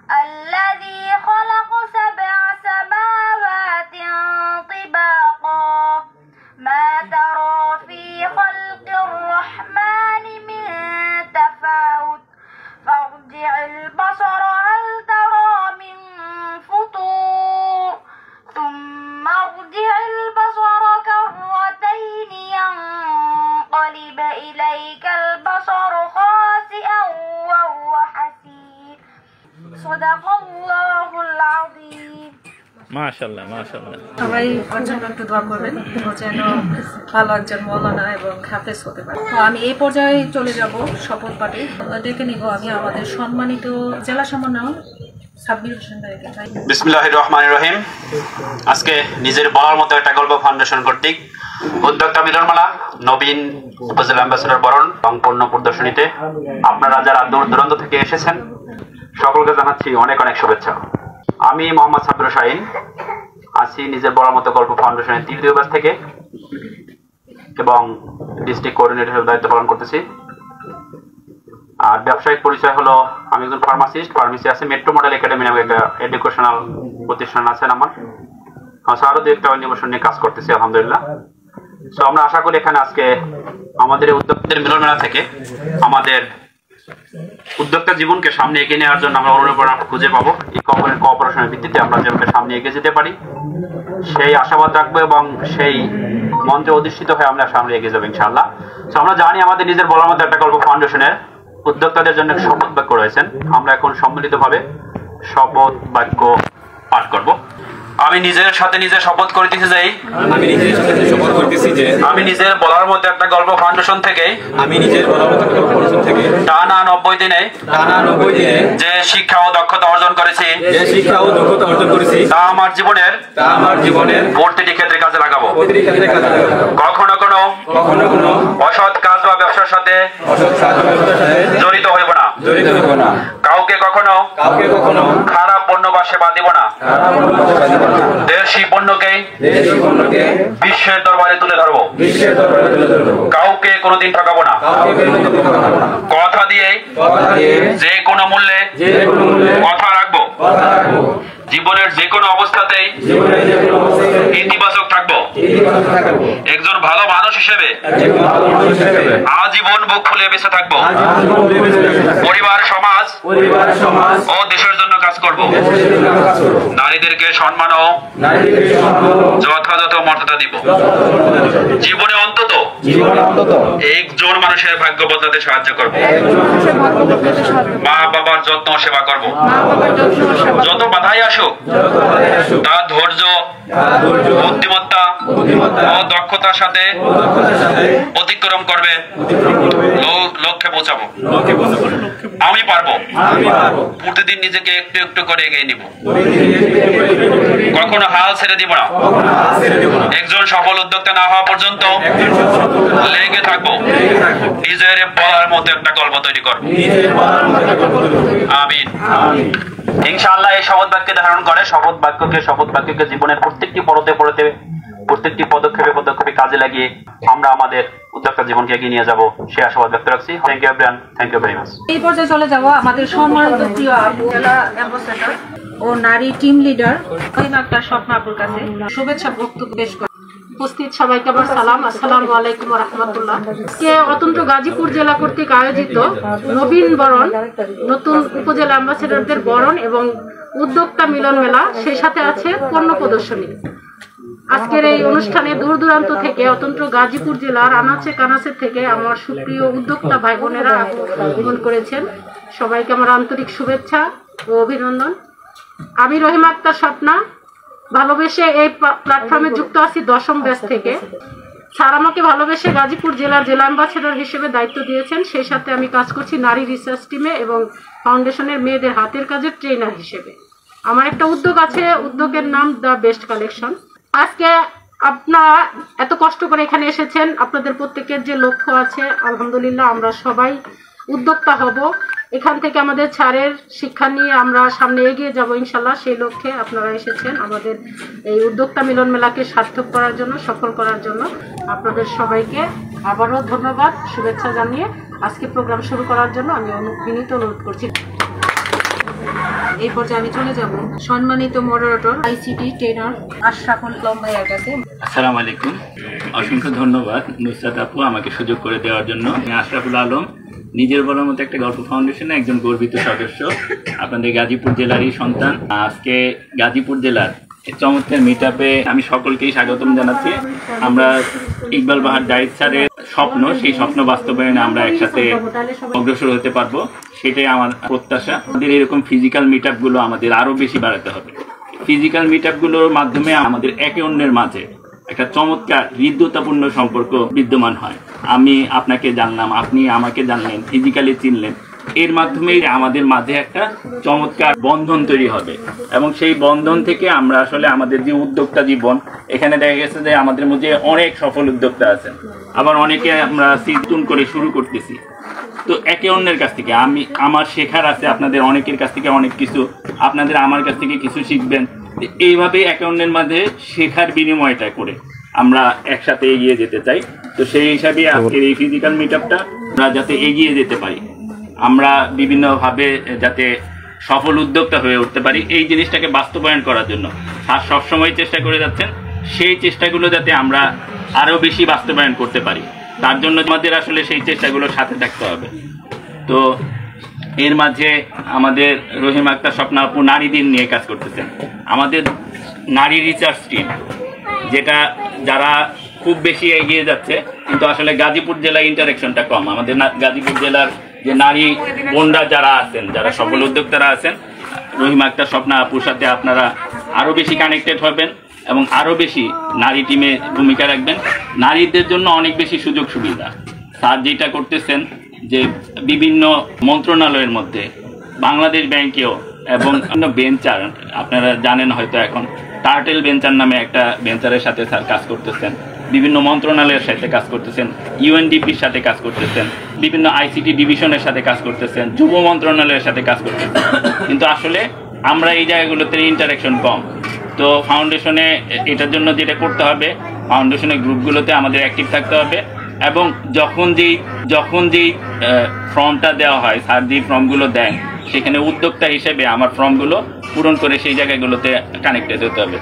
الذي خلق 7 سماوات طباقا ما ترى في خلق الرحمن من تفاوت فارجع البصر هل ترى من فطور ثم ارجع البصر كرتين ينقلب إليك البصر خاسئا وهو حسير صدق الله العظيم মাশাআল্লাহ মাশাআল্লাহ সবাই ওর জন্য একটু দোয়া করবেন ও যেন ভালো একজন মওলানা এবং হাফেজ হতে পারে। তো আমি এই পর্যায়ে চলে যাব শপথ পাঠে ডেকে নিব আমি আমাদের সম্মানিত জেলা সমন্বয়ক সাব্বির হোসেন ভাইকে। বিসমিল্লাহির রহমানির রহিম। আজকে নিজের বলার মতো একটা গল্প ফাউন্ডেশন কর্তৃক উদ্যোক্তা মিলনমেলা নবীন উপজেলা অ্যাম্বাসেডর বরণ রংপূর্ণ প্রদর্শনীতে আপনারা যারা দূর দূরান্ত থেকে এসেছেন সকলকে জানাচ্ছি অনেক অনেক শুভেচ্ছা। আমি মোহাম্মদ সাব্বির শাহিন আছি নিজের বলার মতো গল্প ফাউন্ডেশনের তৃতীয় ব্যাচ থেকে এবং ডিস্ট্রিক্ট কোঅর্ডিনেটর হিসেবে দায়িত্ব পালন করতেছি। আর ব্যবসায়িক পরিচয় হলো আমি একজন ফার্মাসিস্ট, ফার্মেসি আছে মেট্রো মডেল একাডেমি নামে একটা এডুকেশনাল প্রতিষ্ঠান আছেন আমার, আরো দু একটা অন্বেষণ নিয়ে কাজ করতেছি আলহামদুলিল্লাহ। তো আমরা আশা করি এখানে আজকে আমাদের উদ্যোক্তাদের মিলন মেলা থেকে আমাদের উদ্যোক্তা জীবনকে সামনে এগিয়ে নেওয়ার জন্য আমরা অনুপ্রেরণা খুঁজে পাবো। এই কোঅপারেশনের ভিত্তিতে আমরা যেভাবে সামনে এগিয়ে যেতে পারি সেই আশাবাদ রাখবো এবং সেই মন্ত্রে অধিষ্ঠিত হয়ে আমরা সামনে এগিয়ে যাবো ইনশাআল্লাহ। তো আমরা জানি আমাদের নিজের বলার মতো একটা গল্প ফাউন্ডেশনের উদ্যোক্তাদের জন্য শপথ বাক্য রয়েছেন। আমরা এখন সম্মিলিতভাবে শপথ বাক্য পাঠ করব। আমি নিজের সাথে নিজে শপথ করিতেছি যে আমি নিজের বলার মতো একটা গল্প ফাউন্ডেশন থেকে টানা 90 দিনে যে শিক্ষা ও দক্ষতা অর্জন করেছি তা আমার জীবনের প্রতিটি ক্ষেত্রে কাজে লাগাবো। কখনো কোনো অসৎ কাজ বা ব্যবসার সাথে জড়িত হইব না। কাউকে কখনো খারাপ পণ্য বা সেবা দিব না। দেশি পণ্যকে বিশ্বের দরবারে তুলে ধরবো। কাউকে কোনোদিন ঠকাবো না। কথা দিয়ে যে কোনো মূল্যে কথা রাখবো। জীবনের যে কোনো অবস্থাতেই ইতিবাচক থাকবো। একজন ভালো মানুষ হিসেবে আজীবন বুক খুলে বেঁচে থাকবো। পরিবার সমাজ ও দেশের জন্য কাজ করব। নারীদেরকে সম্মান ও যথাযথ মর্যাদা দিব। জীবনে অন্তত একজন মানুষের ভাগ্য বদলাতে সাহায্য করব। মা বাবার যত্ন সেবা করব। যত বাধাই আসুক তা ধৈর্য বুদ্ধিমত্তা ও দক্ষতার সাথে অতিক্রম করবে। লক্ষ্যে পৌঁছাবো। আমি পারবো। প্রতিদিন নিজেকে একটু একটু করে এগিয়ে নিব। কখনো হাল ছেড়ে দিব না। একজন সফল উদ্যোক্তা না হওয়া পর্যন্ত লেগে থাকবো। নিজের বলার মতো একটা গল্প তৈরি করবো। আমিন। ইনশাআল্লাহ এই শপথ বাক্যে ধারণ করে শপথ বাক্যকে জীবনের প্রত্যেকটি পড়তে প্রত্যেকটি পদক্ষেপে কাজে লাগিয়ে আমরা আমাদের উদ্যোক্তা জীবনকে এগিয়ে নিয়ে যাব সে আশাবাদ ব্যক্ত রাখছি। Thank you everyone, thank you very much. এই পর্যায়ে চলে যাব আমাদের সম্মানিত প্রিয় জেলা অ্যাম্বাসেডর ও নারী টিম লিডার একটা স্বপ্না আপুর কাছে শুভেচ্ছা বক্তব্য পেশ করে। উপস্থিত সবাইকে আমার সালাম, আসসালামু আলাইকুম ওয়া রাহমাতুল্লাহ। আজকে অত্যন্ত গাজীপুর জেলা কর্তৃক আয়োজিত নবীন বরণ নতুন উপজেলা অ্যাম্বাসেডরদের বরণ এবং উদ্যোক্তা মিলন মেলা, সেই সাথে আছে পণ্য প্রদর্শনী। আজকের এই অনুষ্ঠানে দূর দূরান্ত থেকে অত্যন্ত গাজীপুর জেলার আনাচে কানাচে থেকে আমার সুপ্রিয় উদ্যোক্তা ভাই বোনেরা আগমন করেছেন। সবাইকে আমার আন্তরিক শুভেচ্ছা ও অভিনন্দন। আমি রহিমা আক্তার স্বপ্না ভালোবেসে এই প্ল্যাটফর্মে যুক্ত আছি 10ম ব্যাচ থেকে। স্যার আমাকে ভালোবেসে গাজীপুর জেলা অ্যাম্বাসেডর হিসেবে দায়িত্ব দিয়েছেন। সেই সাথে আমি কাজ করছি নারী রিসার্চ টিমে এবং ফাউন্ডেশনের মেয়েদের হাতের কাজের ট্রেনার হিসেবে। আমার একটা উদ্যোগ আছে, উদ্যোগের নাম দ্য বেস্ট কালেকশন। আজকে আপনারা এত কষ্ট করে এখানে এসেছেন, আপনাদের প্রত্যেকের যে লক্ষ্য আছে আলহামদুলিল্লাহ আমরা সবাই উদ্যোক্তা হব। এখান থেকে আমাদের ছাড়ের শিক্ষা নিয়ে আমরা সামনে এগিয়ে যাব ইনশাল্লাহ। সেই লক্ষ্যে আপনারা এসেছেন আমাদের এই উদ্যোক্তা মিলন মেলাকে সার্থক করার জন্য, সফল করার জন্য। আপনাদের সবাইকে আবারও ধন্যবাদ, শুভেচ্ছা জানিয়ে আজকে প্রোগ্রাম শুরু করার জন্য আমি বিনীত অনুরোধ করছি। এই পর্যায়ে আমি চলে যাব সম্মানিত moderator ICT trainer Ashraful Alam ভাইয়ের কাছে। আসসালামু আলাইকুম। অসংখ্য ধন্যবাদ নুসরাত আপু আমাকে সুযোগ করে দেওয়ার জন্য। আমি আশরাফুল আলম, নিজের বলার মতো একটা গল্প ফাউন্ডেশনে একজন গর্বিত সদস্য, আপনাদের গাজীপুর জেলারই সন্তান। আজকে গাজীপুর জেলার চমৎকার মিট আপে আমি সকলকেই স্বাগতম জানাচ্ছি। আমরা ইকবাল বাহার জাহিদ স্যারের স্বপ্ন, সেই স্বপ্ন বাস্তবায়নে আমরা একসাথে অগ্রসর হতে পারবো, সেটাই আমার প্রত্যাশা। আমাদের এরকম ফিজিক্যাল মিট আপগুলো আমাদের আরও বেশি বাড়াতে হবে। ফিজিক্যাল মিট আপগুলোর মাধ্যমে আমাদের একে অন্যের মাঝে একটা চমৎকার হৃদ্যতাপূর্ণ সম্পর্ক বিদ্যমান হয়। আমি আপনাকে জানলাম, আপনি আমাকে জানলেন, ফিজিক্যালি চিনলেন, এর মাধ্যমেই আমাদের মাঝে একটা চমৎকার বন্ধন তৈরি হবে এবং সেই বন্ধন থেকে আমরা আসলে আমাদের যে উদ্যোক্তা জীবন, এখানে দেখা গেছে যে আমাদের মধ্যে অনেক সফল উদ্যোক্তা আছেন, আবার অনেকে আমরা নতুন করে শুরু করতেছি। তো একে অন্যের কাছ থেকে আমার শেখার আছে, আপনাদের অনেকের কাছ থেকে অনেক কিছু, আপনাদের আমার কাছ থেকে কিছু শিখবেন। এইভাবে একে অন্যের মাঝে শেখার বিনিময়টা করে আমরা একসাথে এগিয়ে যেতে চাই। তো সেই হিসাবে আজকের এই ফিজিক্যাল মিট আপটা আমরা যাতে এগিয়ে যেতে পারি, আমরা বিভিন্নভাবে যাতে সফল উদ্যোক্তা হয়ে উঠতে পারি, এই জিনিসটাকে বাস্তবায়ন করার জন্য আর সবসময় চেষ্টা করে যাচ্ছেন। সেই চেষ্টাগুলো যাতে আমরা আরও বেশি বাস্তবায়ন করতে পারি, তার জন্য আমাদের আসলে সেই চেষ্টাগুলোর সাথে থাকতে হবে। তো এর মাঝে আমাদের রহিমা আক্তার স্বপ্না আপু নারীদের নিয়ে কাজ করতেছেন। আমাদের নারী রিসার্চ টিম, যেটা যারা খুব বেশি এগিয়ে যাচ্ছে, কিন্তু আসলে গাজীপুর জেলায় ইন্টারেকশনটা কম। আমাদের গাজীপুর জেলার যে নারী বোনরা যারা আছেন, যারা সফল উদ্যোক্তারা আছেন, রহিমা আক্তার স্বপ্না আপুর সাথে আপনারা আরও বেশি কানেক্টেড হবেন এবং আরও বেশি নারী টিমে ভূমিকা রাখবেন। নারীদের জন্য অনেক বেশি সুযোগ সুবিধা স্যার যেটা করতেছেন, যে বিভিন্ন মন্ত্রণালয়ের মধ্যে, বাংলাদেশ ব্যাংকেও এবং বেঞ্চার, আপনারা জানেন হয়তো এখন টার্টেল বেঞ্চার নামে একটা বেঞ্চারের সাথে স্যার কাজ করতেছেন, বিভিন্ন মন্ত্রণালয়ের সাথে কাজ করতেছেন, ইউএনডিপির সাথে কাজ করতেছেন, বিভিন্ন আইসিটি ডিভিশনের সাথে কাজ করতেছেন, যুব মন্ত্রণালয়ের সাথে কাজ করতেছেন। কিন্তু আসলে আমরা এই জায়গাগুলোতে ইন্টারাকশন কম। তো ফাউন্ডেশনে এটার জন্য যেটা করতে হবে, ফাউন্ডেশনের গ্রুপগুলোতে আমাদের অ্যাক্টিভ থাকতে হবে এবং যখন যেই ফর্মটা দেওয়া হয়, স্যার যেই ফর্মগুলো দেন, সেখানে উদ্যোক্তা হিসেবে আমার ফর্মগুলো পূরণ করে সেই জায়গাগুলোতে কানেক্টেড হতে হবে।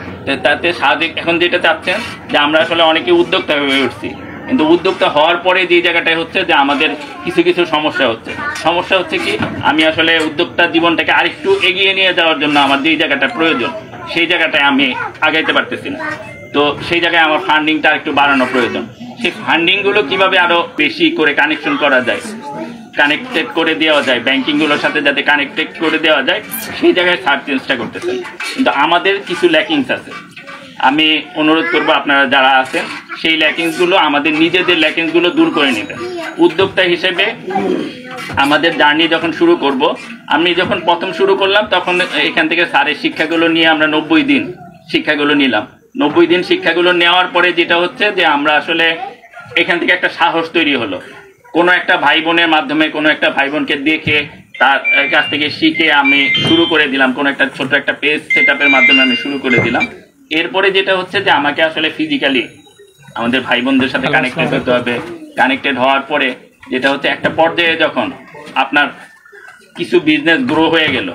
তাতে সাদিক এখন যেটা চাচ্ছেন যে আমরা আসলে অনেকে উদ্যোক্তা হয়ে উঠছি, কিন্তু উদ্যোক্তা হওয়ার পরে যে জায়গাটায় হচ্ছে যে আমাদের কিছু কিছু সমস্যা হচ্ছে কি, আমি আসলে উদ্যোক্তা জীবনটাকে আরেকটু এগিয়ে নিয়ে যাওয়ার জন্য আমার যেই জায়গাটা প্রয়োজন, সেই জায়গাটায় আমি আগাইতে পারতেছি না। তো সেই জায়গায় আমার ফান্ডিংটা আরেকটু বাড়ানো প্রয়োজন। সেই ফান্ডিংগুলো কিভাবে আরও বেশি করে কানেকশন করা যায়, কানেক্টেড করে দেওয়া যায়, ব্যাংকিংগুলোর সাথে যাতে কানেক্টেড করে দেওয়া যায়, সেই জায়গায় সার্চ চেঞ্জটা করতেছেন। কিন্তু আমাদের কিছু ল্যাকিংস আছে। আমি অনুরোধ করব আপনারা যারা আছেন, সেই ল্যাকিংসগুলো, আমাদের নিজেদের ল্যাকিংসগুলো দূর করে নেবেন। উদ্যোক্তা হিসেবে আমাদের জার্নি যখন শুরু করব, আমি যখন প্রথম শুরু করলাম তখন এখান থেকে স্যারের শিক্ষাগুলো নিয়ে আমরা 90 দিন শিক্ষাগুলো নিলাম। 90 দিন শিক্ষাগুলো নেওয়ার পরে যেটা হচ্ছে যে আমরা আসলে এখান থেকে একটা সাহস তৈরি হলো। কোনো একটা ভাই বোনের মাধ্যমে, কোনো একটা ভাই বোনকে দেখে তার কাছ থেকে শিখে আমি শুরু করে দিলাম, কোনো একটা ছোট একটা পেজ সেট আপের মাধ্যমে আমি শুরু করে দিলাম। এরপরে যেটা হচ্ছে যে আমাকে আসলে ফিজিক্যালি আমাদের ভাই বোনদের সাথে কানেক্টেড হতে হবে। কানেক্টেড হওয়ার পরে যেটা হচ্ছে একটা পর্যায়ে যখন আপনার কিছু বিজনেস গ্রো হয়ে গেল,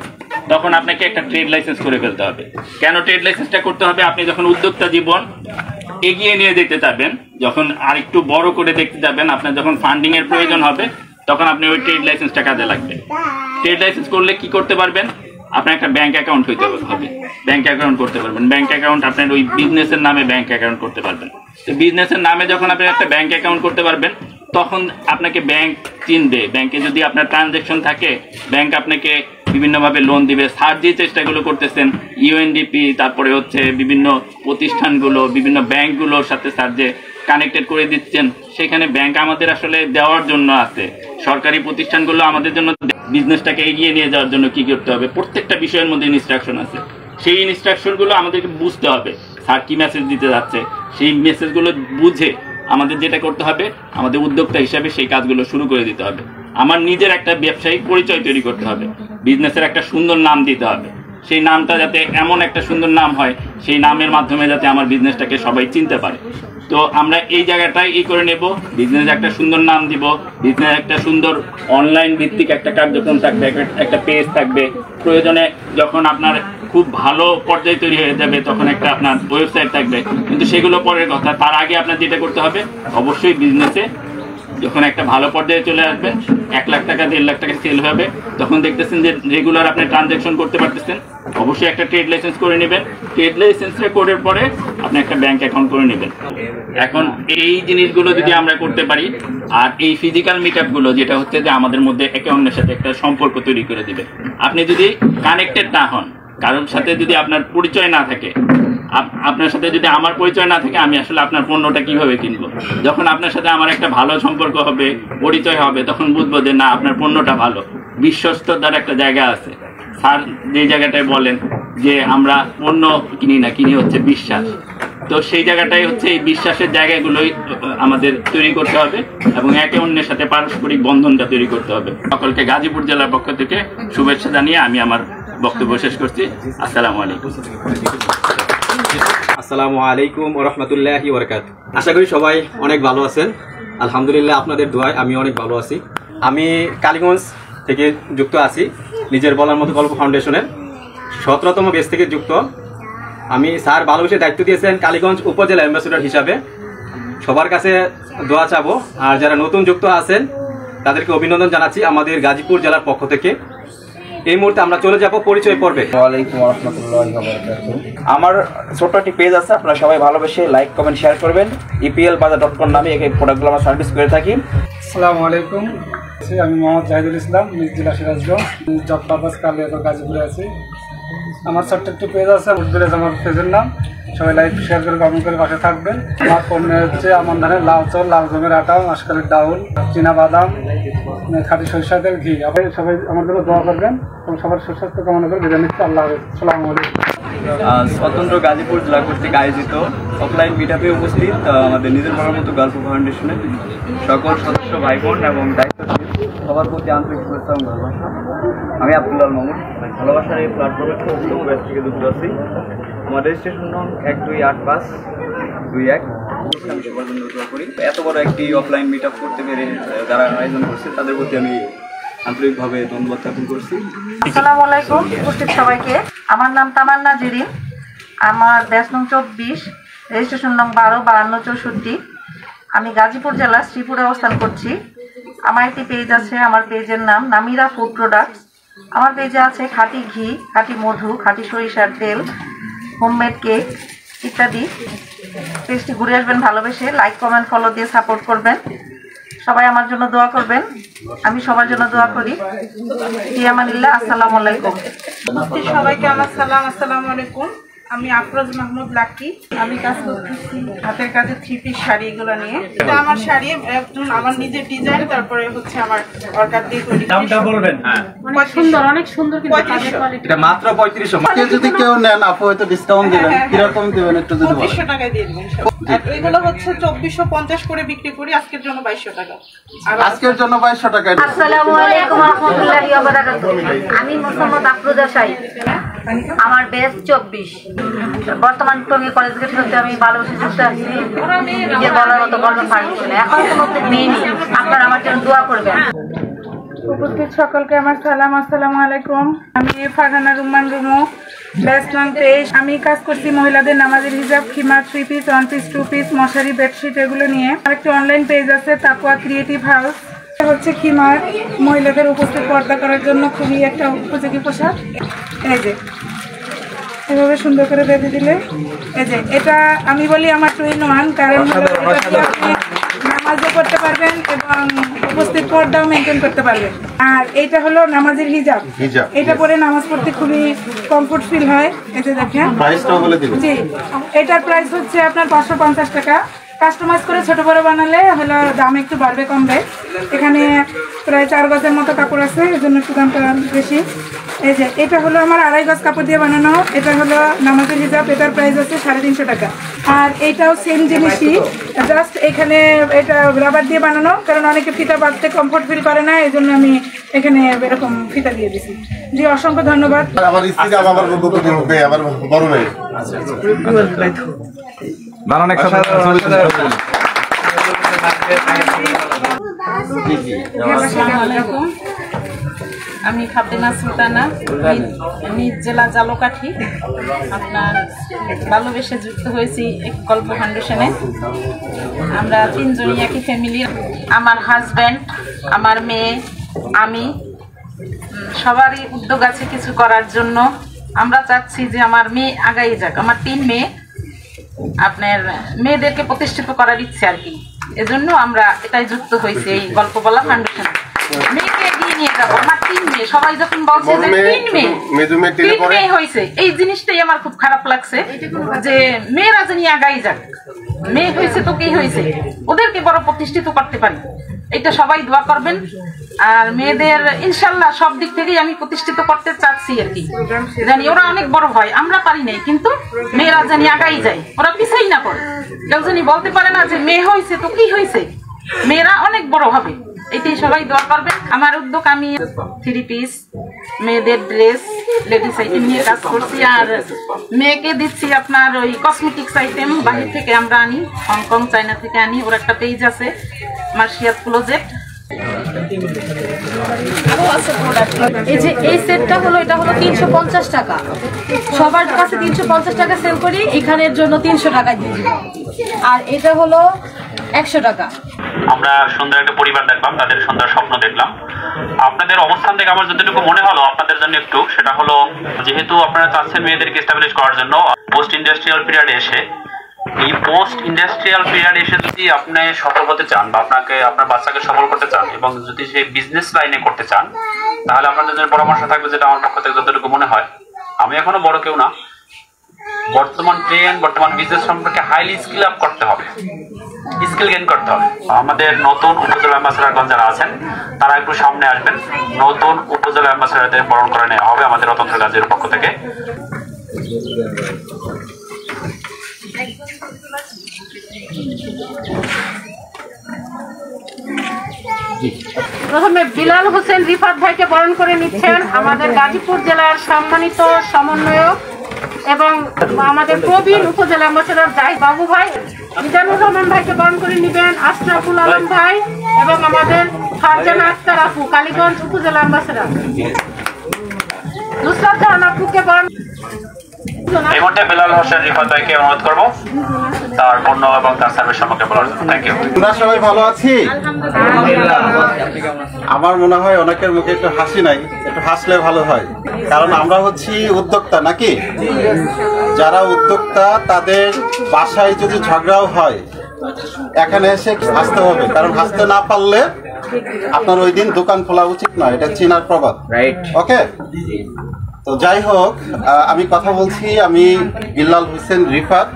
তখন আপনাকে একটা ট্রেড লাইসেন্স করে ফেলতে হবে। কেন ট্রেড লাইসেন্সটা করতে হবে? আপনি যখন উদ্যোক্তা জীবন এগিয়ে নিয়ে যেতে যাবেন, যখন আর একটু বড় করে দেখতে যাবেন, আপনার যখন ফান্ডিং এর প্রয়োজন হবে, তখন আপনি ওই ট্রেড লাইসেন্সটা কাজে লাগবে। ট্রেড লাইসেন্স করলে কি করতে পারবেন? আপনার একটা ব্যাংক অ্যাকাউন্ট হইতে হবে, ব্যাংক অ্যাকাউন্ট করতে পারবেন। ব্যাংক অ্যাকাউন্ট আপনার ওই বিজনেসের নামে ব্যাংক অ্যাকাউন্ট করতে পারবেন। তো বিজনেসের নামে যখন আপনি একটা ব্যাংক অ্যাকাউন্ট করতে পারবেন, তখন আপনাকে ব্যাংক চিনবে। ব্যাংকে যদি আপনার ট্রানজ্যাকশন থাকে, ব্যাংক আপনাকে বিভিন্নভাবে লোন দিবে। স্যার যে চেষ্টাগুলো করতেছেন, ইউএনডিপি, তারপরে হচ্ছে বিভিন্ন প্রতিষ্ঠানগুলো, বিভিন্ন ব্যাংকগুলোর সাথে স্যার যে কানেক্টেড করে দিচ্ছেন, সেখানে ব্যাংক আমাদের আসলে দেওয়ার জন্য আছে। সরকারি প্রতিষ্ঠানগুলো আমাদের জন্য বিজনেসটাকে এগিয়ে নিয়ে যাওয়ার জন্য কি করতে হবে, প্রত্যেকটা বিষয়ের মধ্যে ইনস্ট্রাকশন আছে। সেই ইনস্ট্রাকশনগুলো আমাদেরকে বুঝতে হবে, স্যার কি মেসেজ দিতে যাচ্ছে, সেই মেসেজগুলো বুঝে আমাদের যেটা করতে হবে, আমাদের উদ্যোক্তা হিসাবে সেই কাজগুলো শুরু করে দিতে হবে। আমার নিজের একটা ব্যবসায়িক পরিচয় তৈরি করতে হবে, বিজনেসের একটা সুন্দর নাম দিতে হবে। সেই নামটা যাতে এমন একটা সুন্দর নাম হয়, সেই নামের মাধ্যমে যাতে আমার বিজনেসটাকে সবাই চিনতে পারে। তো আমরা এই জায়গাটায় করে নেব, বিজনেস একটা সুন্দর নাম দিব, বিজনেস একটা সুন্দর অনলাইন ভিত্তিক একটা কার্যক্রম থাকবে, একটা পেজ থাকবে। প্রয়োজনে যখন আপনার খুব ভালো পর্যায়ে তৈরি হয়ে যাবে তখন একটা আপনার ওয়েবসাইট থাকবে, কিন্তু সেগুলো পরের কথা। তার আগে আপনার যেটা করতে হবে, অবশ্যই বিজনেসে যখন একটা ভালো পর্যায়ে চলে আসবেন, 1 লাখ টাকা 1.5 লাখ টাকা সেল হবে, তখন দেখতেছেন যে রেগুলার আপনি ট্রানজ্যাকশন করতে পারতেছেন, অবশ্যই একটা ট্রেড লাইসেন্স করে নেবেন। ট্রেড লাইসেন্সটা করার পরে আপনি একটা ব্যাংক অ্যাকাউন্ট করে নেবেন। এখন এই জিনিসগুলো যদি আমরা করতে পারি, আর এই ফিজিক্যাল মিটআপগুলো যেটা হচ্ছে যে আমাদের মধ্যে একে অন্যের সাথে একটা সম্পর্ক তৈরি করে দিবে। আপনি যদি কানেক্টেড না হন, কারোর সাথে যদি আপনার পরিচয় না থাকে, আপনার সাথে যদি আমার পরিচয় না থাকে, আমি আসলে আপনার পণ্যটা কিভাবে কিনবো? যখন আপনার সাথে আমার একটা ভালো সম্পর্ক হবে, পরিচয় হবে, তখন বুঝবো যে না, আপনার পণ্যটা ভালো, বিশ্বস্ততার একটা জায়গা আছে। স্যার যে জায়গাটায় বলেন যে আমরা পণ্য কিনি না, কিনি হচ্ছে বিশ্বাস। তো সেই জায়গাটাই হচ্ছে এই বিশ্বাসের জায়গাগুলোই আমাদের তৈরি করতে হবে এবং একে অন্যের সাথে পারস্পরিক বন্ধনটা তৈরি করতে হবে। সকলকে গাজীপুর জেলার পক্ষ থেকে শুভেচ্ছা জানিয়ে আমি আমার বক্তব্য শেষ করছি। আসসালামু আলাইকুম। আসসালামু আলাইকুম ওয়া রাহমাতুল্লাহি ওয়া বারাকাতুহু। আশা করি সবাই অনেক ভালো আছেন। আলহামদুলিল্লাহ, আপনাদের দোয়ায় আমি অনেক ভালো আছি। আমি কালীগঞ্জ থেকে যুক্ত আছি, নিজের বলার মতো গল্প ফাউন্ডেশনের 17তম বেচ থেকে যুক্ত। আমি স্যার ভালোবেসে দায়িত্ব দিয়েছেন কালীগঞ্জ উপজেলা অ্যাম্বাসেডর হিসাবে। সবার কাছে দোয়া চাবো, আর যারা নতুন যুক্ত আছেন তাদেরকে অভিনন্দন জানাচ্ছি আমাদের গাজীপুর জেলার পক্ষ থেকে। এই মুহূর্তে আমরা চলে যাব পরিচয় পর্বে। ওয়ালাইকুম রাহমাতুল্লাহি ওয়া বারাকাতুহু। আমার ছোট্ট একটি পেজ আছে, আপনারা সবাই ভালোবেসে লাইক কমেন্ট শেয়ার করবেন। eplbazaar.com নামে এই প্রোডাক্টগুলো আমরা সার্ভিস করে থাকি। আসসালামু আলাইকুম, আমি মোহাম্মদ জাহিদুল ইসলাম, নিজ জেলা সিরাজগঞ্জ, জব পারপাস কালিয়াকৈর গাজীপুরে আছি। আমার ছোট্ট একটি পেজ আছে, উদ্ভিজ আমার পেজের নাম। সবাই লাইক শেয়ার করে কমেন্ট করে পাশে থাকবেন। আমার পণ্য হচ্ছে আমন ধানের লাউ চাল, লাল জমের আটা, মাসকালের ডাউল, চীনা বাদাম, খাঁটি সরিষা তেল, ঘি। সবাই আমার জন্য দোয়া করবেন এবং সবার সুস্বাস্থ্য কামনা করে বিদায় নিচ্ছি। আল্লাহ হাফেজ। আসসালামু আলাইকুম। স্বতন্ত্র গাজীপুর জেলা কর্তৃক আয়োজিত অফলাইন মিটআপে উপস্থিত আমাদের নিজের বলার মতো গল্প ফাউন্ডেশনের সকল সদস্য ভাই বোন এবং দায়িত্বশীল সবার প্রতি আন্তরিক শুভেচ্ছা এবং ভালোবাসা। আমি আব্দুল্লাহ মামুন, ভালোবাসার এই প্ল্যাটফর্মের 14তম ব্যাচ থেকে যুক্ত আছি। আমার রেজিস্ট্রেশন নং 128521। আমি সবার জন্য দোয়া করি। এত বড় একটি অফলাইন মিটআপ করতে পেরে যারা আয়োজন করছে তাদের প্রতি আমি আন্তরিকভাবে ধন্যবাদ জ্ঞাপন করছি। আসসালামু আলাইকুম উপস্থিত সবাইকে। আমার নাম তামান্না জেরিন, আমার ব্যাচ নং 24, রেজিস্ট্রেশন নং 125264। আমি গাজীপুর জেলা শ্রীপুরে অবস্থান করছি। আমার একটি পেজ আছে, আমার পেজের নাম নামিরা ফুড প্রোডাক্টস। আমার পেজে আছে খাঁটি ঘি, খাঁটি মধু, খাঁটি সরিষার তেল, হোমমেড কেক ইত্যাদি। পেজটি ঘুরে আসবেন ভালোবেসে, লাইক কমেন্ট ফলো দিয়ে সাপোর্ট করবেন। সবাই আমার জন্য দোয়া করবেন, আমি সবার জন্য দোয়া করি। ইয়ামানিল্লাহ। আসসালামু আলাইকুম। সবাইকে আমার সালাম। আসসালামু আলাইকুম। আমি আফরোজ মাহমুদ লাকি। আমি কাজ করতেছি হাতের কাজে 3 পিস শাড়ি এগুলো নিয়ে। এটা আমার শাড়ি একদম আমার নিজের ডিজাইন, তারপরে হচ্ছে আমার অর্ডার দিয়ে তৈরি। দামটা বলবেন? হ্যাঁ, অনেক সুন্দর, অনেক সুন্দর। কিন্তু এটা মাত্র 3500। যদি কেউ নেন আপু হয়তো ডিসকাউন্ট দিবেন। কিরকম দিবেন একটু যদি বলেন? 2500 টাকায় দিয়ে দিবেন। আর এগুলো হচ্ছে 2450 করে বিক্রি করি, আজকের জন্য 2200 টাকা। আর আজকের জন্য 2200 টাকা। আসসালামু আলাইকুম ওয়া রাহমাতুল্লাহি ওয়া বারাকাতুহু। আমি মোহাম্মদ আফরোজা শাহী, আমার বেস 24। বর্তমান টঙ্গী কলেজ গেট হতে আমি ভালোবেসে যুক্ত আছি নিজের বলার মতো গল্প ফাউন্ডেশনে। এখন কোনো মেয়ে আপনারা আমার জন্য দোয়া করবেন। উপস্থিত সকলকে আমার সালাম। আসসালামু আলাইকুম। আমি ফারহানা রুমান রুমু, ব্যাচ নং 23। আমি কাজ করছি মহিলাদের নামাজের হিজাব, খিমা, 3 পিস, 1 পিস, 2 পিস, মশারি, বেডশিট এগুলো নিয়ে। আরেকটি অনলাইন পেজ আছে তাকওয়া ক্রিয়েটিভ হাউস। হচ্ছে খিমার মহিলাদের উপস্থিত পর্দা করার জন্য খুবই একটা উপযোগী পোশাক। এই যে এভাবে সুন্দর করে বেঁধে দিলে, এই যে এটা আমি বলি আমার 2 in 1, কারণ আপনি নামাজও করতে পারবেন এবং উপস্থিত পর্দাও মেনটেন করতে পারবেন। আর এইটা হলো নামাজের হিজাব। এটা পরে নামাজ পড়তে খুবই কমফোর্ট ফিল হয়। এটা দেখেন, প্রাইসটাও বলে দিবেন। জি, এটার প্রাইস হচ্ছে আপনার 550 টাকা। কাস্টমাইজ করে ছোট বড় বানালে হলো দাম একটু বাড়বে কমবে। এখানে প্রায় 4 গজের মতো কাপড় আছে, এর জন্য একটু দামটা বেশি। এই যে এটা হলো আমার 2.5 গজ কাপড় দিয়ে বানানো। এটা হলো নামাজের হিজাব, এটার প্রাইস আছে 350 টাকা। আর এইটাও সেম জিনিসই, জাস্ট এখানে এটা রাবার দিয়ে বানানো, কারণ অনেকে ফিতা বাঁধতে কমফোর্ট ফিল করে না, এই জন্য আমি এখানে এরকম ফিতা দিয়ে দিছি। জি, অসংখ্য ধন্যবাদ। আমার স্ত্রী আমার বড় ভাই। দাঁড়ান একসাথে আমি ফাতেমা সুলতানা, নিজ জেলা জালকাঠি। আপনার ভালোবেসে যুক্ত হয়েছি এক গল্প ফাউন্ডেশনে। আমরা তিনজনই একই ফ্যামিলির। আমার হাজব্যান্ড, আমার মেয়ে, আমি, সবারই উদ্যোগ আছে কিছু করার জন্য। আমরা চাচ্ছি যে আমার মেয়ে আগাই যাক। আমার 3 মেয়ে, আপনার মেয়েদেরকে প্রতিষ্ঠিত করার ইচ্ছে আর কি। এজন্য আমরা এটাই যুক্ত হয়েছি এই গল্প বলা ফাউন্ডেশন। মেয়েকে এগিয়ে নিয়ে যাবো। আমার 3 মেয়ে, সবাই যখন বলছে যে 3 মেয়ে হয়েছে, এই জিনিসটাই আমার খুব খারাপ লাগছে যে মেয়েরা জানি আগাই যাক। মেয়ে হয়েছে তো কি হয়েছে, ওদেরকে বড় প্রতিষ্ঠিত করতে পারি। এটা সবাই দোয়া করবেন। আর মেয়েদের ইনশাল্লাহ সব দিক থেকেই আমি প্রতিষ্ঠিত করতে চাচ্ছি আর কি। জানি ওরা অনেক বড় হয়, আমরা পারি নাই, কিন্তু মেয়েরা জানি আগাই যায়, ওরা পিছাই না পড়ে। কেউ জানি বলতে পারে না যে মেয়ে হয়েছে তো কি হয়েছে, মেয়েরা অনেক বড় হবে। এটাই সবাই দোয়া করবেন। আমার উদ্যোগ, আমি 3 পিস মেয়েদের ড্রেস, লেডিস আইটেম নিয়ে কাজ করছি। আর মেয়েকে দিচ্ছি আপনার ওই কসমেটিক্স আইটেম বাহির থেকে আমরা আনি, হংকং, চায়না থেকে আনি। ওর একটা পেজ আছে, মার্শিয়াত ক্লোজেট। এই যে এই সেটটা হলো, এটা হলো 350 টাকা। সবার কাছে 350 টাকা সেল করি, এখানের জন্য 300 টাকা দিই। আর এটা হলো 100 টাকা। আমরা সুন্দর একটা পরিবার দেখলাম, তাদের সুন্দর স্বপ্ন দেখলাম। আপনাদের অবস্থান থেকে আমার যতটুকু মনে হলো আপনাদের জন্য একটু, সেটা হলো যেহেতু আপনারা চাচ্ছেন মেয়েদেরকে এস্টাবলিশ করার জন্য, পোস্ট ইন্ডাস্ট্রিয়াল পিরিয়ডে এসে, এই পোস্ট ইন্ডাস্ট্রিয়াল পিরিয়ড এসে যদি আপনি সফল হতে চান বা আপনার বাচ্চাকে সফল করতে চান এবং যদি সেই বিজনেস লাইনে করতে চান, তাহলে আপনাদের জন্য পরামর্শ থাকবে, যেটা আমার পক্ষ থেকে যতটুকু মনে হয়। আমি এখনো বড় কেউ না, বর্তমান ট্রেন্ড, বর্তমান বিজনেস সম্পর্কে হাইলি স্কিল আপ করতে হবে, স্কিল গেইন করতে হবে। আমাদের নতুন উপজেলা অ্যাম্বাসেডরগণ যারা আছেন তারা একটু সামনে আসবেন। নতুন উপজেলা অ্যাম্বাসেডরদের বরণ করে নেওয়া হবে আমাদের অতন্ত্র গাজীর পক্ষ থেকে। প্রথমে বিলাল হোসেন রিফাত ভাইকে বরণ করে নিচ্ছেন আমাদের গাজীপুর জেলার সম্মানিত সমন্বয়ক এবং আমাদের প্রবীণ উপজেলা অ্যাম্বাসেডর জাহিদ বাবু ভাই। মিজানুর রহমান ভাইকে বরণ করে নিবেন আশরাফুল আলম ভাই এবং আমাদের ফারজানা আক্তার আপু, কালীগঞ্জ উপজেলা অ্যাম্বাসেডর। নুসরাত জাহান আপুকে বরণ। এই মুহূর্তে বিলাল হোসেন রিফাত ভাইকে অনুরোধ করব তার পণ্য এবং তার সার্ভিস সম্পর্কে বলার জন্য। Thank you. আমরা সবাই ভালো আছি। আমার মনে হয় অনেকের মুখে একটু হাসি নাই, একটু হাসলে ভালো হয়, কারণ আমরা হচ্ছি উদ্যোক্তা নাকি। যারা উদ্যোক্তা তাদের বাসায় যদি ঝগড়াও হয় এখানে এসে হাসতে হবে, কারণ হাসতে না পারলে আপনার ওই দিন দোকান খোলা উচিত নয়, এটা চীনার প্রবাদ। রাইট, ওকে। তো যাই হোক, আমি কথা বলছি, আমি বিলাল হোসেন রিফাত,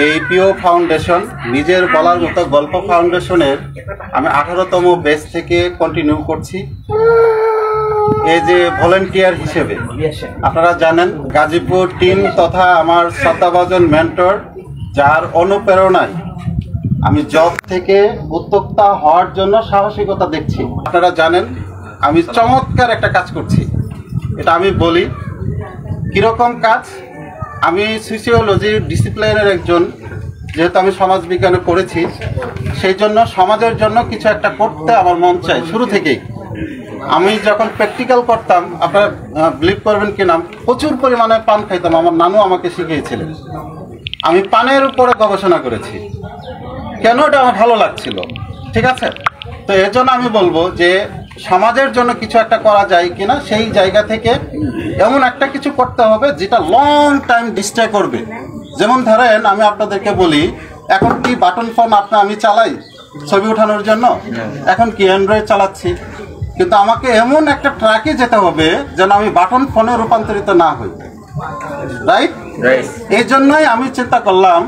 এইপিও ফাউন্ডেশন নিজের বলার মতো গল্প ফাউন্ডেশনের আমি 18তম ব্যাচ থেকে কন্টিনিউ করছি এই যে ভলেন্টিয়ার হিসেবে। আপনারা জানেন গাজীপুর টিম তথা আমার শ্রদ্ধাভাজন মেন্টর, যার অনুপ্রেরণায় আমি জব থেকে উদ্যোক্তা হওয়ার জন্য সাহসিকতা দেখছি। আপনারা জানেন আমি চমৎকার একটা কাজ করছি, এটা আমি বলি। কীরকম কাজ? আমি সোশিওলজি ডিসিপ্লিনের একজন, যেহেতু আমি সমাজ বিজ্ঞানে পড়েছি, সেই জন্য সমাজের জন্য কিছু একটা করতে আমার মন চাই শুরু থেকেই। আমি যখন প্র্যাকটিক্যাল করতাম, আপনারা বিলিভ করবেন কিনা, প্রচুর পরিমাণে পান খাইতাম। আমার নানু আমাকে শিখিয়েছিলেন। আমি পানের উপরে গবেষণা করেছি, কেন এটা আমার ভালো লাগছিল, ঠিক আছে। তো এর জন্য আমি বলবো যে সমাজের জন্য কিছু একটা করা যায় কিনা, সেই জায়গা থেকে এমন একটা কিছু করতে হবে যেটা লং টাইম ডিস্ট্রে করবে। যেমন ধরেন আমি আপনাদেরকে বলি, এখন কি বাটন ফোন আমি চালাই ছবি ওঠানোর জন্য, এখন কি অ্যান্ড্রয়েড চালাচ্ছি, কিন্তু আমাকে এমন একটা ট্র্যাকে যেতে হবে যেন আমি বাটন ফোনে রূপান্তরিত না হই, রাইট। এই জন্যই আমি চিন্তা করলাম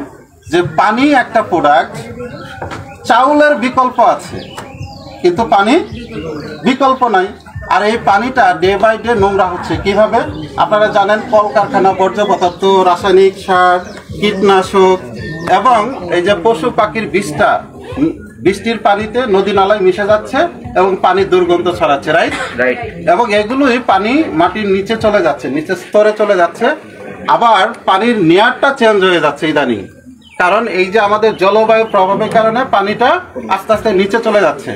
যে পানি একটা প্রোডাক্ট, চাউলের বিকল্প আছে কিন্তু পানি বিকল্প নাই। আর এই পানিটা ডে বাই ডে নোংরা হচ্ছে কিভাবে? আপনারা জানেন কলকারখানা, বর্জ্য পদার্থ, রাসায়নিক সার, কীটনাশক এবং এই যে পশু পাখির বিষটা বৃষ্টির পানিতে নদী নালায় মিশে যাচ্ছে এবং পানির দুর্গন্ধ ছড়াচ্ছে, রাইট। এবং এগুলোই পানি মাটির নিচে চলে যাচ্ছে, নিচের স্তরে চলে যাচ্ছে আবার পানির নেয়ারটা চেঞ্জ হয়ে যাচ্ছে ইদানিং, কারণ এই যে আমাদের জলবায়ু প্রভাবের কারণে পানিটা আস্তে আস্তে নিচে চলে যাচ্ছে।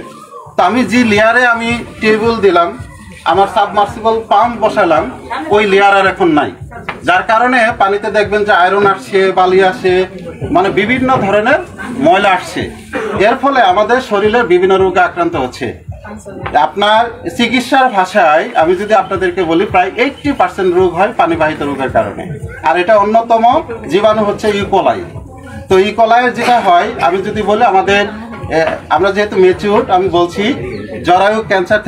তো আমি যে লেয়ারে আমি টেবিল দিলাম, আমার সাবমার্সিবল পাম্প বসালাম, ওই লেয়ার আর এখন নাই, যার কারণে পানিতে দেখবেন যে আয়রন আসছে, বালি আসে, মানে বিভিন্ন ধরনের ময়লা আসছে। এর ফলে আমাদের শরীরের বিভিন্ন রোগে আক্রান্ত হচ্ছে। আপনার চিকিৎসার ভাষায় আমি যদি আপনাদেরকে বলি, প্রায় 80% রোগ হয় পানিবাহিত রোগের কারণে। আর এটা অন্যতম জীবাণু হচ্ছে ইকোলাই। তো ইকোলাইয়ের যেটা হয়, আমি যদি বলি আমাদের আমরা যেহেতু ম্যাচিউর, আমি বলছি জরায়ু ক্যান্সার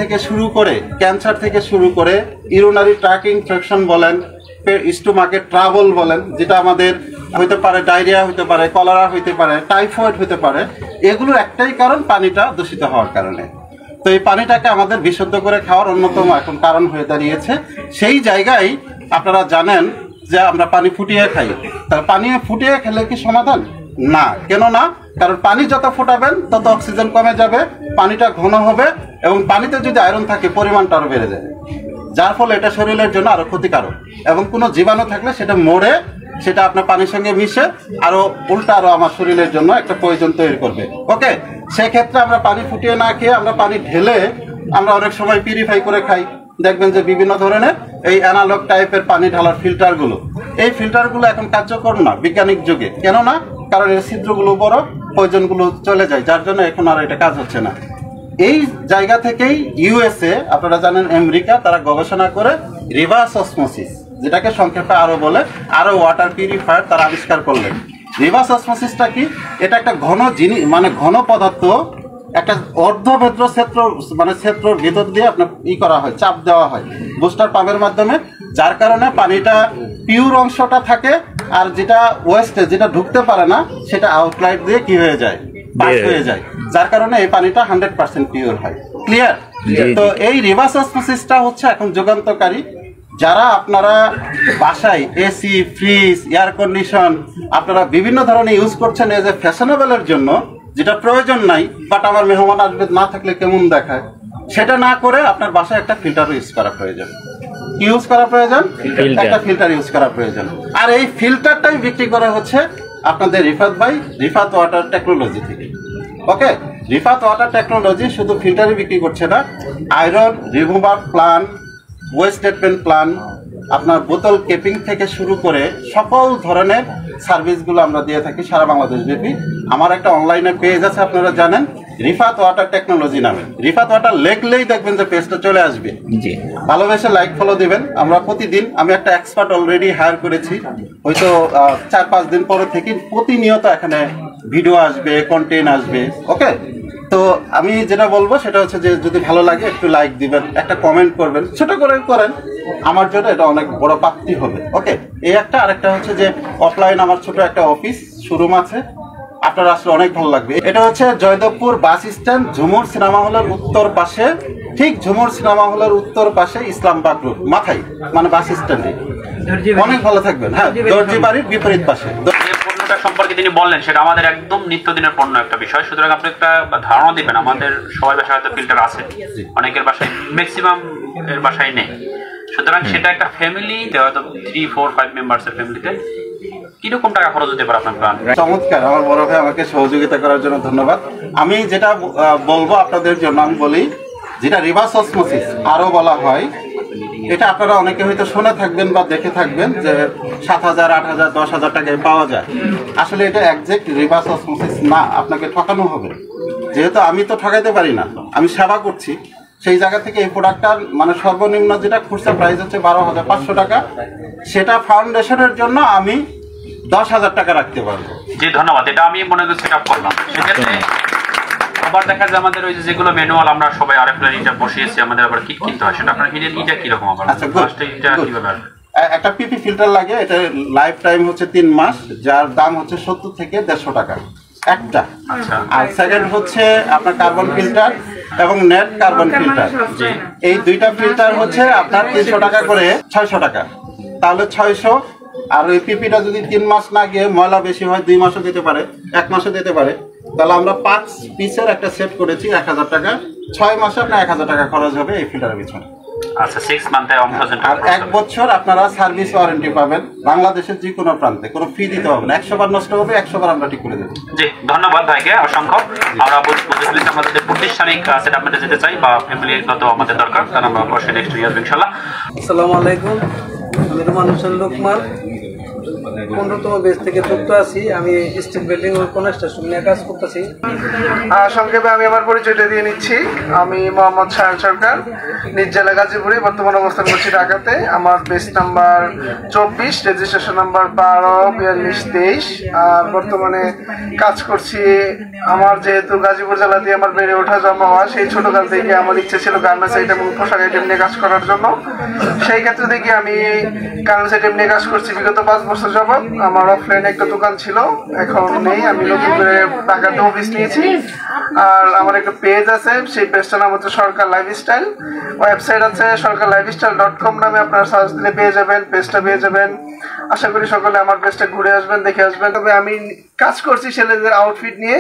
থেকে শুরু করে ইউরিনারি ট্র্যাক্ট ইনফেকশন বলেন, স্টোমাকের ট্রাবল বলেন, যেটা আমাদের হইতে পারে ডায়রিয়া, হইতে পারে কলেরা, হইতে পারে টাইফয়েড, হইতে পারে, এগুলোর একটাই কারণ পানিটা দূষিত হওয়ার কারণে। তো এই পানিটাকে আমাদের বিশুদ্ধ করে খাওয়ার অন্যতম এখন কারণ হয়ে দাঁড়িয়েছে। সেই জায়গায় আপনারা জানেন যে আমরা পানি ফুটিয়ে খাই। তার পানি ফুটিয়ে খেলে কি সমাধান? না। কেন না? কারণ পানি যত ফুটাবেন তত অক্সিজেন কমে যাবে, পানিটা ঘন হবে, এবং পানিতে যদি আয়রন থাকে পরিমাণটা আরো বেড়ে যাবে, যার ফলে এটা শরীরের জন্য আরো ক্ষতিকারক। এবং কোনো জীবাণু থাকলে সেটা মরে, সেটা আপনার পানির সঙ্গে মিশে আরো উল্টা আরো আমার শরীরের জন্য একটা প্রয়োজন তৈরি করবে। ওকে, সেক্ষেত্রে আমরা পানি ফুটিয়ে না খেয়ে আমরা পানি ঢেলে আমরা অনেক সময় পিউরিফাই করে খাই। দেখবেন যে বিভিন্ন ধরনের এই অ্যানালগ টাইপের পানি ঢালার ফিল্টারগুলো, এই ফিল্টারগুলো এখন কার্যকর না বৈজ্ঞানিক যুগে। কেন না? কারণ এর ছিদ্রগুলো বড়, প্রয়োজনগুলো চলে যায়, যার জন্য এখন আর এটা কাজ হচ্ছে না। এই জায়গা থেকেই ইউএসএ, আপনারা জানেন আমেরিকা, তারা গবেষণা করে রিভার্স অসমোসিস, যেটাকে সংক্ষেপে আরো বলে আরো ওয়াটার পিউরিফায়ার, তারা আবিষ্কার করলেন। রিভার্স অসমোসিসটা কি? এটা একটা ঘন জিনিস, মানে ঘন পদার্থ, একটা অর্ধভেদ্র ক্ষেত্র, মানে ক্ষেত্রর ভিতর দিয়ে আপনার করা হয়, চাপ দেওয়া হয় বুস্টার পাম্পের মাধ্যমে, যার কারণে পানিটা পিওর অংশটা থাকে, আর যেটা ওয়েস্টে, যেটা ঢুকতে পারে না, সেটা আউটলাইট দিয়ে কি হয়ে যায়, পাস হয়ে যায়, যার কারণে এই পানিটা 100% পিওর হয়। ক্লিয়ার? তো এই রিভার্স অসমোসিসটা হচ্ছে এখন যুগান্তকারী। যারা আপনারা বাসায় এসি, ফ্রিজ, এয়ার কন্ডিশন আপনারা বিভিন্ন ধরনের ইউজ করছেন এজ এ ফ্যাশনেবলের জন্য, যেটা প্রয়োজন নাই, বাট আমার মেহমান আসবে না থাকলে কেমন দেখায়, সেটা না করে আপনার বাসায় একটা ফিল্টার ইউজ করা প্রয়োজন। কি ইউজ করা প্রয়োজন? একটা ফিল্টার ইউজ করা প্রয়োজন। আর এই ফিল্টারটাই বিক্রি করা হচ্ছে আপনাদের রিফাত ভাই, রিফাত ওয়াটার টেকনোলজি থেকে। ওকে, রিফাত ওয়াটার টেকনোলজি শুধু ফিল্টারই বিক্রি করছে না, iron remover plan, West treatment plan, আপনার বোতল কেপিং থেকে শুরু করে সকল ধরনের সার্ভিসগুলো আমরা দিয়ে থাকি সারা বাংলাদেশ ব্যাপী। আমার একটা অনলাইনে পেজ আছে, আপনারা জানেন, রিফাত ওয়াটার টেকনোলজি নামে। রিফাত ওয়াটার লিখলেই দেখবেন যে পেজটা চলে আসবে। ভালোবেসে লাইক ফলো দিবেন। আমরা প্রতিদিন, আমি একটা এক্সপার্ট অলরেডি হায়ার করেছি, হয়তো 4-5 দিন পরে থেকে প্রতিনিয়ত এখানে ভিডিও আসবে, কন্টেন্ট আসবে। ওকে, তো আমি যেটা বলবো সেটা হচ্ছে যে যদি ভালো লাগে একটু লাইক দিবেন, একটা কমেন্ট করবেন, ছোট করে করেন, আমার জন্য এটা অনেক বড় প্রাপ্তি হবে। ওকে, এই একটা। আরেকটা হচ্ছে যে অফলাইন আমার ছোট একটা অফিস শোরুম আছে, আপনারা আসলে অনেক ভালো লাগবে। এটা হচ্ছে জয়দেবপুর বাস স্ট্যান্ড, ঝুমুর সিনেমা হলের উত্তর পাশে, ঠিক ঝুমুর সিনেমা হলের উত্তর পাশে ইসলামবাগ রোড মাথায়, মানে বাস স্ট্যান্ডে। অনেক ভালো থাকবেন। হ্যাঁ, দর্জি বাড়ির বিপরীত পাশে। সম্পর্কে তিনি বললেন সেটা আমাদের একদম নিত্যদিনের পণ্য একটা বিষয়, সুতরাং আপনি একটা ধারণা দিবেন। আমাদের সবাই বাসায় হয়তো ফিল্টার আছে, অনেকের বাসায়, ম্যাক্সিমাম এর বাসায় নেই। সুতরাং সেটা একটা ফ্যামিলি, হয়তো 3-4-5 মেম্বার্সের ফ্যামিলিতে কিরকম টাকা খরচ হতে পারে আপনার প্ল্যান? চমৎকার, আমার বড় ভাই আমাকে সহযোগিতা করার জন্য ধন্যবাদ। আমি যেটা বলবো আপনাদের জন্য, আমি বলি যেটা রিভার্স অসমোসিস আরো বলা হয়, এটা আপনারা অনেকে হয়তো শুনে থাকবেন বা দেখে থাকবেন যে 7,000, 8,000, 10,000 টাকায় পাওয়া যায়। আসলে এটা একজ্যাক্ট রিভার্স অসমোসিস না, আপনাকে ঠকানো হবে। যেহেতু আমি তো ঠকাইতে পারি না, আমি সেবা করছি, সেই জায়গা থেকে এই প্রোডাক্টটার মানে সর্বনিম্ন যেটা খুচরা প্রাইস হচ্ছে 12,500 টাকা, সেটা ফাউন্ডেশনের জন্য আমি 10,000 টাকা রাখতে পারবো। জি ধন্যবাদ, এটা আমি মনে করি সেট আপ করলাম। সেক্ষেত্রে আবার দেখা যায় আমাদের ওই যেগুলো ম্যানুয়াল আমরা সবাই আরএফ লাইনটা বসিয়েছি, আমাদের আবার কিট কিনতে হয়, সেটা আপনার হিডেন ইটা কি রকম? আবার আচ্ছা, একটা পিপি ফিল্টার লাগে, এটা লাইফ টাইম হচ্ছে 3 মাস, যার দাম হচ্ছে 70 থেকে 150 টাকা একটা। আর সেকেন্ড হচ্ছে আপনার কার্বন ফিল্টার এবং নেট কার্বন ফিল্টার। এই দুইটা ফিল্টার হচ্ছে আপনার 300 টাকা করে 600 টাকা, তাহলে 600। আর ওই পিপিটা যদি 3 মাস না গিয়ে ময়লা বেশি হয়, 2 মাসও দিতে পারে, 1 মাসও দিতে পারে, তাহলে আমরা 5 পিসের একটা সেট করেছি 1,000 টাকা। 6 মাসে আপনার 1,000 টাকা খরচ হবে এই ফিল্টারের পিছনে। আচ্ছা 6 মান্থে অম্ফ্রোজেন আর 1 বছর আপনারা সার্ভিস ওয়ারেন্টি পাবেন বাংলাদেশের যে কোনো প্রান্তে, কোনো ফি দিতে হবে না। 100 বার নষ্ট হবে, 100 বার আমরা ঠিক করে দেব। জি, ধন্যবাদ ভাইকে অসংখ্য। আমরা বুঝতে আমাদের যে প্রাতিষ্ঠানিক সেটআপে যেতে চাই বা ফ্যামিলিগত আমাদের দরকার, তার আমরা অবশ্যই নেক্সট ইয়ার ইনশাআল্লাহ। আসসালামু আলাইকুম, আমি রুমান হোসেন লোকমান 15তম বেস থেকে যুক্ত আছি। আমি স্টিল বিল্ডিং ও কনস্ট্রাকশন নিয়ে কাজ করতেছি। সংক্ষেপে আমি আমার পরিচয়টা দিয়ে নিচ্ছি। আমি মোহাম্মদ শাহেন সরকার, নিজ জেলা গাজীপুরে, বর্তমান অবস্থান করছি ঢাকাতে। আমার বেস নাম্বার 24, রেজিস্ট্রেশন নাম্বার 124223। আর বর্তমানে কাজ করছি। আমার যেহেতু গাজীপুর জেলাতে আমার বেড়ে ওঠা জন্ম হওয়া, সেই ছোটকাল থেকে আমার ইচ্ছে ছিল গার্মেন্টস আইটেম এবং পোশাক আইটেম নিয়ে কাজ করার জন্য। সেই ক্ষেত্রে থেকে আমি গার্মেন্টস আইটেম নিয়ে কাজ করছি বিগত 5 বছর যাবত। আমার অফলাইনে একটা দোকান ছিল, এখন নেই। আমি নতুন করে ঢাকাতে অফিস নিয়েছি। আর আমার একটা পেজ আছে, সেই পেজটার নাম হচ্ছে সরকার লাইফস্টাইল। ওয়েবসাইট আছে সরকারlifestyle.com নামে, আপনারা সার্চ দিলে পেয়ে যাবেন, পেজটা পেয়ে যাবেন। আশা করি সকলে আমার পেজটা ঘুরে আসবেন, দেখে আসবেন। তবে আমি কাজ করছি ছেলেদের আউটফিট নিয়ে।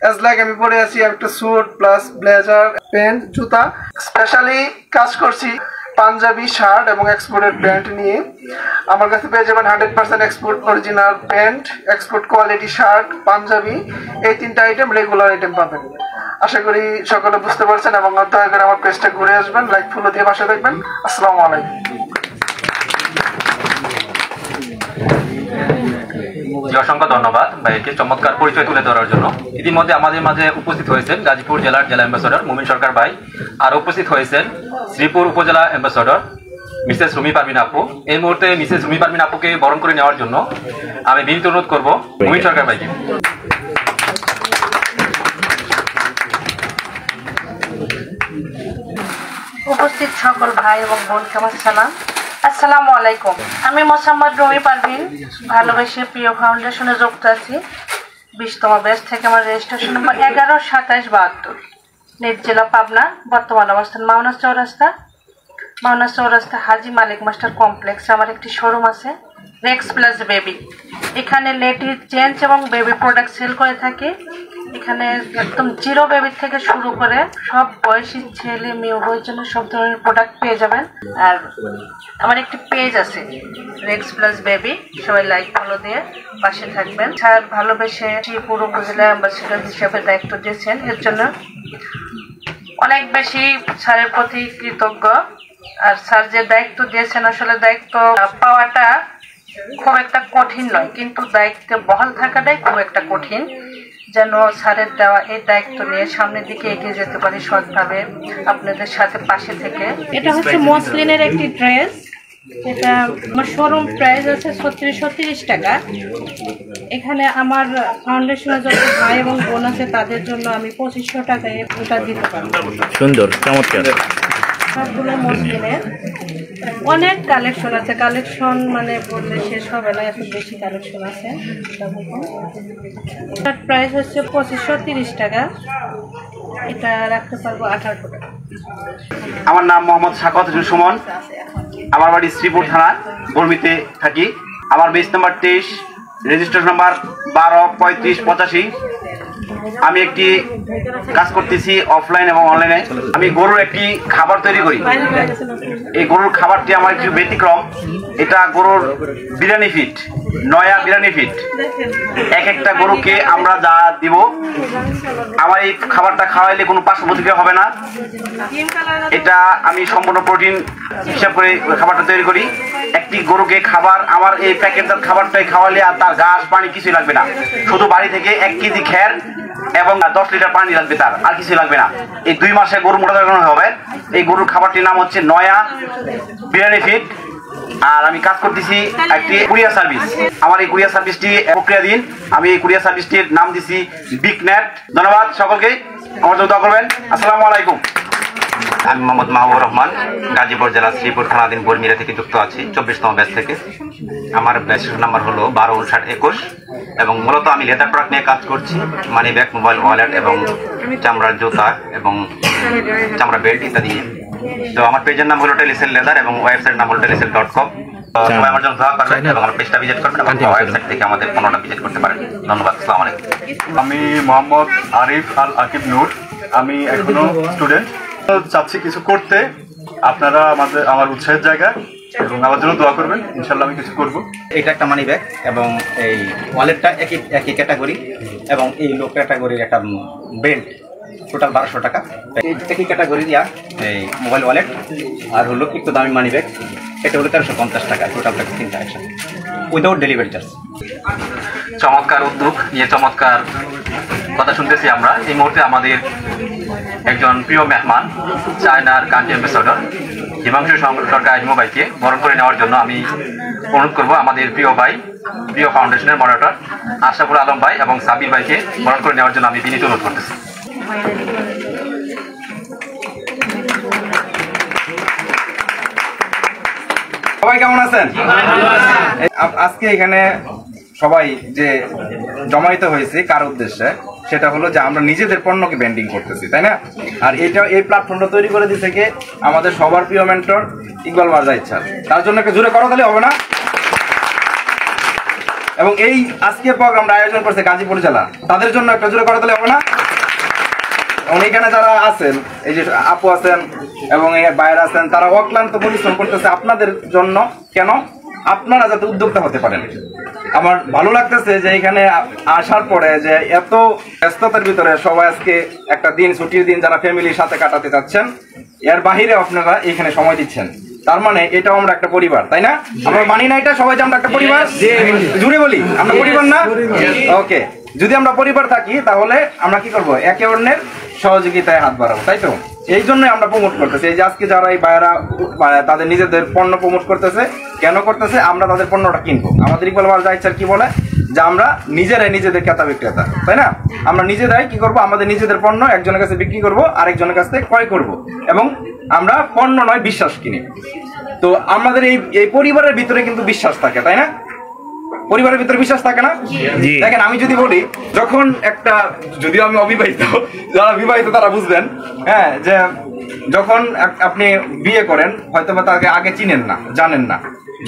অ্যাজ লাইক আমি পরে আছি একটা স্যুট প্লাস ব্লেজার, প্যান্ট, জুতা। স্পেশালি কাজ করছি পাঞ্জাবি শার্ট এবং এক্সপোর্টেড প্যান্ট নিয়ে। আমার কাছে পেয়ে যাবেন 100% export original pant, export quality shirt, panjabi, এই 3টা আইটেম রেগুলার আইটেম পাবেন। আশা করি সকলে বুঝতে পারছেন এবং দয়া করে আমার পেজটা ঘুরে আসবেন, লাইক ফলো দিয়ে পাশে দেখবেন। আসসালামু আলাইকুম। অসংখ্য ধন্যবাদ ভাইকে চমৎকার পরিচয় তুলে ধরার জন্য। ইতিমধ্যে আমাদের মাঝে উপস্থিত হয়েছেন গাজীপুর জেলার জেলা অ্যাম্বাসেডর মুমিন সরকার ভাই, আর উপস্থিত হয়েছেন শ্রীপুর উপজেলা অ্যাম্বাসেডর মিসেস রুমি পারভিন আপু। এই মুহূর্তে মিসেস রুমি পারভিন আপুকে বরণ করে নেওয়ার জন্য আমি বিনীত অনুরোধ করব মুমিন সরকার ভাইকে। উপস্থিত সকল ভাই এবং বোনকে আমার সালাম। আসসালামু আলাইকুম। আমি মোসাম্মদ রুমি পারভিন, ভালোবেসে প্রিয় ফাউন্ডেশনে যুক্ত আছি। 20তম ব্যাচ থেকে আমার রেজিস্ট্রেশন নম্বর 112772, নিজ জেলা পাবনা, বর্তমান অবস্থান মাওনা চৌরাস্তা হাজি মালিক মাস্টার কমপ্লেক্স। আমার একটি শোরুম আছে রেক্স প্লাস বেবি। এখানে লেডিস জেন্টস এবং বেবি প্রোডাক্ট সেল করে থাকি। এখানে একদম 0 বেবি থেকে শুরু করে সব বয়সী ছেলে মেয়ে উভয়ের জন্য সব ধরনের প্রোডাক্ট পেয়ে যাবেন। আর আমার একটি পেজ আছে রেক্স প্লাস বেবি, সবাই লাইক ফলো দিয়ে পাশে থাকবেন। স্যার ভালোবেসে শ্রীপুর উপজেলা অ্যাম্বাসেডর হিসেবে দায়িত্ব দিয়েছেন, এর জন্য অনেক বেশি স্যারের প্রতি কৃতজ্ঞ। আর স্যার যে দায়িত্ব দিয়েছেন, আসলে দায়িত্ব পাওয়াটা খুব একটা কঠিন নয়, কিন্তু দায়িত্বে বহাল থাকাটাই খুব একটা কঠিন। যেন স্যারের দেওয়া এই দায়িত্ব নিয়ে সামনের দিকে এগিয়ে যেতে পারি সৎভাবে আপনাদের সাথে পাশে থেকে। এটা হচ্ছে মসলিনের একটি ড্রেস। এটা আমার শোরুম প্রাইস আছে 3630 টাকা। এখানে আমার ফাউন্ডেশনে যত ভাই এবং বোন আছে তাদের জন্য আমি 2500 টাকায় এটা দিতে পারবো। সুন্দর, চমৎকার। সবগুলো মসলিনের অনেক কালেকশন আছে। কালেকশন মানে বললে শেষ হবে না, এত বেশি কালেকশন আছে। এটার প্রাইস হচ্ছে 2530 টাকা। এটা রাখতে পারবো 1800 টাকা। আমার নাম মোহাম্মদ সাকাওয়াত হোসেন সুমন। আমার বাড়ি শ্রীপুর থানা, বর্মিতে থাকি। আমার বেস নাম্বার 23, রেজিস্ট্রেশন নাম্বার 123585। আমি একটি কাজ করতেছি অফলাইন এবং অনলাইনে। আমি গরুর একটি খাবার তৈরি করি। এই গরুর খাবারটি আমার একটু ব্যতিক্রম। এটা গরুর বিরিয়ানি ফিট, নয়া বিরিয়ানি ফিট। এক একটা গরুকে আমরা যা দিব, আমার এই খাবারটা খাওয়াইলে কোনো পার্শ্ব প্রতিক্রিয়া হবে না। এটা আমি সম্পূর্ণ প্রোটিন হিসাব করে খাবারটা তৈরি করি। একটি গরুকে খাবার আমার এই প্যাকেটজাত খাবারটাই খাওয়ালে আর তার ঘাস পানি কিছুই লাগবে না। শুধু বাড়ি থেকে 1 কেজি খ্যার এবং 10 লিটার পানি লাগবে, তার আর কিছুই লাগবে না। এই 2 মাসে গরু মোটা তাজানো হবে। এই গরুর খাবারটির নাম হচ্ছে নয়া বিরিয়ানি ফিট। আর আমি কাজ করতেছি একটি কুরিয়ার সার্ভিস। আমার এই কুরিয়ার সার্ভিসটি প্রক্রিয়াধীন। আমি এই কুরিয়ার সার্ভিসটির নাম দিছি বিগ নেট। ধন্যবাদ সকলকে, আমার জন্য দোয়া করবেন। আসসালামু আলাইকুম। আমি মোহাম্মদ মাহবুবুর রহমান, গাজীপুর জেলা শ্রীপুর থানাধীন বর্মিরা থেকে যুক্ত আছি 24তম ব্যাচ থেকে। আমার ব্যাচ নাম্বার হলো 125921 এবং মূলত আমি লেদার প্রোডাক্ট নিয়ে কাজ করছি। মানি ব্যাগ, মোবাইল ওয়ালেট এবং চামড়ার জুতা এবং চামড়া বেল্ট ইত্যাদি। তো আমার পেজের নাম হলো টেলিসেল লেদার এবং ওয়েবসাইট নাম হলো telisel.com। সবাই আমার জন্য দোয়া করবেন এবং আমার পেজটা ভিজিট করবেন এবং ওয়েবসাইট থেকে আমাদের পণ্যটা ভিজিট করতে পারেন। ধন্যবাদ। আসসালামু আলাইকুম। আমি মোহাম্মদ আরিফ আল আকিব নূর। আমি এখনো স্টুডেন্ট, চাচ্ছি কিছু করতে। আপনারা আমার উৎসাহের জায়গা এবং আমার জন্য দোয়া করবেন, ইনশাল্লাহ আমি কিছু করব। এটা একটা মানি ব্যাগ এবং এই ওয়ালেটটা একই ক্যাটাগরি এবং এই লো ক্যাটাগরির একটা বেল্ট, টোটাল 1200 টাকা। একই ক্যাটাগরি দিয়া এই মোবাইল ওয়ালেট আর হলো একটু দামি মানি ব্যাগ, এটা হলো 1350 টাকা, টোটাল টাকা 3টা একসাথে উইদাউট ডেলিভারি চার্জ। চমৎকার উদ্যোগ নিয়ে চমৎকার কথা শুনতেছি আমরা। এই মুহূর্তে আমাদের একজন প্রিয় মেহমান, চায়নার কান্ট্রি অ্যাম্বাসেডর হিমাংশু সরকার হিমু ভাইকে বরণ করে নেওয়ার জন্য আমি অনুরোধ করব আমাদের প্রিয় ভাই, প্রিয় ফাউন্ডেশনের মডারেটর আশরাফুল আলম ভাই এবং সাবির ভাইকে বরণ করে নেওয়ার জন্য আমি বিনীত অনুরোধ করতেছি। সবাই কেমন আছেন? আজকে এখানে সবাই যে জমায়েত হয়েছে কার উদ্দেশ্যে, সেটা হলো যে আমরা নিজেদের পণ্যকে ব্র্যান্ডিং করতেছি, তাই না? আর এই প্ল্যাটফর্মটা তৈরি করে দিয়েছে কে? আমাদের সবার প্রিয় মেন্টর ইকবাল মার্জা ইচ্ছা। তার জন্য একটা জোরে করতালি হবে না? এবং এই আজকে প্রোগ্রামটা আয়োজন করছে গাজীপুর জেলা, তাদের জন্য একটা জোরে করতালি হবে না? এবং এখানে যারা আছেন, এই যে আপু আছেন এবং এই বাইরে আছেন, তারা অক্লান্ত পরিশ্রম করতেছে আপনাদের জন্য। কেন? আপনারা যাতে উদ্যোক্তা হতে পারেন। আমার ভালো লাগতেছে যে এখানে আসার পরে যে এত ব্যস্ততার ভিতরে সবাই আজকে একটা দিন, ছুটির দিন যারা ফ্যামিলির সাথে কাটাতে যাচ্ছেন, এর বাহিরে আপনারা এখানে সময় দিচ্ছেন। তার মানে এটাও আমরা একটা পরিবার, তাই না? আমরা মানি না এটা সবাই যে আমরা একটা পরিবার? জুড়ে বলি আমরা পরিবার না? ওকে, যদি আমরা পরিবার থাকি তাহলে আমরা কি করব? একে অন্যের সহযোগিতায় হাত বাড়াবো, তাই তো? এই জন্যই আমরা প্রমোট করতেছি। এই যে আজকে যারা এই বাইরা তাদের নিজেদের পণ্য প্রমোট করতেছে, কেন করতেছে? আমরা তাদের পণ্যটা কিনবো। আমাদের ইকবাল মার্জা ইচ্ছা কি বলে যে আমরা নিজেরাই নিজেদের ক্রেতা বিক্রেতা, তাই না? আমরা নিজেরাই কি করব? আমাদের নিজেদের পণ্য একজনের কাছে বিক্রি করব, আরেকজনের কাছ থেকে ক্রয় করব, এবং আমরা পণ্য নয় বিশ্বাস কিনি। তো আমাদের এই পরিবারের ভিতরে কিন্তু বিশ্বাস থাকে, তাই না? পরিবারের ভিতরে বিশ্বাস থাকে না? দেখেন, আমি যদি বলি, যখন একটা, যদিও আমি অবিবাহিত, যারা বিবাহিত তারা বুঝবেন, হ্যাঁ, যে যখন আপনি বিয়ে করেন হয়তো বা তাকে আগে চিনেন না, জানেন না,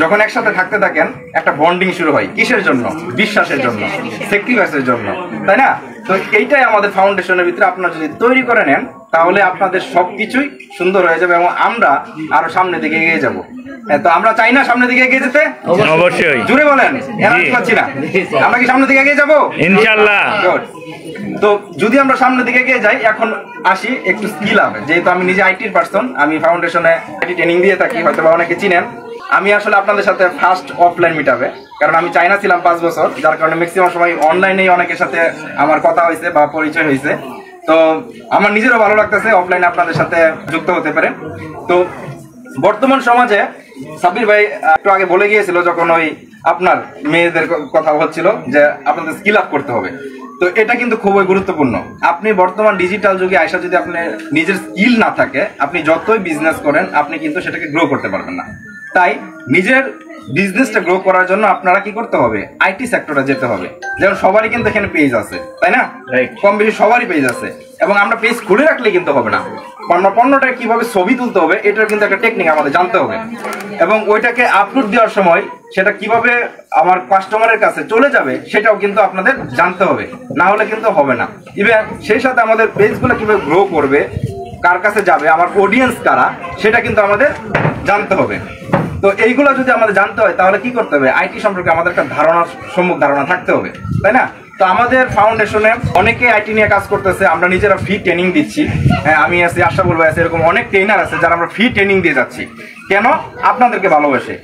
যখন একসাথে থাকতে থাকেন একটা বন্ডিং শুরু হয়। কিসের জন্য? বিশ্বাসের জন্য, স্যাক্রিফাইসের জন্য, তাই না? তো এইটাই আমাদের ফাউন্ডেশনের ভিতরে আপনারা যদি তৈরি করে নেন তাহলে আপনাদের সবকিছুই সুন্দর হয়ে যাবে এবং আমরা আরো সামনের দিকে এগিয়ে যাব। তো আমরা চাই না সামনের দিকে এগিয়ে যেতে? অবশ্যই। জুড়ে বলেন, পাচ্ছি না, আমরা কি সামনের দিকে এগিয়ে যাবো? ইনশাআল্লাহ। তো যদি আমরা সামনের দিকে এগিয়ে যাই, এখন আসি একটু স্কিল হবে। যেহেতু আমি নিজে আইটির পার্সন, আমি ফাউন্ডেশনে আইটি ট্রেনিং দিয়ে থাকি, হয়তো বা অনেকে চিনেন। আমি আসলে আপনাদের সাথে ফার্স্ট অফলাইন মিট হবে, কারণ আমি চায়না ছিলাম 5 বছর, যার কারণে ম্যাক্সিমাম সময় অনলাইনেই অনেকের সাথে আমার কথা হয়েছে বা পরিচয় হয়েছে। তো আমার নিজেরও ভালো লাগতেছে অফলাইনে আপনাদের সাথে যুক্ত হতে পারে। তো বর্তমান সমাজে সাবির ভাই একটু আগে বলে গিয়েছিল, যখন ওই আপনার মেয়েদের কথা হচ্ছিল যে আপনাদের স্কিল আপ করতে হবে, তো এটা কিন্তু খুবই গুরুত্বপূর্ণ। আপনি বর্তমান ডিজিটাল যুগে আইসা যদি আপনি নিজের স্কিল না থাকে, আপনি যতই বিজনেস করেন আপনি কিন্তু সেটাকে গ্রো করতে পারবেন না। তাই নিজের বিজনেসটা গ্রো করার জন্য আপনারা কি করতে হবে? আইটি সেক্টরে যেতে হবে। যেমন সবারই কিন্তু এখানে পেজ আছে, তাই না? কম বেশি সবারই পেজ আছে, এবং আমরা পেজ খুলে রাখলে কিন্তু হবে না। পণ্যটা কিভাবে ছবি তুলতে হবে এটার কিন্তু একটা টেকনিক আমাদের জানতে হবে, এবং ওইটাকে আপলোড দেওয়ার সময় সেটা কিভাবে আমার কাস্টমারের কাছে চলে যাবে সেটাও কিন্তু আপনাদের জানতে হবে, না হলে কিন্তু হবে না। ইভেন সেই সাথে আমাদের পেজগুলো কিভাবে গ্রো করবে, কার কাছে যাবে, আমার অডিয়েন্স কারা, সেটা কিন্তু আমাদের জানতে হবে। তো এইগুলো যদি আমাদের জানতে হয় তাহলে কি করতে হবে? আইটি সম্পর্কে আমাদের একটা সম্যক ধারণা থাকতে হবে, তাই না? তো আমাদের ফাউন্ডেশনে অনেকে আইটি নিয়ে কাজ করতেছে, আমরা নিজেরা ফ্রি ট্রেনিং দিচ্ছি। হ্যাঁ, আমি আছি, আশরাফুল ভাই আছে, এরকম অনেক ট্রেনার আছে যারা আমরা ফ্রি ট্রেনিং দিয়ে যাচ্ছি। কেন? আপনাদেরকে ভালোবাসে।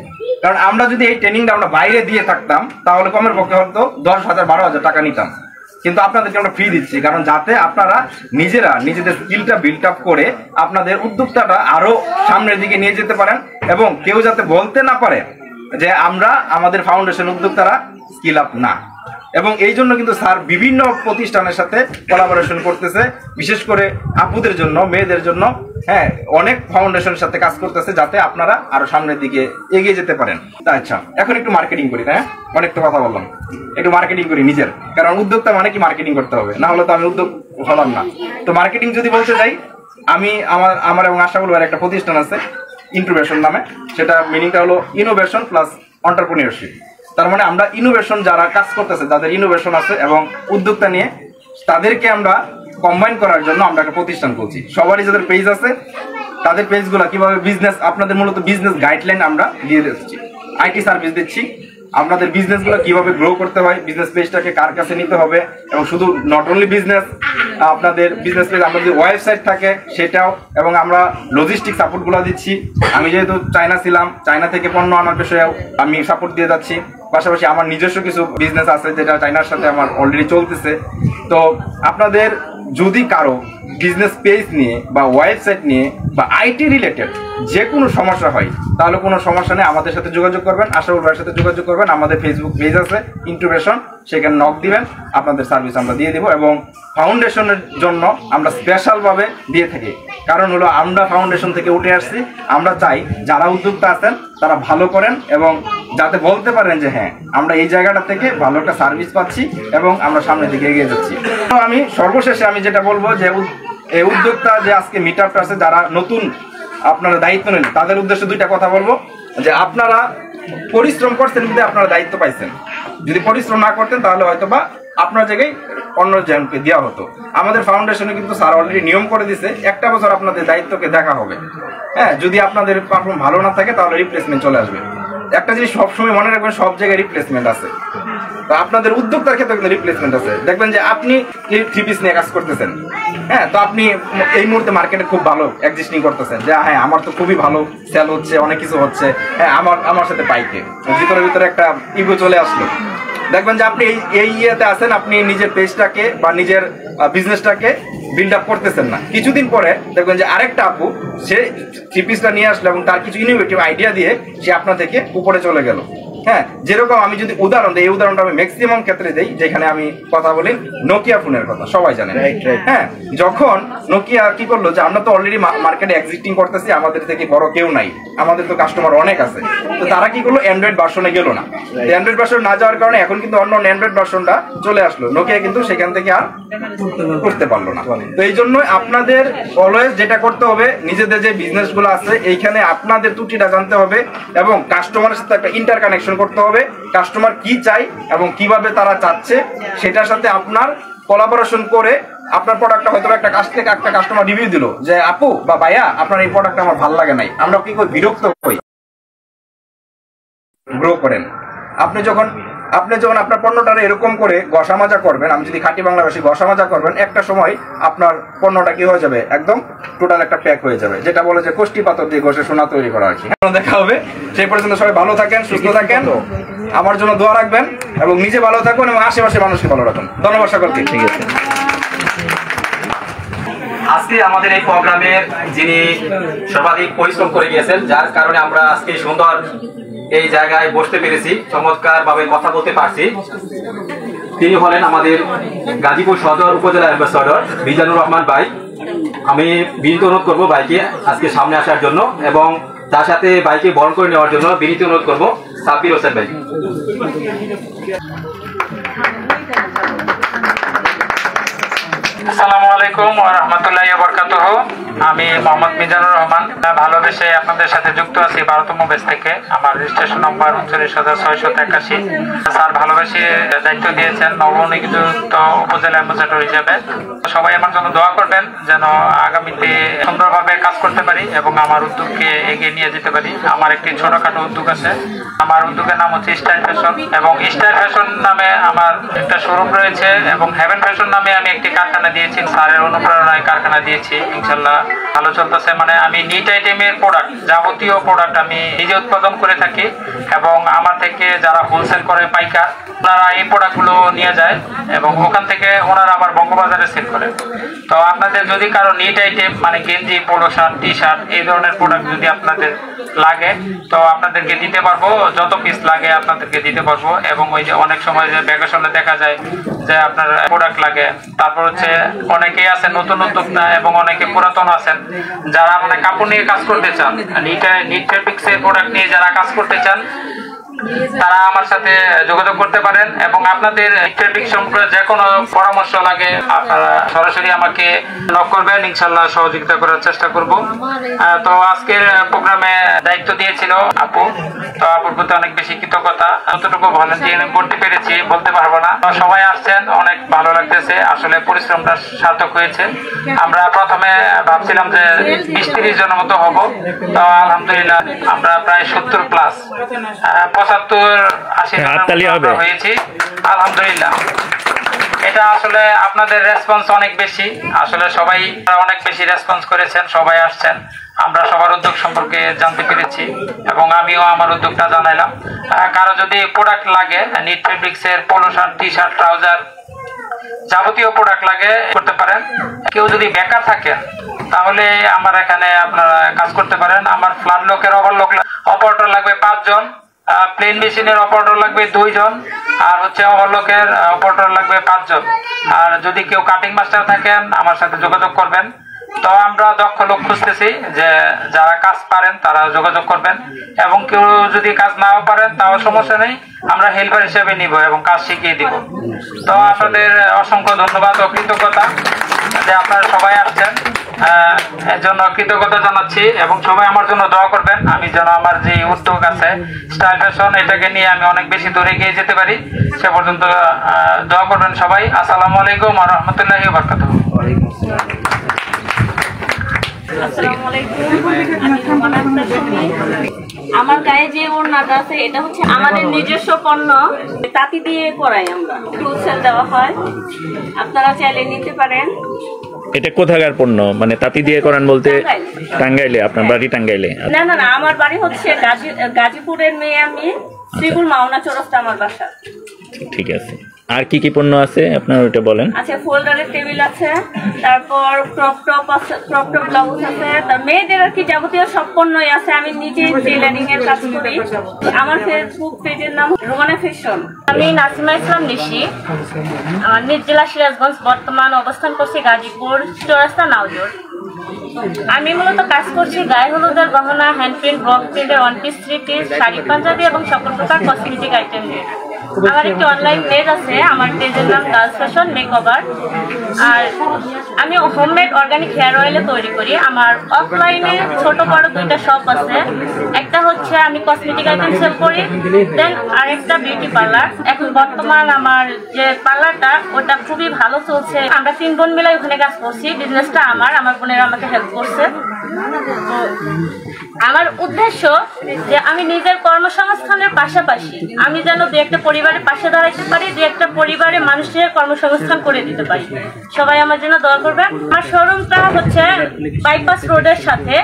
কারণ আমরা যদি এই ট্রেনিংটা আমরা বাইরে দিয়ে থাকতাম তাহলে কমের পক্ষে হয়তো 10,000 12,000 টাকা নিতাম, কিন্তু আপনাদেরকে আমরা ফ্রি দিচ্ছি, কারণ যাতে আপনারা নিজেরা নিজেদের স্কিলটা বিল্ড আপ করে আপনাদের উদ্যোক্তাটা আরো সামনের দিকে নিয়ে যেতে পারেন, এবং কেউ যাতে বলতে না পারে যে আমরা আমাদের ফাউন্ডেশন উদ্যোক্তারা স্কিল আপ না। এবং এই জন্য কিন্তু স্যার বিভিন্ন প্রতিষ্ঠানের সাথে কোলাবোরেশন করতেছে, বিশেষ করে আপুদের জন্য, মেয়েদের জন্য। হ্যাঁ, অনেক ফাউন্ডেশনের সাথে কাজ করতেছে যাতে আপনারা আরো সামনের দিকে এগিয়ে যেতে পারেন। আচ্ছা, এখন একটু মার্কেটিং করি, তাই না? অনেক তো কথা বললাম, একটু মার্কেটিং করি নিজের, কারণ উদ্যোক্তা মানে কি মার্কেটিং করতে হবে, না হলে তো আমি উদ্যোগ হলাম না। তো মার্কেটিং যদি বলতে যাই, আমি আমার এবং আশরাফুল ভাইয়ের একটা প্রতিষ্ঠান আছে ইনকিউবেশন নামে, সেটা মিনিংটা হলো ইনোভেশন প্লাস এন্টারপ্রেনিয়রশিপ। তার মানে আমরা ইনোভেশন যারা কাজ করতেছে, যাদের ইনোভেশন আছে এবং উদ্যোক্তা নিয়ে, তাদেরকে আমরা কম্বাইন করার জন্য আমরা একটা প্রতিষ্ঠান করছি। সবারই যাদের পেজ আছে তাদের পেজগুলো কিভাবে বিজনেস, আপনাদের মূলত বিজনেস গাইডলাইন আমরা দিয়ে দিচ্ছি, আইটি সার্ভিস দিচ্ছি, আপনাদের বিজনেসগুলো কিভাবে গ্রো করতে হয়, বিজনেস পেজটাকে কার কাছে নিতে হবে, এবং শুধু নট অনলি বিজনেস, আপনাদের বিজনেস পেজ আমাদের ওয়েবসাইট থাকে সেটাও, এবং আমরা লজিস্টিক সাপোর্টগুলো দিচ্ছি। আমি যেহেতু চায়না ছিলাম, চায়না থেকে পণ্য আনার বিষয়েও আমি সাপোর্ট দিয়ে যাচ্ছি। পাশাপাশি আমার নিজস্ব কিছু বিজনেস আছে যেটা চায়নার সাথে আমার অলরেডি চলতেছে। তো আপনাদের যদি কারো বিজনেস পেজ নিয়ে বা ওয়েবসাইট নিয়ে বা আইটি রিলেটেড যে কোনো সমস্যা হয়, তাহলে কোনো সমস্যা নেই, আমাদের সাথে যোগাযোগ করবেন, আশরাফুল ভাইয়ের সাথে যোগাযোগ করবেন। আমাদের ফেসবুক পেজ আছে ইন্টুবেশন, সেখানে নক দিবেন, আপনাদের সার্ভিস আমরা দিয়ে দেবো। এবং ফাউন্ডেশনের জন্য আমরা স্পেশালভাবে দিয়ে থাকি, কারণ হলো আমরা ফাউন্ডেশন থেকে উঠে আসছি। আমরা চাই যারা উদ্যোক্তা আছেন তারা ভালো করেন এবং যাতে বলতে পারেন যে হ্যাঁ আমরা এই জায়গাটা থেকে ভালো একটা সার্ভিস পাচ্ছি এবং আমরা সামনের দিকে এগিয়ে যাচ্ছি। তো আমি সর্বশেষে আমি যেটা বলবো যে এই উদ্যোক্তা যে আজকে মিট আপটা আছে, যারা নতুন আপনারা দায়িত্ব নেন, তাদের উদ্দেশ্যে দুইটা কথা বলবো যে আপনারা পরিশ্রম করছেন কিন্তু আপনারা দায়িত্ব পাইছেন। যদি পরিশ্রম না করতেন তাহলে হয়তো বা আপনার জায়গায় অন্য জনকে দেওয়া হতো। আমাদের ফাউন্ডেশনে কিন্তু স্যার অলরেডি নিয়ম করে দিছে, একটা বছর আপনাদের দায়িত্বকে দেখা হবে। হ্যাঁ, যদি আপনাদের পারফর্ম ভালো না থাকে তাহলে রিপ্লেসমেন্ট চলে আসবে। একটা জিনিস সবসময় মনে রাখবেন, সব জায়গায় রিপ্লেসমেন্ট আছে। তো আপনাদের উদ্যোক্তার ক্ষেত্রে কিন্তু রিপ্লেসমেন্ট আছে। দেখবেন যে আপনি 3 পিস নিয়ে কাজ করতেছেন, হ্যাঁ, তো আপনি এই মুহূর্তে মার্কেটে খুব ভালো এক্সিস্টিং করতেছেন, যে হ্যাঁ আমার তো খুবই ভালো সেল হচ্ছে, অনেক কিছু হচ্ছে, হ্যাঁ আমার সাথে পাইকে ভিতরে একটা ইগো চলে আসলো। দেখবেন যে আপনি এই ইয়েতে আছেন, আপনি নিজের পেজটাকে বা নিজের বিজনেসটাকে বিল্ড আপ করতেছেন না। কিছুদিন পরে দেখবেন যে আরেকটা আপু সে 3 পিসটা নিয়ে আসলো এবং তার কিছু ইনোভেটিভ আইডিয়া দিয়ে সে আপনার থেকে উপরে চলে গেল। হ্যাঁ, যেরকম আমি যদি উদাহরণ দিই, এই উদাহরণটা আমি ম্যাক্সিমাম ক্ষেত্রে দিই, যেখানে আমি কথা বলি নোকিয়া ফোনের কথা, সবাই জানেন। হ্যাঁ, যখন নোকিয়া কি করলো যে আমরা তো অলরেডি মার্কেটে এক্সিস্টিং করতেছি, আমাদের থেকে বড় কেউ নাই, আমাদের তো কাস্টমার অনেক আছে, তো তারা কি করলো অ্যান্ড্রয়েড ভার্সনে গেল না। অ্যান্ড্রয়েড ভার্সন না যাওয়ার কারণে এখন কিন্তু অন্য অ্যান্ড্রয়েড ভার্সনটা চলে আসলো, নোকিয়া কিন্তু সেখান থেকে আর করতে পারলো না। তো এই জন্য আপনাদের অলওয়েজ যেটা করতে হবে, নিজেদের যে বিজনেস গুলো আছে এইখানে আপনাদের ত্রুটিটা জানতে হবে এবং কাস্টমারের সাথে একটা ইন্টার কানেকশন করতে হবে। কাস্টমার কি চাই এবং কিভাবে তারা চাচ্ছে সেটার সাথে আপনার কোলাবোরেশন করে আপনার প্রোডাক্টটা হয়তো একটা কাছ থেকে একটা কাস্টমার রিভিউ দিল যে আপু বা ভাইয়া আপনার এই প্রোডাক্টটা আমার ভালো লাগে নাই, আমরা কি করে বিরক্ত হই, গ্রো করেন। আপনি যখন আপনার পণ্যটা এরকম করে ঘষা মাজা করবেন, আমি যদি খাঁটি বাংলাভাষী ঘষা মাজা করবেন, একটা সময় আপনার পণ্যটা কি হয়ে যাবে, একদম টোটাল একটা প্যাক হয়ে যাবে, যেটা বলে যে কোষ্টি পাথর দিয়ে ঘষে সোনা তৈরি করা আর কি। দেখা হবে, সেই পর্যন্ত সবাই ভালো থাকেন, সুস্থ থাকেন, আমার জন্য দোয়া রাখবেন এবং নিজে ভালো থাকুন এবং আশেপাশে মানুষকে ভালো রাখুন। ধন্যবাদ সকলকে। ঠিক আছে, আজকে আমাদের এই প্রোগ্রামে যিনি সর্বাধিক পরিশ্রম করে গিয়েছেন, যার কারণে আমরা আজকে সুন্দর এই জায়গায় বসতে পেরেছি, চমৎকার ভাবে কথা বলতে পারছি, তিনি হলেন আমাদের গাজীপুর সদর উপজেলা অ্যাম্বাসেডর মিজানুর রহমান ভাই। আমি বিনীত অনুরোধ করবো ভাইকে আজকে সামনে আসার জন্য এবং তার সাথে ভাইকে বরণ করে নেওয়ার জন্য বিনীত অনুরোধ করবো সাব্বির হোসেন ভাই। আসসালামু আলাইকুম ওয়া রাহমাতুল্লাহি ওয়া বারাকাতুহু। আমি মোহাম্মদ মিজানুর রহমান, ভালোবেসে আপনাদের সাথে যুক্ত আছি 12তম ব্যাচ থেকে। আমার রেজিস্ট্রেশন নম্বর 39,681। স্যার ভালোবেসে দায়িত্ব দিয়েছেন নবনিযুক্ত উপজেলা অ্যাম্বাসেডর হিসেবে। সবাই আমার জন্য দোয়া করবেন যেন আগামীতে সুন্দরভাবে কাজ করতে পারি এবং আমার উদ্যোগকে এগিয়ে নিয়ে যেতে পারি। আমার একটি ছোটখাটো উদ্যোগ আছে, আমার উদ্যোগের নাম হচ্ছে স্টাইল ফ্যাশন এবং স্টাইল ফ্যাশন নামে আমার একটা শোরুম রয়েছে এবং হেভেন ফ্যাশন নামে আমি একটি কারখানা দিয়েছি, স্যারের অনুপ্রেরণায় কারখানা দিয়েছি, ইনশাল্লাহ ভালো চলতেছে। মানে আমি নিট আইটেমের প্রোডাক্ট, যাবতীয় প্রোডাক্ট আমি নিজে উৎপাদন করে থাকি এবং আমার থেকে যারা হোলসেল করে পাইকার, ওনারা এই প্রোডাক্টগুলো নিয়ে যায় এবং ওখান থেকে ওনারা আবার বঙ্গবাজারে সেল করে। তো আপনাদের যদি কারো নিট আইটেম মানে গেঞ্জি, পোলো শার্ট, টি শার্ট এই ধরনের প্রোডাক্ট যদি আপনাদের লাগে তো আপনাদেরকে দিতে পারবো, যত পিস লাগে আপনাদেরকে দিতে পারবো। এবং ওই যে অনেক সময় যে ভ্যাকেশনে দেখা যায় যে আপনার প্রোডাক্ট লাগে, তারপর হচ্ছে অনেকেই আছেন নতুন উদ্যোক্তা এবং অনেকে পুরাতন আছেন যারা মানে কাপড় নিয়ে কাজ করতে চান, নিট ফেব্রিক্সের প্রোডাক্ট নিয়ে যারা কাজ করতে চান, তারা আমার সাথে যোগাযোগ করতে পারেন এবং আপনাদের ট্রেফিক সম্পর্কে যে কোনো পরামর্শ লাগে আপনারা সরাসরি আমাকে নক করবেন, ইনশাল্লাহ সহযোগিতা করার চেষ্টা করব। তো আজকের প্রোগ্রামে দায়িত্ব দিয়েছিল আপু, তো আপুর প্রতি অনেক বেশি কৃতজ্ঞতা। যতটুকু ভলান্টিয়ারিং করতে পেরেছি বলতে পারবো না। সবাই আসছেন, অনেক ভালো লাগতেছে, আসলে পরিশ্রমটা সার্থক হয়েছে। আমরা প্রথমে ভাবছিলাম যে 20-30 জনের মতো হব, তো আলহামদুলিল্লাহ আমরা প্রায় 70+, 75-80 জনের হয়েছি আলহামদুলিল্লাহ। এটা আসলে আপনাদের রেসপন্স অনেক বেশি, আসলে সবাই অনেক বেশি রেসপন্স করেছেন, সবাই আসছেন। আমরা সবার উদ্যোগ সম্পর্কে জানতে পেরেছি এবং আমিও আমার উদ্যোগটা জানাইলাম। কারো যদি প্রোডাক্ট লাগে, নিট ফেব্রিক্সের polo shirt, T shirt, trouser যাবতীয় প্রোডাক্ট লাগে করতে পারেন। কেউ যদি বেকার থাকেন তাহলে আমার এখানে আপনারা কাজ করতে পারেন। আমার ফ্ল্যাট লোকের অপারেটর লাগবে 5 জন, প্লেন মেশিনের অপারেটর লাগবে 2 জন, আর হচ্ছে ওভারলকের অপারেটর লাগবে 5 জন। আর যদি কেউ কাটিং মাস্টার থাকেন আমার সাথে যোগাযোগ করবেন। তো আমরা দক্ষ লোক খুঁজতেছি, যে যারা কাজ পারেন তারা যোগাযোগ করবেন, এবং কেউ যদি কাজ নাও পারেন তাও সমস্যা নেই, আমরা হেল্পার হিসেবে নিব এবং কাজ শিখিয়ে দিব। তো আপনাদের অসংখ্য ধন্যবাদ ও কৃতজ্ঞতা যে আপনারা সবাই আসছেন, এর জন্য কৃতজ্ঞতা জানাচ্ছি। এবং সবাই আমার জন্য দোয়া করবেন, আমি যেন আমার যে উদ্যোগ আছে স্টাইল ফ্যাশন, এটাকে নিয়ে আমি অনেক বেশি দূরে এগিয়ে যেতে পারি, সে পর্যন্ত দোয়া করবেন সবাই। আসসালামু আলাইকুম ওয়া রাহমাতুল্লাহি ওয়া বারাকাতুহু। আমার গায়ে যে ওড়নাটা আছে এটা হচ্ছে আমাদের নিজস্ব পণ্য, তাঁতি দিয়ে করাই আমরা, হোলসেল দেওয়া হয়, আপনারা চাইলে নিতে পারেন। এটা কোথাকার পণ্য, মানে তাঁতি দিয়ে করান বলতে? টাঙ্গাইলে? আপনার বাড়ি টাঙ্গাইলে? না না না, আমার বাড়ি হচ্ছে গাজীপুরের মেয়ে আমি, শ্রীপুর মাওনা চৌরাস্তা আমার বাসা। ঠিক আছে, আর কি কি পণ্য আছে আপনার ওটা বলেন। আচ্ছা, ফোল্ডারের টেবিল আছে, তারপর ক্রপ টপ আছে, ক্রপ টপ ব্লাউজ আছে, তার মেয়েদের আর কি যাবতীয় সব পণ্যই আছে। আমি নিজে টেলারিং এর কাজ করি। আমার ফেসবুক পেজের নাম রোমানা ফ্যাশন। আমি নাসিমা ইসলাম নিশি, আমার নিজ জেলা সিরাজগঞ্জ, বর্তমান অবস্থান করছি গাজীপুর চৌরাস্তা নাওজোর। আমি মূলত কাজ করছি গায়ে হলুদের গহনা, হ্যান্ড প্রিন্ট, ব্লক প্রিন্টের 1 পিস, 3 পিস, শাড়ি পাঞ্জাবি এবং সকল প্রকার কসমেটিক আইটেম নিয়ে। আমার একটি অনলাইন পেজ আছে, আমার পেজের নাম গার্লস ফ্যাশন মেকওভার। আর আমি হোমমেড অর্গানিক হেয়ার অয়েলে তৈরি করি। আমার অফলাইনে ছোট বড় 2টা শপ আছে, একটা হচ্ছে আমি কসমেটিক আইটেম সেল করি, দেন আরেকটা বিউটি পার্লার। এখন বর্তমান আমার যে পার্লারটা ওটা খুবই ভালো চলছে, আমরা 3 বোন মিলে ওখানে কাজ করছি। বিজনেসটা আমার বোনেরা আমাকে হেল্প করছে। আমার উদ্দেশ্য যে আমি নিজের কর্মসংস্থানের পাশাপাশি আমি যেন 2-1টা পরিবারের পাশে দাঁড়াইতে পারি, 2-1টা পরিবারের মানুষের কর্মসংস্থান করে দিতে পারি। সবাই আমার জন্য দোয়া করবেন। আমার শোরুমটা হচ্ছে বাইপাস রোডের সাথে,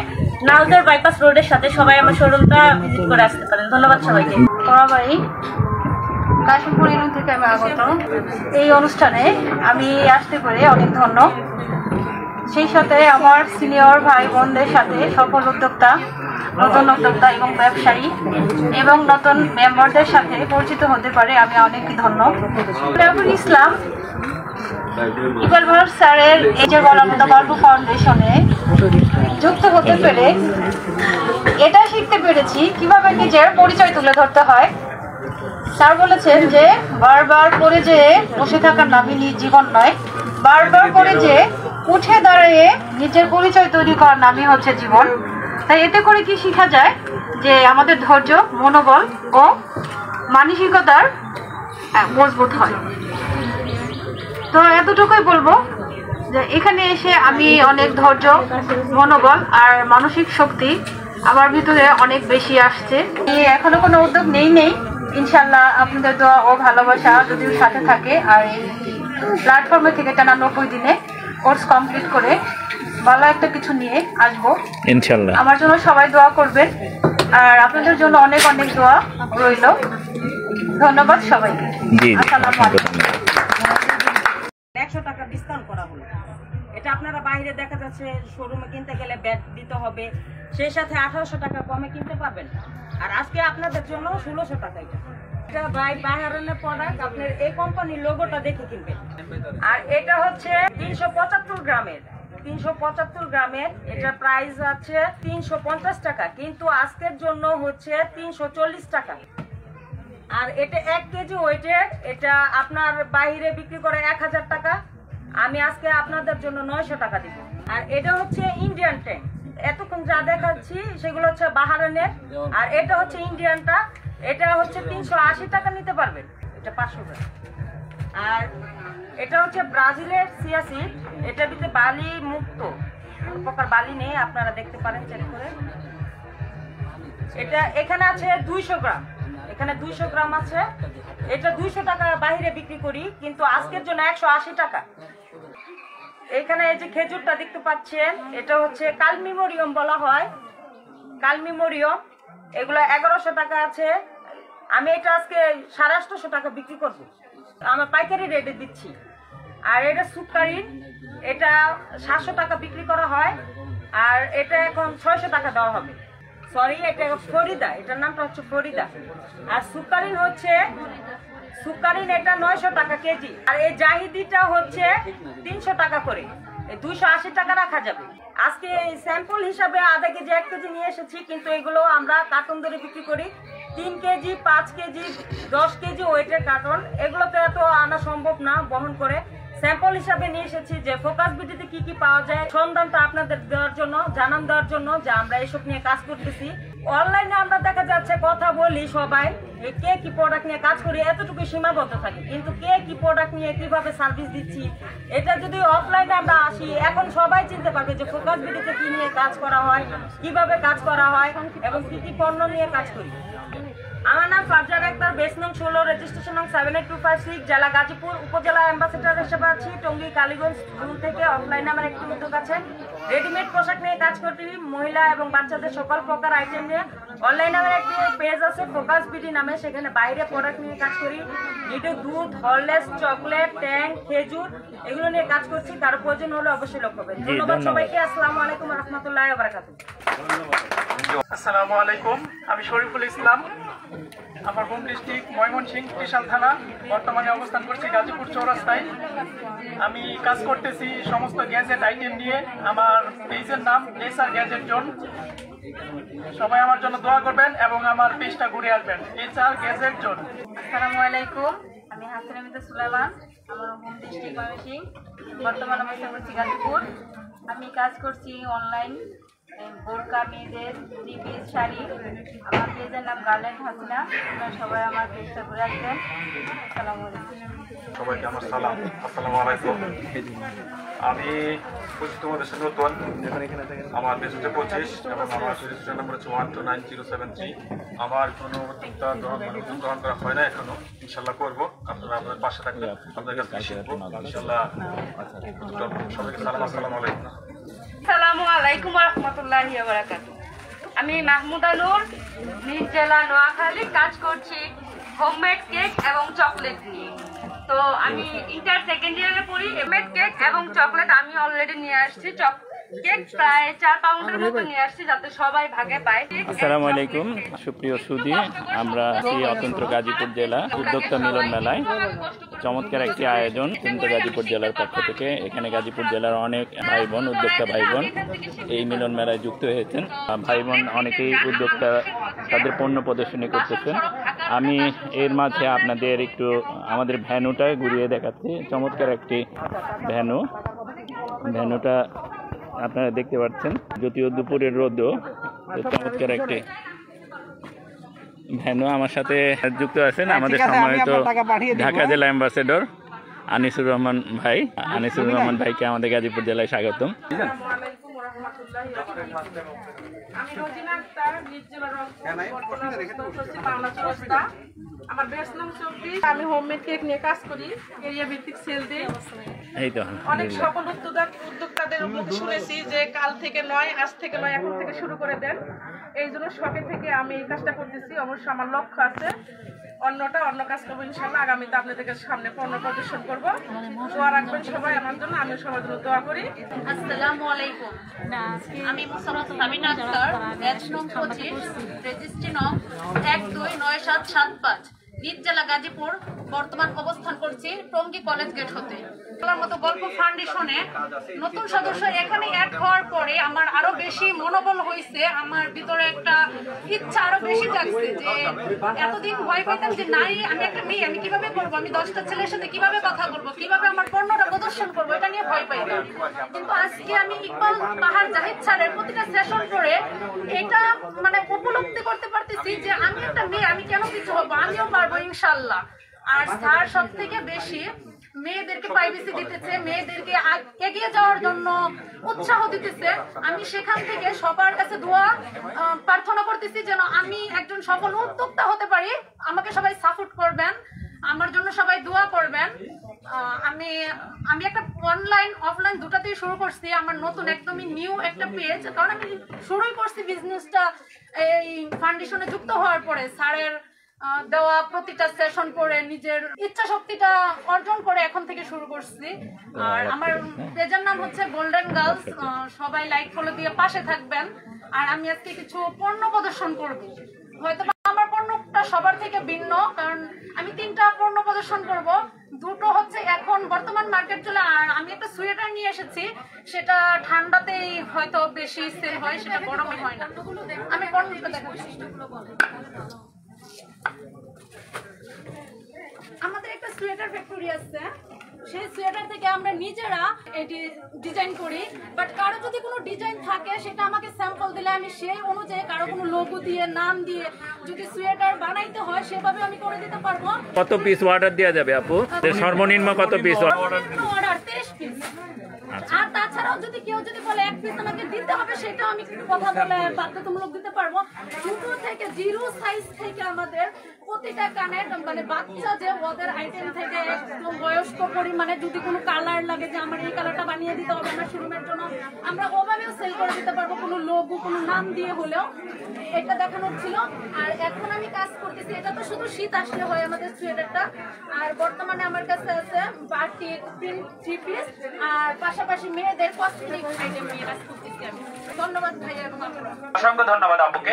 নাওজোর বাইপাস রোডের সাথে। সবাই আমার শোরুমটা ভিজিট করে আসতে পারেন। ধন্যবাদ সবাইকে। কড়াবাড়ি কাশিমপুর ইউনিয়ন থেকে আমি আগত। এই অনুষ্ঠানে আমি আসতে পেরে অনেক ধন্য। সেই সাথে আমার সিনিয়র ভাই বোনদের সাথে সকল উদ্যোক্তা, নতুন উদ্যোক্তা এবং ব্যবসায়ী এবং নতুন মেম্বারদের সাথে পরিচিত হতে পারে আমি অনেক ধন্য। ইসলাম ইকবাল ভারত স্যারের এই যে বলার মতো গল্প ফাউন্ডেশনে যুক্ত হতে পেরে এটা শিখতে পেরেছি কিভাবে নিজের পরিচয় তুলে ধরতে হয়। স্যার বলেছেন যে বারবার করে যে বসে থাকার নামই জীবন নয়, বারবার করে যে উঠে দাঁড়িয়ে নিজের পরিচয় তৈরি করার নামই হচ্ছে জীবন। তাই এতে করে কি শেখা যায় যে আমাদের ধৈর্য, মনোবল ও মানসিকতার মজবুত হয়। তো এতটুকুই বলবো যে এখানে এসে আমি অনেক ধৈর্য, মনোবল আর মানসিক শক্তি আমার ভিতরে অনেক বেশি আসছে। এখনো কোনো উদ্যোগ নেই, ইনশাল্লাহ আপনাদের দোয়া ও ভালোবাসা যদি সাথে থাকে আর এই প্ল্যাটফর্মে থেকে টানা 90 দিনে কোর্স কমপ্লিট করে ভালো একটা কিছু নিয়ে আসবো ইনশাআল্লাহ। আমার জন্য সবাই দোয়া করবেন আর আপনাদের জন্য অনেক অনেক দোয়া রইল। ধন্যবাদ সবাইকে। আসসালামু আলাইকুম। 100 টাকা ডিসকাউন্ট করা হলো। এটা আপনারা বাইরে দেখা যাচ্ছে শোরুমে কিনতে গেলে ব্যাট দিতে হবে, সেই সাথে 1800 টাকা কমে কিনতে পারবেন। আর আজকে আপনাদের জন্য 1600 টাকা। এটা বাইরের প্রোডাক্ট, আপনার এই কোম্পানির লোগোটা দেখে কিনবেন। আর এটা হচ্ছে 375 গ্রামের, 375 গ্রামের। এটা প্রাইস আছে 350 টাকা, কিন্তু আজকের জন্য হচ্ছে 340 টাকা। আর এটা 1 কেজি ওয়েটের, এটা আপনার বাইরে বিক্রি করে 1000 টাকা, আমি আজকে আপনাদের জন্য 900 টাকা দিব। আর এটা হচ্ছে ইন্ডিয়ান ট্যাং, এতক্ষণ যা দেখাচ্ছি সেগুলো হচ্ছে বাহারানের, আর এটা হচ্ছে ইন্ডিয়ানটা, এটা হচ্ছে 380 টাকা নিতে পারবেন, এটা 500 টাকা। আর এটা হচ্ছে ব্রাজিলের সিয়া সিড, এটা ভিতরে বালি মুক্ত, প্রকার বালি নেই, আপনারা দেখতে পারেন চেক করে। এটা এখানে আছে 200 গ্রাম, এখানে 200 গ্রাম আছে, এটা 200 টাকা বাইরে বিক্রি করি, কিন্তু আজকের জন্য 180 টাকা। এখানে এই যে খেজুরটা দেখতে পাচ্ছেন, এটা হচ্ছে কালমিমোরিয়াম বলা হয়, কালমিমোরিয়াম, এগুলো 1100 টাকা আছে, আমি এটা আজকে 850 টাকা বিক্রি করব, আমরা পাইকারি রেটে দিচ্ছি। আর এটা সুকারিন, এটা 700 টাকা বিক্রি করা হয়, আর এটা এখন 600 টাকা দেওয়া হবে। সরি, এটা ফরিদা, এটার নামটা হচ্ছে ফরিদা। আর সুকারিন হচ্ছে সুকারিন, এটা 900 টাকা কেজি। আর এই জাহিদিটা হচ্ছে 300 টাকা করে, 280 টাকা রাখা যাবে। আজকে স্যাম্পল হিসাবে আধা কেজি 1 কেজি নিয়ে এসেছি, কিন্তু এগুলো আমরা কার্টন ধরে বিক্রি করি, 3 কেজি 5 কেজি 10 কেজি ওয়েটের কার্টন, এগুলো তো এত আনা সম্ভব না বহন করে। স্যাম্পল হিসাবে নিয়ে এসেছি যে ফোকাস বিডিতে কি কি পাওয়া যায়, সন্ধানটা আপনাদের দেওয়ার জন্য, জানান দেওয়ার জন্য যে আমরা এসব নিয়ে কাজ করতেছি। অনলাইনে আমরা দেখা যাচ্ছে কথা বলি সবাই, কে কি প্রোডাক্ট নিয়ে কাজ করি এতটুকু সীমাবদ্ধ থাকে, কিন্তু কে কি প্রোডাক্ট নিয়ে কিভাবে সার্ভিস দিচ্ছি, এটা যদি অফলাইনে আমরা আসি, এখন সবাই চিনতে পারবে যে ফোকাস বিডিতে কি নিয়ে কাজ করা হয়, কিভাবে কাজ করা হয়, এবং কি কি পণ্য নিয়ে কাজ করি। আমার নাম ফারজার আক্তার, বেস নং 16, রেজিস্ট্রেশন নং 78256, জেলা গাজীপুর, উপজেলা অ্যাম্বাসেডর হিসেবে আছি টঙ্গী কালীগঞ্জ স্কুল থেকে। অফলাইনে আমার একটি উদ্যোগ আছে, রেডিমেড পোশাক নিয়ে কাজ করতে, মহিলা এবং বাচ্চাদের সকল প্রকার আইটেম নিয়ে। অনলাইনে আমার একটি পেজ আছে ফোকাস বিডি নামে, সেখানে বাইরে প্রোডাক্ট নিয়ে কাজ করি, নিটে দুধ, হরলেস, চকলেট, ট্যাং, খেজুর, এগুলো নিয়ে কাজ করছি। কারো প্রয়োজন হলে অবশ্যই লক্ষ্য করবেন। ধন্যবাদ সবাইকে। আসসালামু আলাইকুম ওয়া রাহমাতুল্লাহি ওয়া বারাকাতুহু। আসসালামু আলাইকুম, আমি শরীফুল ইসলাম, আমার হোম ডিস্ট্রিক্ট ময়মনসিংহ, ত্রিশাল থানা, বর্তমানে অবস্থান করছি গাজীপুর চৌরাস্তায়। আমি কাজ করতেছি সমস্ত গ্যাজেট আইটেম নিয়ে। আমার পেজের নাম এসআর গ্যাজেট জোন। সবাই আমার জন্য দোয়া করবেন এবং আমার পেজটা ঘুরে আসবেন, এসআর গ্যাজেট জোন। আসসালামু আলাইকুম, আমি হাসিনা মিতা সুলাইমান, আমার হোম ডিস্ট্রিক্ট ময়মনসিংহ, বর্তমানে অবস্থান করছি গাজীপুর। আমি কাজ করছি অনলাইন বোরকা, মেয়েদের 3 পিস শাড়ি। আমার পেজের নাম গার্ল্যান্ড হাসিনা, আপনারা সবাই আমার পেজটা ঘুরে আসবেন। আসসালামু আলাইকুম সবাইকে আমার সালাম। আসসালামু আলাইকুম। আমি 25তম দেশে নতুন, আমার দেশ হচ্ছে 25 এবং আমার রেজিস্ট্রেশন নাম্বার হচ্ছে 129073। আমার কোনো উদ্যোক্তা গ্রহণ করা হয় না এখনো, ইনশাল্লাহ করবো। আপনারা আপনাদের পাশে থাকলে আপনাদের কাছে শিখবো ইনশাল্লাহ। সবাইকে সালাম, আসসালামু আলাইকুম। আসসালামু আলাইকুম ওয়া রাহমাতুল্লাহি ওয়া বারাকাতুহু। আমি মাহমুদা নূর, নিজ জেলা নোয়াখালী, কাজ করছি হোমমেড কেক এবং চকলেট নিয়ে। তো আমি ইন্টার সেকেন্ড ইয়ারে পড়ি। হোমমেড কেক এবং চকলেট আমি অলরেডি নিয়ে আসছি, কেক প্রায় 4 পাউন্ডের মতো নিয়ে আসছি, যাতে সবাই ভাগে পায়। আসসালামু আলাইকুম সুপ্রিয় সুধী, আমরা আছি অতন্ত্র গাজীপুর জেলা উদ্যোক্তা মিলন মেলায়। চমৎকার একটি আয়োজন কিন্তু গাজীপুর জেলার পক্ষ থেকে। এখানে গাজীপুর জেলার অনেক ভাই বোন, উদ্যোক্তা ভাই বোন এই মিলন মেলায় যুক্ত হয়েছেন। ভাই বোন অনেকেই উদ্যোক্তা তাদের পণ্য প্রদর্শনী করতেছেন। আমি এর মাঝে আপনাদের একটু আমাদের ভ্যানুটা ঘুরিয়ে দেখাচ্ছি। চমৎকার একটি ভ্যানুটা আপনারা দেখতে পাচ্ছেন, যদিও দুপুরের রোদও, চমৎকার একটি ভ্যানু। আমার সাথে যুক্ত আছেন আমাদের সম্মানিত ঢাকা জেলা অ্যাম্বাসেডর আনিসুর রহমান ভাই। আনিসুর রহমান ভাইকে আমাদের গাজীপুর জেলায় স্বাগতম। আমি রোজিনা আক্তার, নিজ জেলা রংপুর, আমার বেস নাম 24। আমি হোমমেড কেক নিয়ে কাজ করি, এরিয়া ভিত্তিক সেল দিই। এই তো অনেক সকল উদ্যোক্তাদের মুখ শুনেছি যে কাল থেকে নয়, আজ থেকে নয়, এখন থেকে শুরু করে দেন। এই জন্য শপে থেকে আমি এই কাজটা করতেছি। অবশ্য আমার লক্ষ্য আছে অন্য কাজ করবো ইনশাল্লাহ। আগামীতে আপনাদের সামনে পণ্য প্রদর্শন করবো। দোয়া রাখবেন সবাই আমার জন্য, আমি সবার জন্য দোয়া করি। আসসালামু আলাইকুম, আমি মুসাম্মদ সাবিনা আক্তার, ব্যাচ নং 25, রেজিস্ট্রি নং 129775, বীর জেলা গাজীপুর, বর্তমান অবস্থান করছি টঙ্গী কলেজ গেট হতে। আমার মতো গল্প ফাউন্ডেশনে নতুন সদস্য এখানে অ্যাড হওয়ার পরে আমার আরো বেশি মনোবল হয়েছে, আমার ভিতরে একটা ইচ্ছা আরো বেশি জাগছে যে এতদিন ভয় পাইতাম যে নারী, আমি একটা মেয়ে, আমি কিভাবে করবো, আমি 10টা ছেলের সাথে কিভাবে কথা বলবো, কিভাবে আমার পণ্যটা প্রদর্শন করবো, এটা নিয়ে ভয় পাইতাম। কিন্তু আজকে আমি ইকবাল বাহার জাহিদ স্যারের প্রতিটা সেশন করে এটা মানে উপলব্ধি করতে পারতেছি যে আমি একটা মেয়ে, আমি কেন কিছু হবো, আমিও পারবো ইনশাল্লাহ। আর স্যার সব থেকে বেশি মেয়েদেরকে প্রাইভেসি দিতেছে, মেয়েদেরকে এগিয়ে যাওয়ার জন্য উৎসাহ দিতেছে। আমি সেখান থেকে সবার কাছে দোয়া প্রার্থনা করতেছি যেন আমি একজন সফল উদ্যোক্তা হতে পারি। আমাকে সবাই সাপোর্ট করবেন, আমার জন্য সবাই দোয়া করবেন। আমি একটা অনলাইন অফলাইন দুটাতেই শুরু করছি, আমার নতুন একদমই নিউ একটা পেজ, কারণ আমি শুরুই করছি বিজনেসটা এই ফাউন্ডেশনে যুক্ত হওয়ার পরে। স্যারের দেওয়া প্রতিটা সেশন করে নিজের ইচ্ছা শক্তিটা অর্জন করে এখন থেকে শুরু করছি। আর আমার পেজের নাম হচ্ছে গোল্ডেন গার্লস, সবাই লাইক ফলো দিয়ে পাশে থাকবেন। আর আমি আজকে কিছু পণ্য প্রদর্শন করব, হয়তো আমার পণ্যটা সবার থেকে ভিন্ন, কারণ আমি 3টা পণ্য প্রদর্শন করব। দুটো হচ্ছে এখন বর্তমান মার্কেট চলে, আর আমি একটা সোয়েটার নিয়ে এসেছি, সেটা ঠান্ডাতেই হয়তো বেশি সেল হয়, সেটা গরমে হয় না। আমি পণ্যটা দেখাচ্ছি। আমাদের একটা সোয়েটার ফ্যাক্টরি আছে, সেই সোয়েটার থেকে আমরা নিজেরা এটি ডিজাইন করি। বাট কারো যদি কোনো ডিজাইন থাকে সেটা আমাকে স্যাম্পল দিলে আমি সেই অনুযায়ী কারো কোনো লোগো দিয়ে নাম দিয়ে যদি সোয়েটার বানাইতে হয় সেভাবে আমি করে দিতে পারবো। কত পিস অর্ডার দেওয়া যাবে আপু? সর্বনিম্ন কত পিস অর্ডার? 23 পিস। আর তাছাড়াও যদি কেউ যদি বলে 1 পিস আমাকে দিতে হবে, সেটাও আমি কথা বলে বাধ্যতামূলক দিতে পারবো। ছোট থেকে 0 সাইজ থেকে আমাদের প্রতিটা কানের মানে বাচ্চা যে ওদের আইটেম থেকে একদম বয়স্ক পরিমাণে যদি কোনো কালার লাগে যে আমার এই কালারটা বানিয়ে দিতে হবে আমার শোরুমের জন্য, আমরা ওভাবেও সেল করে দিতে পারবো, কোনো লোগো কোনো নাম দিয়ে হলেও। এটা দেখানোর ছিল। আর এখন আমি কাজ করতেছি, এটা তো শুধু শীত আসলে হয় আমাদের সোয়েটারটা। আর বর্তমানে আমার কাছে আছে বাটিক, প্রিন্ট 3 পিস, আর পাশাপাশি মেয়েদের কসমেটিক আইটেম নিয়ে কাজ করতেছি আমি। ধন্যবাদ ভাইয়া এবং আপনারা। অসংখ্য ধন্যবাদ আপুকে।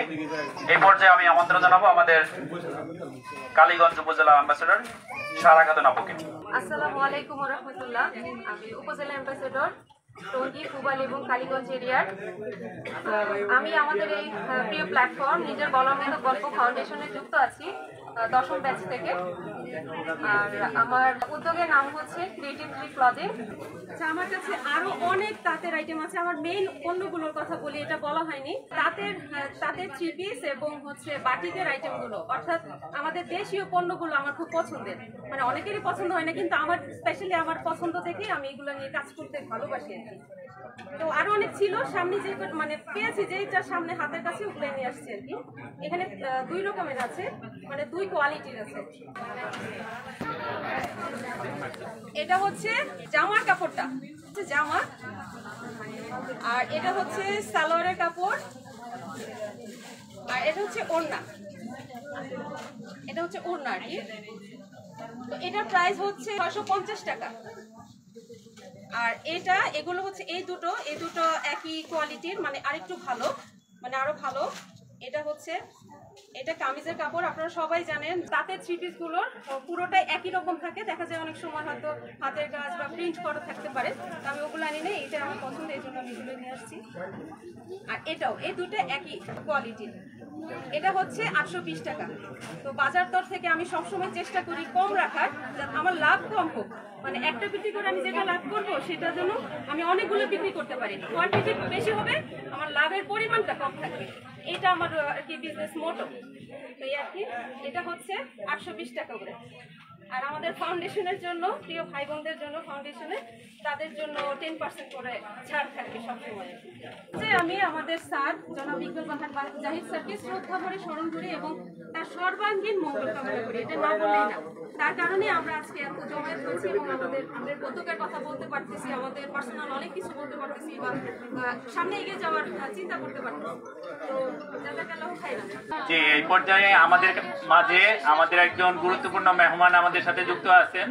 এই পর্যায়ে আমি আমন্ত্রণ জানাবো আমাদের কালীগঞ্জ উপজেলা অ্যাম্বাসেডর সারা খাতুন আপুকে। আসসালামু আলাইকুম ওয়া রাহমাতুল্লাহ। আমি উপজেলা অ্যাম্বাসেডর টঙ্গী, পূবাল এবং কালীগঞ্জ এরিয়ার। আমি আমাদের এই প্রিয় প্ল্যাটফর্ম নিজের বলার মতো গল্প ফাউন্ডেশনে যুক্ত আছি 10ম ব্যাচ থেকে। আর আমার উদ্যোগের নাম হচ্ছে ক্রিয়েটিভ ট্রি ক্লদিং। আমার কাছে আরো অনেক তাঁতের আইটেম আছে। আমার মেইন পণ্যগুলোর কথা বলি, এটা বলা হয়নি। তাঁতের 3 পিস এবং হচ্ছে বাটিকের আইটেমগুলো, অর্থাৎ আমাদের দেশীয় পণ্যগুলো আমার খুব পছন্দের। মানে অনেকেরই পছন্দ হয় না, কিন্তু আমার স্পেশালি আমার পছন্দ থেকেই আমি এগুলো নিয়ে কাজ করতে ভালোবাসি। তো আরো অনেক ছিল, সামনে যে মানে পেয়েছি যেটা সামনে হাতের কাছে ওগুলো নিয়ে আসছি আর কি। এখানে 2 রকমের আছে, মানে 2 কোয়ালিটির আছে। এটা হচ্ছে জামার কাপড়টা, জামা। আর এটা হচ্ছে সালোয়ারের কাপড়। আর এটা হচ্ছে ওড়না, এটা হচ্ছে ওড়না আর কি। তো এটার প্রাইস হচ্ছে 650 টাকা। আর এগুলো হচ্ছে এই দুটো একই কোয়ালিটির, মানে আরেকটু ভালো, মানে আরো ভালো। এটা কামিজের কাপড়, আপনারা সবাই জানেন তাঁতের 3 পিস গুলোর পুরোটাই একই রকম থাকে। দেখা যায় অনেক সময় হয়তো হাতের কাজ বা প্রিন্ট করা থাকতে পারে, আমি ওগুলো আনি নেই, এটা আমার পছন্দ, এই জন্য আমি এগুলো নিয়ে আসছি। আর এটাও, এই দুটো একই কোয়ালিটির। এটা হচ্ছে 820 টাকা। তো বাজার দর থেকে আমি সবসময় চেষ্টা করি কম রাখার, যাতে আমার লাভ কম হোক। মানে একটা বিক্রি করে আমি যেটা লাভ করবো সেটার জন্য আমি অনেকগুলো বিক্রি করতে পারি। কোয়ান্টিটি বেশি হবে, আমার লাভের পরিমাণটা কম থাকবে। এটা আমার আর কি বিজনেস মোটো। তো এই আর কি, এটা হচ্ছে 820 টাকা করে। আর আমাদের ফাউন্ডেশনের জন্য, প্রিয় ভাই বোনদের জন্য ফাউন্ডেশনে, তাদের জন্য 10% করে ছাড় থাকবে সবসময়। যে আমি আমাদের স্যার জনাব ইকবাল বাহার জাহিদ স্যারকে শ্রদ্ধা করে স্মরণ করি এবং তার সর্বাঙ্গীন মঙ্গল কামনা করি। এটা না বললেই না। তার কারণে আমরা আজকে এত জমায়েত হয়েছি এবং আমাদের উদ্যোগের কথা বলতে পারতেছি, আমাদের পার্সোনাল অনেক কিছু বলতে পারতেছি বা সামনে এগিয়ে যাওয়ার চিন্তা করতে পারতেছি। তো জাযাকাল্লাহু খাইরান। জি, এই পর্যায়ে আমাদের মাঝে আমাদের একজন গুরুত্বপূর্ণ মেহমান আমাদের সাথে যুক্ত আছেন,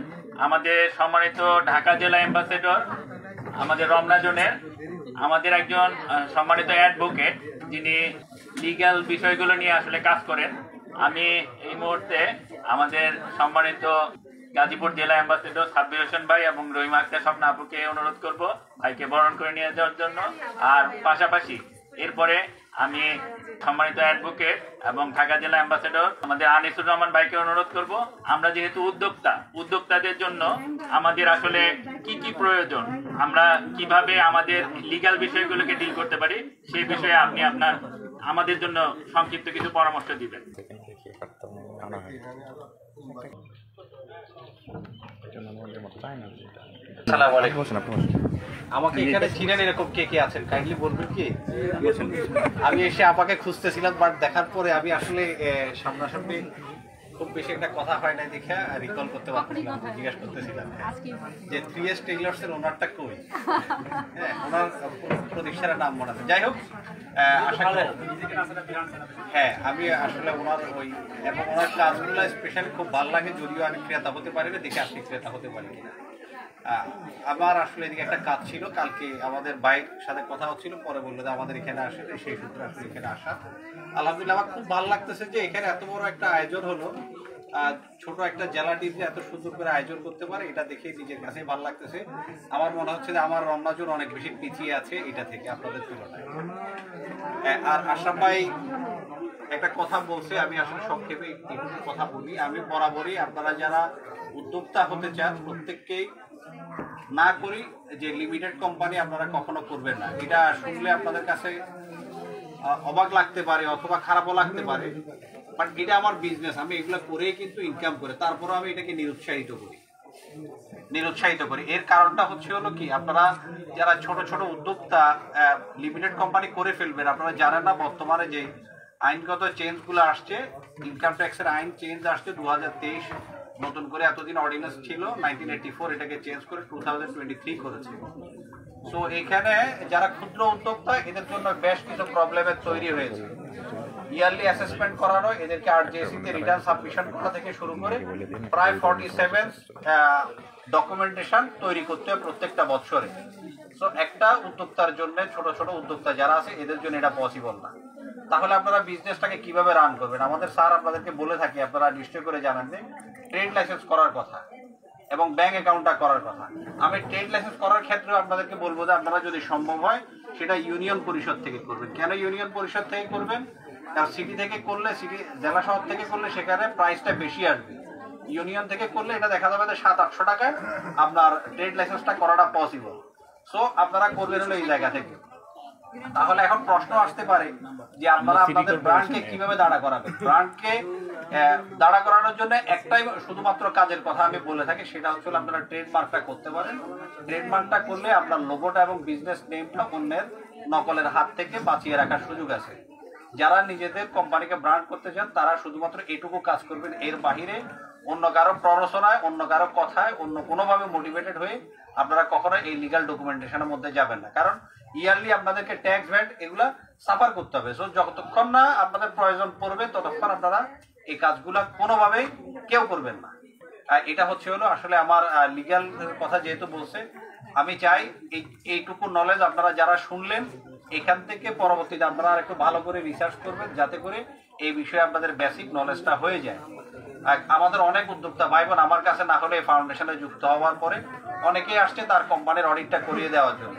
আমাদের সম্মানিত ঢাকা জেলা অ্যাম্বাসেডর, আমাদের রমনা জোনের আমাদের একজন সম্মানিত অ্যাডভোকেট, যিনি লিগ্যাল বিষয়গুলো নিয়ে আসলে কাজ করেন। আমি এই মুহূর্তে আমাদের সম্মানিত গাজীপুর জেলা অ্যাম্বাসেডর সাব্বির হোসেন ভাই এবং রহিমা আক্তার স্বপ্না আপুকে অনুরোধ করব ভাইকে বরণ করে নিয়ে যাওয়ার জন্য। আর পাশাপাশি এরপরে আমি সম্মানিত অ্যাডভোকেট এবং ঢাকা জেলা অ্যাম্বাসেডর আমাদের আনিসুর রহমান ভাইকে অনুরোধ করব। আমরা যেহেতু উদ্যোক্তাদের জন্য আমাদের আসলে কি কি প্রয়োজন, আমরা কিভাবে আমাদের লিগ্যাল বিষয়গুলোকে ডিল করতে পারি, সেই বিষয়ে আপনি আমাদের জন্য সংক্ষিপ্ত কিছু পরামর্শ দিবেন। আমাকে এখানে ছিলেন এরকম কে কে আছেন কাইন্ডলি বলবেন কি? আমি এসে আপাকে খুঁজতেছিলাম, বাট দেখার পরে আমি আসলে সামনাসামনি খুব বেশি একটা কথা হয় নাই দেখে রিকল করতে পারছিলাম, জিজ্ঞাসা করতেছিলাম যে 3S টেইলার্স এর ওনারটা কই। হ্যাঁ, ওনার প্রতিষ্ঠানের নাম মনে আছে। যাই হোক, আশা করি হ্যাঁ আমি আসলে ওনার এবং ওনার কাজগুলো স্পেশালি খুব ভালো লাগে, যদিও আমি ক্রেতা হতে পারি না, দেখে আসলে ক্রেতা হতে পারি কিনা। আমার আসলে এদিকে একটা কাজ ছিল, কালকে আমাদের বাইক সাথে কথা হচ্ছিল, পরে বললো যে আমাদের এখানে আসে, সেই সূত্রে আসলে এখানে আসা। আলহামদুলিল্লাহ আমার খুব ভালো লাগতেছে যে এখানে এত বড় একটা আয়োজন হলো, ছোট একটা জেলা টিম যে এত সুন্দর করে আয়োজন করতে পারে, এটা দেখে নিজের কাছেই ভালো লাগতেছে। আমার মনে হচ্ছে যে আমার রমনাজুর অনেক বেশি পিছিয়ে আছে এটা থেকে আপনাদের তুলনায়। আর আশরাফ ভাই একটা কথা বলছে, আমি আসলে সংক্ষেপে একটু কথা বলি। আমি বরাবরই আপনারা যারা উদ্যোক্তা হতে চান প্রত্যেককেই না করি যে লিমিটেড কোম্পানি আপনারা কখনো করবেন না। এটা শুনলে আপনাদের কাছে অবাক লাগতে পারে অথবা খারাপও লাগতে পারে, বাট এটা আমার বিজনেস, আমি এগুলো করেই কিন্তু ইনকাম করে, তারপরে আমি এটাকে নিরুৎসাহিত করি। এর কারণটা হলো কি, আপনারা যারা ছোট ছোট উদ্যোক্তা লিমিটেড কোম্পানি করে ফেলবেন, আপনারা জানেন না বর্তমানে যে আইনগত চেঞ্জগুলো আসছে, ইনকাম ট্যাক্সের আইন চেঞ্জ আসছে 2023, নতুন করে এতদিন অর্ডিন্যান্স ছিল 1984, এটাকে চেঞ্জ করে 2023 করেছে। সো এখানে যারা ক্ষুদ্র উদ্যোক্তা এদের জন্য বেশ কিছু প্রবলেমের তৈরি হয়েছে। ইয়ারলি অ্যাসেসমেন্ট করানো, এদেরকে আরজিএসি তে রিটার্ন সাবমিশন করা থেকে শুরু করে প্রায় 47 ডকুমেন্টেশন তৈরি করতে হয় প্রত্যেকটা বছরে। সো একটা উদ্যোক্তার জন্য, ছোট ছোট উদ্যোক্তা যারা আছে এদের জন্য এটা পসিবল না। তাহলে আপনারা বিজনেসটাকে কিভাবে রান করবেন? আমাদের স্যার আপনাদেরকে বলে থাকি, আপনারা নিশ্চয় করে জানেন যে ট্রেড লাইসেন্স করার কথা এবং ব্যাংক অ্যাকাউন্টটা করার কথা। আমি ট্রেড লাইসেন্স করার ক্ষেত্রে আপনাদেরকে বলবো যে আপনারা যদি সম্ভব হয় সেটা ইউনিয়ন পরিষদ থেকে করবেন। কেন ইউনিয়ন পরিষদ থেকে করবেন? কারণ সিটি থেকে করলে, সিটি জেলা শহর থেকে করলে সেখানে প্রাইসটা বেশি আসবে। ইউনিয়ন থেকে করলে এটা দেখা যাবে যে 700-800 টাকায় আপনার ট্রেড লাইসেন্সটা করাটা পসিবল। সো আপনারা করবেন হলো এই জায়গা থেকে। তাহলে এখন প্রশ্ন আসতে পারে যে আপনারা আপনাদের ব্র্যান্ডকে কিভাবে দাঁড়া করাবেন? ব্র্যান্ডকে দাঁড়া করানোর জন্য একটাই শুধুমাত্র কাজের কথা আমি বলে থাকি, সেটা হচ্ছে আপনারা ট্রেডমার্কটা করতে পারেন। ট্রেডমার্কটা করলে আপনার লোগোটা এবং বিজনেস নেমটা অন্যের নকলের হাত থেকে বাঁচিয়ে রাখার সুযোগ আছে। যারা নিজেদের কোম্পানিকে ব্র্যান্ড করতে চান তারা শুধুমাত্র এটুকু কাজ করবেন, এর বাহিরে অন্য কারো প্ররোচনায়, অন্য কারো কথায়, অন্য কোনোভাবে মোটিভেটেড হয়ে আপনারা কখনো এই লিগাল ডকুমেন্টেশনের মধ্যে যাবেন না। কারণ ইয়ারলি আপনাদেরকে ট্যাক্স ভ্যাট এগুলা সাফার করতে হবে। সো যতক্ষণ না আপনাদের প্রয়োজন পড়বে ততক্ষণ আপনারা এই কাজগুলা কোনোভাবেই কেউ করবেন না। এটা হলো আসলে আমার লিগাল কথা যেহেতু বলছে, আমি চাই এইটুকু নলেজ আপনারা যারা শুনলেন এখান থেকে পরবর্তীতে আপনারা একটু ভালো করে রিসার্চ করবেন, যাতে করে এই বিষয়ে আপনাদের বেসিক নলেজটা হয়ে যায়। আমাদের অনেক উদ্যোক্তা ভাই বোন আমার কাছে না হলে ফাউন্ডেশনে যুক্ত হওয়ার পরে অনেকেই আসছে তার কোম্পানির অডিটটা করিয়ে দেওয়ার জন্য।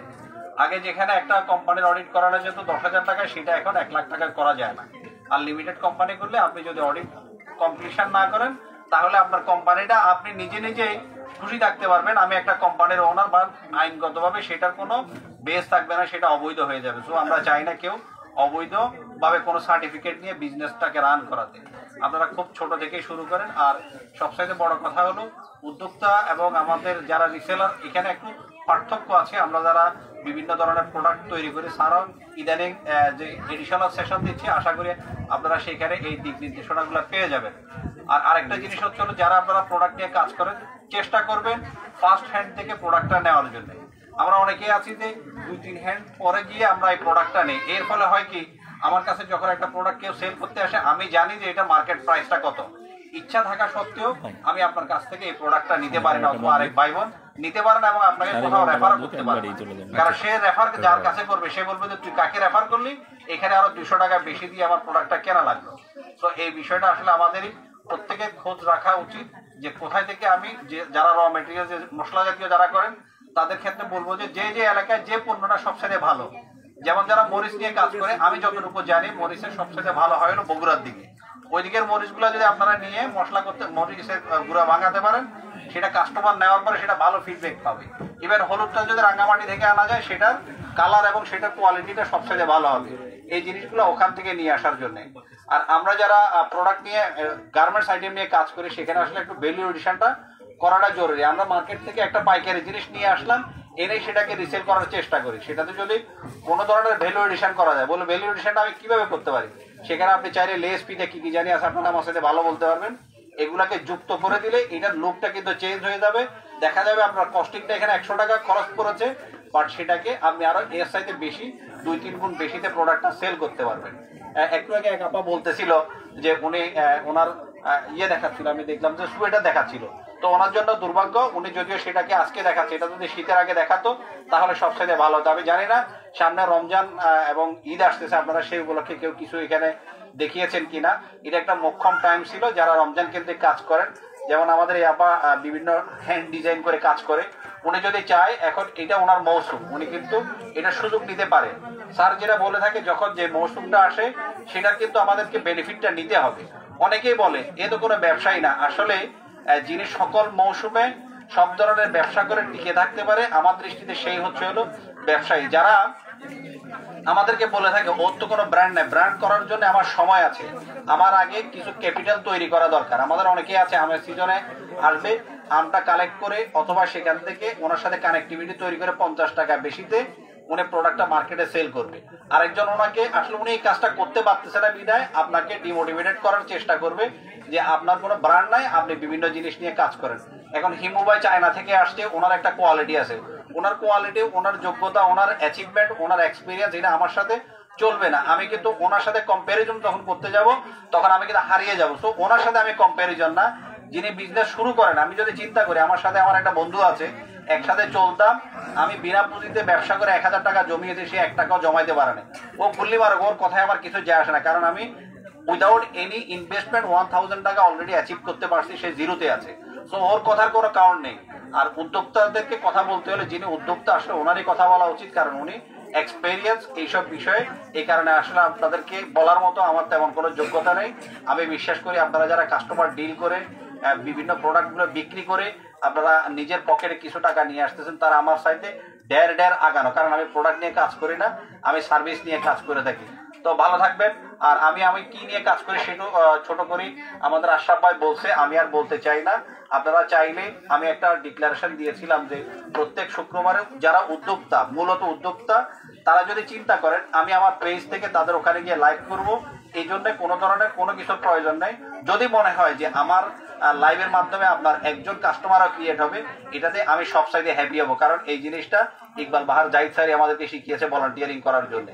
আগে যেখানে একটা কোম্পানির অডিট করানো যেত 10,000 টাকায়, সেটা এখন 1 লাখ টাকায় করা যায় না। আর লিমিটেড কোম্পানি করলে আপনি যদি অডিট কমপ্লিশন না করেন তাহলে আপনার কোম্পানিটা আপনি নিজেই খুশি থাকতে পারবেন আমি একটা কোম্পানির ওনার, বা আইনগতভাবে সেটার কোনো বেস থাকবে না, সেটা অবৈধ হয়ে যাবে। সো আমরা চাই না কেউ অবৈধভাবে কোনো সার্টিফিকেট নিয়ে বিজনেসটাকে রান করাতে। আপনারা খুব ছোট থেকেই শুরু করেন। আর সবচাইতে বড় কথা হলো উদ্যোক্তা এবং আমাদের যারা রিসেলার, এখানে একটু পার্থক্য আছে। আমরা যারা বিভিন্ন ধরনের প্রোডাক্ট তৈরি করি, সারাও ইদানিং যে এডিশনাল সেশন দিচ্ছে, আশা করি আপনারা সেখানে এই দিক নির্দেশনাগুলো পেয়ে যাবেন। আর আরেকটা জিনিস হচ্ছে যারা আপনারা প্রোডাক্ট নিয়ে কাজ করেন, চেষ্টা করবেন ফার্স্ট হ্যান্ড থেকে প্রোডাক্টটা নেওয়ার জন্য। আমরা অনেকেই আছি যে 2-3 হ্যান্ড পরে গিয়ে আমরা এই প্রোডাক্টটা নিই। এর ফলে হয় কি, আমার কাছে যখন একটা প্রোডাক্ট কেউ সেল করতে আসে, আমি জানি যে এটা মার্কেট প্রাইসটা কত, ইচ্ছা থাকা সত্ত্বেও আমি আপনার কাছ থেকে এই প্রোডাক্টটা নিতে পারি না, অথবা আরেক ভাই বোন নিতে পারেন এবং আপনাকে কোথাও রেফার করতে পারেন। কারণ সে রেফার যার কাছে করবে সে বলবে যে তুই কাকে রেফার করলি, এখানে আরো 200 টাকা বেশি দিয়ে আমার প্রোডাক্টটা কেনা লাগলো। তো এই বিষয়টা আসলে আমাদেরই প্রত্যেকের খোঁজ রাখা উচিত যে কোথায় থেকে আমি যে যারা র মেটেরিয়াল যে মশলা জাতীয় যারা করেন তাদের ক্ষেত্রে বলবো যে যে এলাকায় যে পণ্যটা সবচেয়ে ভালো, যেমন যারা মরিচ নিয়ে কাজ করে আমি যতটুকু জানি মরিচের সবচেয়ে ভালো হয় হলো বগুড়ার দিকে। ওই দিকের মরিচগুলো যদি আপনারা নিয়ে মশলা করতে মরিচের গুঁড়া ভাঙাতে পারেন, সেটা কাস্টমার নেওয়ার পরে সেটা ভালো ফিডব্যাক পাবে। ইভেন হলুদটা যদি রাঙ্গামাটি থেকে আনা যায় সেটার কালার এবং সেটার কোয়ালিটিটা সবচেয়ে ভালো হবে, এই জিনিসগুলো ওখান থেকে নিয়ে আসার জন্য। আর আমরা যারা প্রোডাক্ট নিয়ে গার্মেন্টস আইটেম নিয়ে কাজ করি সেখানে আসলে একটু ভ্যালু এডিশনটা করাটা জরুরি। আমরা মার্কেট থেকে একটা পাইকারি জিনিস নিয়ে আসলাম, এনে সেটাকে রিসেল করার চেষ্টা করি। সেটাতে যদি কোনো ধরনের ভ্যালু এডিশন করা যায়, বলে ভ্যালু এডিশনটা আমি কিভাবে করতে পারি, সেখানে আপনি চাইলে লেস পিতে কি কি জানি আছে আপনারা আমার সাথে ভালো বলতে পারবেন, এগুলাকে যুক্ত করে দিলে এটার লুকটা কিন্তু চেঞ্জ হয়ে যাবে। দেখা যাবে আপনার কস্টিংটা এখানে 100 টাকা খরচ করেছে, বাট সেটাকে আপনি আরো এর সাইতে বেশি 2-3 গুণ বেশিতে প্রোডাক্টটা সেল করতে পারবেন। একটু আগে এক আপা বলতেছিল যে উনি ওনার দেখাচ্ছিল, আমি দেখলাম যে সোয়েটার দেখাচ্ছিল, তো ওনার জন্য দুর্ভাগ্য উনি যদিও সেটাকে আজকে দেখাচ্ছে, এটা যদি শীতের আগে দেখাতো তাহলে সবচেয়ে ভালো হতো। আমি জানি না সামনে রমজান এবং ঈদ আসতেছে, আপনারা সেই উপলক্ষে কেউ কিছু এখানে দেখিয়েছেন কিনা। এটা একটা মোক্ষম টাইম ছিল যারা রমজান কেন্দ্রিক কাজ করেন, যেমন আমাদের এই আপা বিভিন্ন হ্যান্ড ডিজাইন করে কাজ করে, উনি যদি চায় এখন এটা ওনার মৌসুম, উনি কিন্তু এটা সুযোগ নিতে পারে। স্যার যেটা বলে থাকে যখন যে মৌসুমটা আসে সেটা কিন্তু আমাদেরকে বেনিফিটটা নিতে হবে। অনেকেই বলে এ তো কোনো ব্যবসায়ী না, আসলে যিনি সকল মৌসুমে সব ধরনের ব্যবসা করে টিকে থাকতে পারে আমার দৃষ্টিতে সেই হচ্ছে হলো ব্যবসায়ী। যারা আমাদেরকে বলে থাকে ওর তো কোনো ব্র্যান্ড নেই, ব্র্যান্ড করার জন্য আমার সময় আছে, আমার আগে কিছু ক্যাপিটাল তৈরি করা দরকার। আমাদের অনেকেই আছে আমের সিজনে আসবে, আমটা কালেক্ট করে অথবা সেখান থেকে ওনার সাথে কানেক্টিভিটি তৈরি করে 50 টাকা বেশিতে উনি প্রোডাক্টটা মার্কেটে সেল করবে। আরেকজন ওনাকে আসলে উনি এই কাজটা করতে পারতেছে না বিধায় আপনাকে ডিমোটিভেটেড করার চেষ্টা করবে যে আপনার কোনো ব্র্যান্ড নাই, আপনি বিভিন্ন জিনিস নিয়ে কাজ করেন। এখন হিমু ভাই চায়না থেকে আসছে, ওনার একটা কোয়ালিটি আছে, ওনার কোয়ালিটি, ওনার যোগ্যতা, ওনার অ্যাচিভমেন্ট, ওনার এক্সপিরিয়েন্স এটা আমার সাথে চলবে না। আমি কিন্তু ওনার সাথে কম্প্যারিজন যখন করতে যাব তখন আমি কিন্তু হারিয়ে যাব। সো ওনার সাথে আমি কম্প্যারিজন না, যিনি বিজনেস শুরু করেন, আমি যদি চিন্তা করি আমার সাথে আমার একটা বন্ধু আছে, একসাথে চলতাম, আমি বিনা পুঁজিতে ব্যবসা করে 1000 টাকা জমিয়েছি, সে 1 টাকাও জমাইতে পারে না। ও খুললি মারো, ওর কথায় আমার কিছু যায় আসে না, কারণ আমি উইদাউট এনি ইনভেস্টমেন্ট 1000 টাকা অলরেডি অ্যাচিভ করতে পারছি, সে জিরোতে আছে। সো ওর কথার কোনো কারণ নেই। আর উদ্যোক্তাদেরকে কথা বলতে হলে যিনি উদ্যোক্তা আসলে ওনারই কথা বলা উচিত, কারণ উনি এক্সপেরিয়েন্স এইসব বিষয়ে। এই কারণে আসলে আপনাদেরকে বলার মতো আমার তেমন কোনো যোগ্যতা নেই। আমি বিশ্বাস করি আপনারা যারা কাস্টমার ডিল করে বিভিন্ন প্রোডাক্টগুলো বিক্রি করে আপনারা নিজের পকেটে কিছু টাকা নিয়ে আসতেছেন, তারা আমার সাইডে ডের আগানো, কারণ আমি প্রোডাক্ট নিয়ে কাজ করি না, আমি সার্ভিস নিয়ে কাজ করে থাকি। তো ভালো থাকবেন। আর আমি কি নিয়ে কাজ করি সেটা ছোট করি, আমাদের আশরাফ ভাই বলছে, আমি আর বলতে চাই না। আপনারা চাইলে আমি একটা ডিক্লারেশন দিয়েছিলাম যে প্রত্যেক শুক্রবারে যারা উদ্যোক্তা, মূলত উদ্যোক্তা, তারা যদি চিন্তা করেন আমি আমার পেজ থেকে তাদের ওখানে গিয়ে লাইভ করব, এই জন্য কোনো ধরনের কোনো কিছুর প্রয়োজন নেই। যদি মনে হয় যে আমার লাইভের মাধ্যমে আপনার একজন কাস্টমারও ক্রিয়েট হবে, এটাতে আমি সব সাইডে হ্যাপি হবো, কারণ এই জিনিসটা ইকবাল বাহার জাহিদ স্যারই আমাদেরকে শিখিয়েছে ভলান্টিয়ারিং করার জন্য।